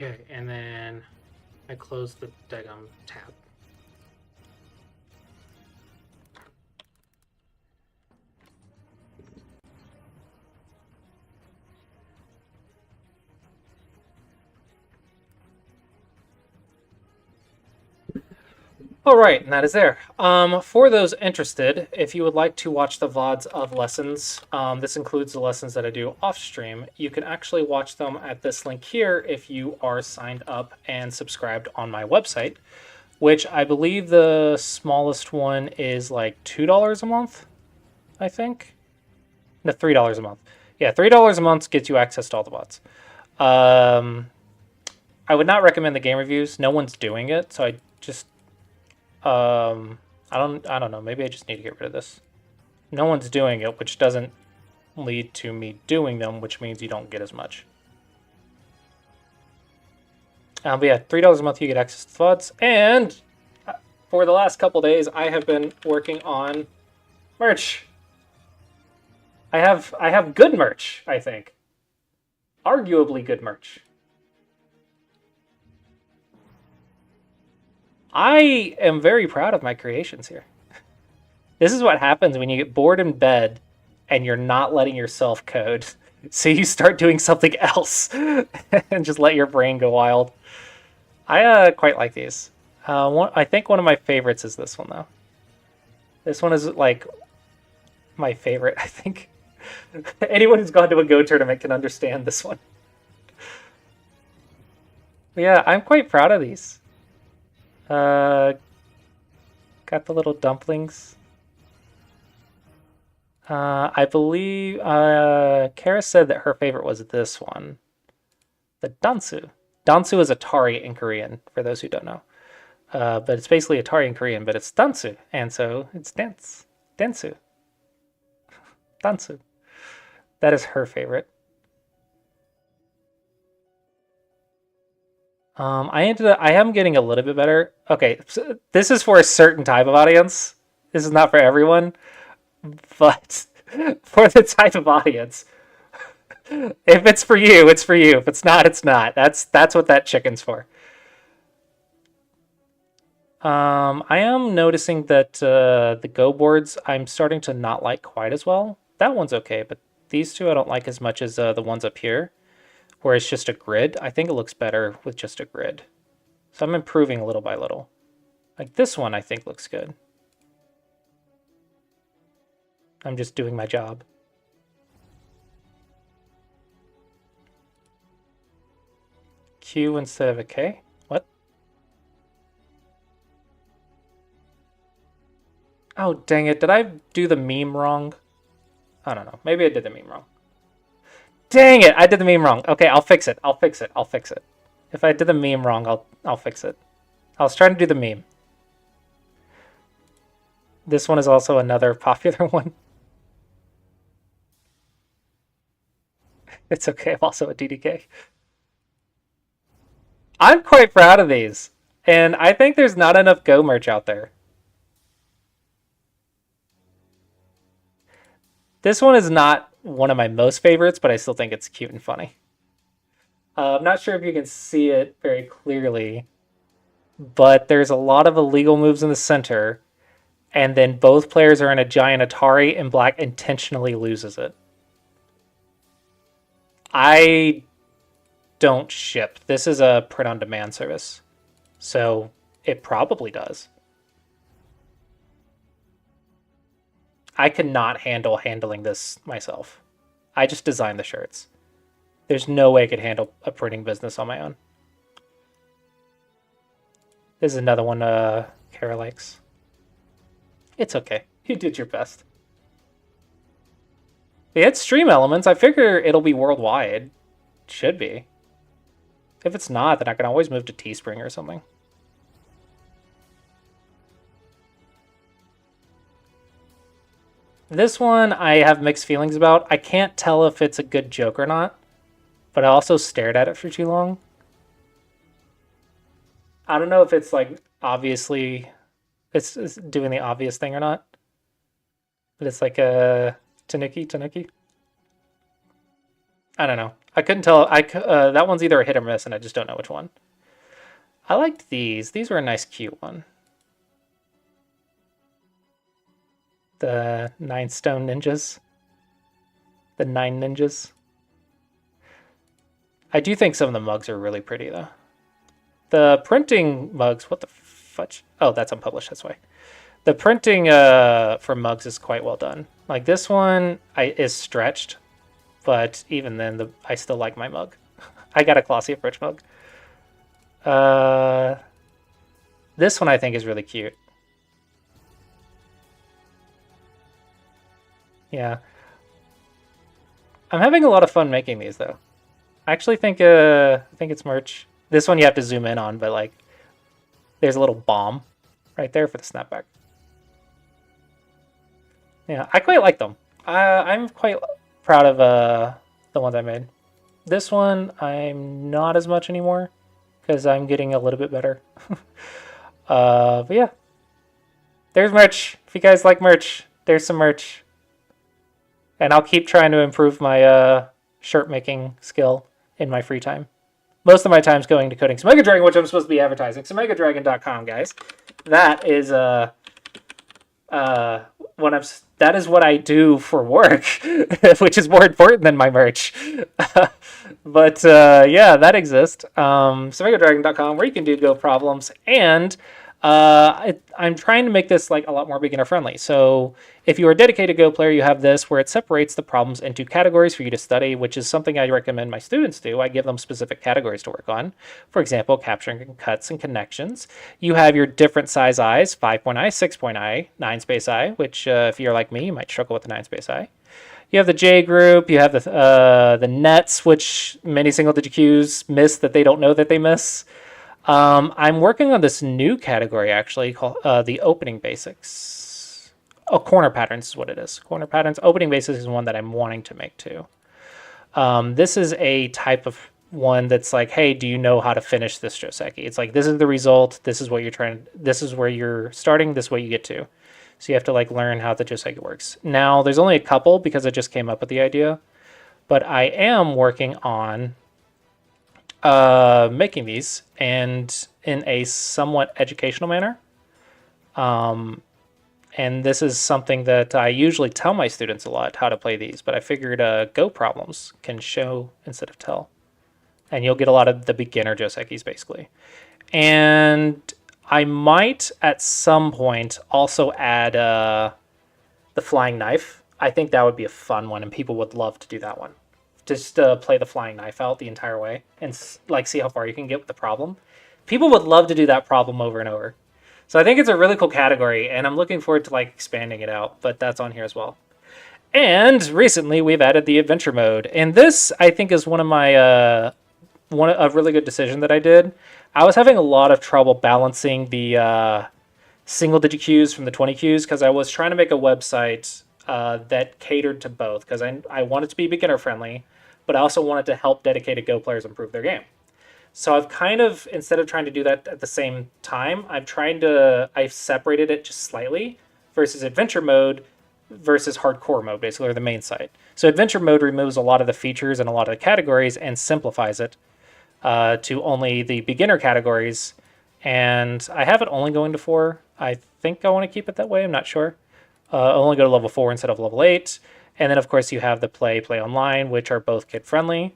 Okay, and then I close the daggum tab. All right, and that is there. For those interested, if you would like to watch the VODs of lessons, this includes the lessons that I do off stream. You can actually watch them at this link here if you are signed up and subscribed on my website, which I believe the smallest one is like $2 a month, I think. No, $3 a month. Yeah, $3 a month gets you access to all the VODs. I would not recommend the game reviews. No one's doing it, so I just I don't know. Maybe I just need to get rid of this. No one's doing it, which doesn't lead to me doing them, which means you don't get as much. But yeah, $3 a month you get access to VODs, and for the last couple days I have been working on merch. I have good merch, I think. Arguably good merch. I am very proud of my creations here. This is what happens when you get bored in bed and you're not letting yourself code. So you start doing something else and just let your brain go wild. I quite like these. I think one of my favorites is this one, though. This one is like my favorite, I think. Anyone who's gone to a Go tournament can understand this one. But yeah, I'm quite proud of these. Got the little dumplings. I believe Kara said that her favorite was this one. The Dansu. Dansu is Atari in Korean, for those who don't know. But it's basically Atari in Korean, but it's Dansu, and so it's dance. Dansu. Dansu. That is her favorite. I am getting a little bit better. Okay, so this is for a certain type of audience. This is not for everyone, but for the type of audience, if it's for you, it's for you. If it's not, it's not. That's what that chicken's for. I am noticing that the Go boards I'm starting to not like quite as well. That one's okay, but these two I don't like as much as the ones up here, where it's just a grid. I think it looks better with just a grid. So I'm improving little by little. Like this one I think looks good. I'm just doing my job. Q instead of a K? What? Oh, dang it. Did I do the meme wrong? I don't know. Maybe I did the meme wrong. Dang it! I did the meme wrong. Okay, I'll fix it. I'll fix it. I'll fix it. If I did the meme wrong, I'll fix it. I was trying to do the meme. This one is also another popular one. It's okay. I'm also a DDK. I'm quite proud of these. And I think there's not enough Go merch out there. This one is not one of my most favorites, but I still think it's cute and funny. I'm not sure if you can see it very clearly, but there's a lot of illegal moves in the center, and then both players are in a giant Atari, and black intentionally loses it. I don't ship. This is a print-on-demand service, so it probably does. I could not handling this myself. I just designed the shirts. There's no way I could handle a printing business on my own. This is another one Kara likes. It's okay. You did your best. Yeah, it's Stream Elements. I figure it'll be worldwide. Should be. If it's not, then I can always move to Teespring or something. This one I have mixed feelings about. I can't tell if it's a good joke or not, but I also stared at it for too long. I don't know if it's like obviously it's doing the obvious thing or not, but it's like a Tanuki. I don't know. I couldn't tell. That one's either a hit or miss, and I just don't know which one. I liked these. These were a nice, cute one. The 9 stone ninjas. The 9 ninjas. I do think some of the mugs are really pretty, though. The printing mugs, what the fudge? Oh, that's unpublished, that's why. The printing for mugs is quite well done. Like this one is stretched, but even then, I still like my mug. I got a Clossius approach mug. This one I think is really cute. Yeah. I'm having a lot of fun making these, though. I actually think it's merch. This one you have to zoom in on, but like, there's a little bomb right there for the snapback. Yeah, I quite like them. I'm quite proud of the ones I made. This one I'm not as much anymore because I'm getting a little bit better. But yeah, there's merch. If you guys like merch, there's some merch. And I'll keep trying to improve my shirt making skill in my free time. Most of my time's going to coding Mega Dragon, which I'm supposed to be advertising. So megadragon.com, guys. That is that is what I do for work, which is more important than my merch. But yeah, that exists. So megadragon.com, where you can do Go problems, and I'm trying to make this like a lot more beginner friendly. So if you are a dedicated Go player, you have this where it separates the problems into categories for you to study, which is something I recommend my students do. I give them specific categories to work on. For example, capturing cuts and connections. You have your different size eyes, 5-point eye, 6-point eye, 9-space eye, which if you're like me, you might struggle with the 9-space eye. You have the J group, you have the nets, which many single-digit cues miss that they don't know that they miss. I'm working on this new category, actually, called the opening basics. Oh, corner patterns is what it is. Corner patterns. Opening basics is one that I'm wanting to make, too. This is a type of one that's like, hey, do you know how to finish this Joseki? It's like, this is the result. This is what you're trying. This is where you're starting. This is what you get to. So you have to like learn how the Joseki works. Now, there's only a couple because I just came up with the idea. But I am working on making these and in a somewhat educational manner. And this is something that I usually tell my students a lot, how to play these, but I figured Go problems can show instead of tell. And you'll get a lot of the beginner Josekis, basically. And I might, at some point, also add the flying knife. I think that would be a fun one, and people would love to do that one. Just play the flying knife out the entire way and like see how far you can get with the problem. People would love to do that problem over and over. So I think it's a really cool category, and I'm looking forward to like expanding it out, but that's on here as well. And recently we've added the adventure mode, and this I think is one of my a really good decision that I did. I was having a lot of trouble balancing the single digit cues from the 20 cues because I was trying to make a website that catered to both because I wanted to be beginner friendly, but I also wanted to help dedicated Go players improve their game. So I've kind of, instead of trying to do that at the same time, I've separated it just slightly versus adventure mode versus hardcore mode, basically, or the main site. So adventure mode removes a lot of the features and a lot of the categories and simplifies it to only the beginner categories. And I have it only going to 4. I think I want to keep it that way. I'm not sure. I'll only go to level 4 instead of level 8. And then, of course, you have the play online, which are both kid-friendly.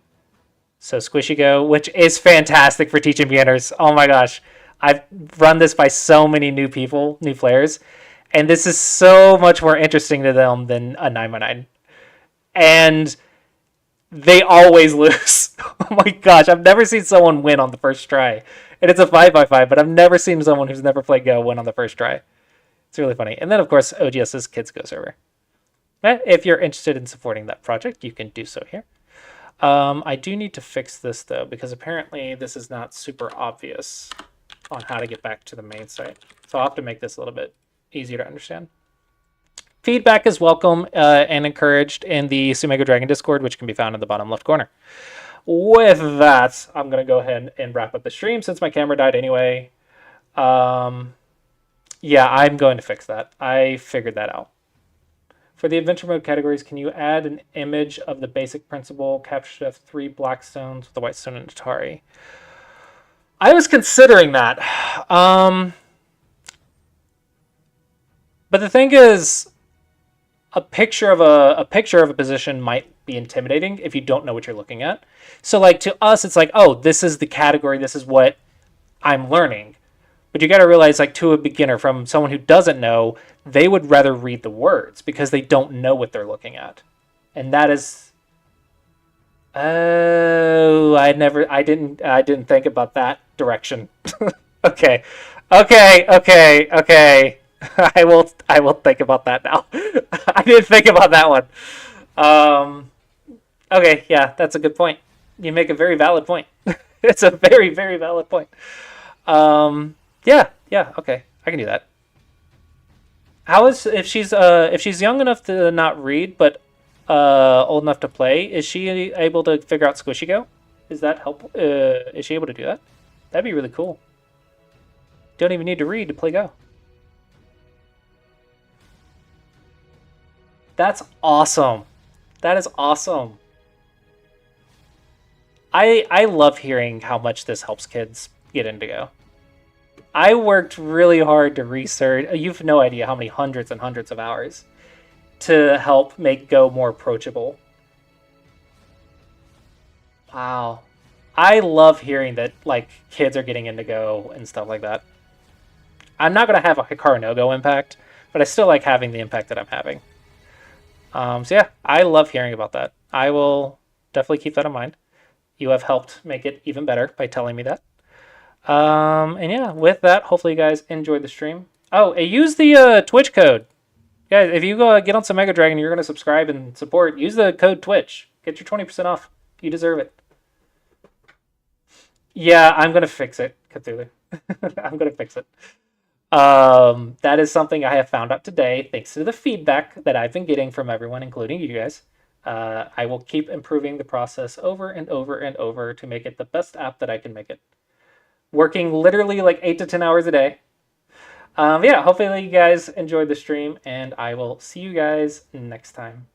So Squishy Go, which is fantastic for teaching beginners. Oh my gosh. I've run this by so many new people, new players, and this is so much more interesting to them than a 9x9. And they always lose. Oh my gosh, I've never seen someone win on the first try. And it's a 5x5, but I've never seen someone who's never played Go win on the first try. It's really funny. And then, of course, OGS's Kids Go server. If you're interested in supporting that project, you can do so here. I do need to fix this, though, because apparently this is not super obvious on how to get back to the main site. So I'll have to make this a little bit easier to understand. Feedback is welcome and encouraged in the Sumego Dragon Discord, which can be found in the bottom left corner. With that, I'm going to go ahead and wrap up the stream since my camera died anyway. Yeah, I'm going to fix that. I figured that out. For the adventure mode categories, can you add an image of the basic principle? Capture 3 black stones with a white stone in Atari. I was considering that. But the thing is, a picture of a position might be intimidating if you don't know what you're looking at. So like to us, it's like, oh, this is the category. This is what I'm learning. But you got to realize, like, to a beginner, from someone who doesn't know, they would rather read the words because they don't know what they're looking at. And that is... Oh, I didn't think about that direction. Okay. I will think about that now. I didn't think about that one. Okay, yeah, that's a good point. You make a very valid point. It's a very, very valid point. Yeah, okay, I can do that. How is if she's young enough to not read but old enough to play? Is she able to figure out Squishy Go? Is that helpful? Is she able to do that? That'd be really cool. Don't even need to read to play Go. That's awesome. That is awesome. I love hearing how much this helps kids get into Go. I worked really hard to research. You've no idea how many hundreds and hundreds of hours to help make Go more approachable. Wow. I love hearing that, like, kids are getting into Go and stuff like that. I'm not going to have a Hikaru no Go impact, but I still like having the impact that I'm having. So yeah, I love hearing about that. I will definitely keep that in mind. You have helped make it even better by telling me that. And yeah, with that, hopefully you guys enjoyed the stream. Oh, use the Twitch code. Guys, if you go get on some Mega Dragon, you're going to subscribe and support, use the code Twitch. Get your 20% off. You deserve it. Yeah, I'm going to fix it, Cthulhu. I'm going to fix it. That is something I have found out today, thanks to the feedback that I've been getting from everyone, including you guys. I will keep improving the process over and over and over to make it the best app that I can make it. Working literally like 8 to 10 hours a day. Yeah, hopefully you guys enjoyed the stream, and I will see you guys next time.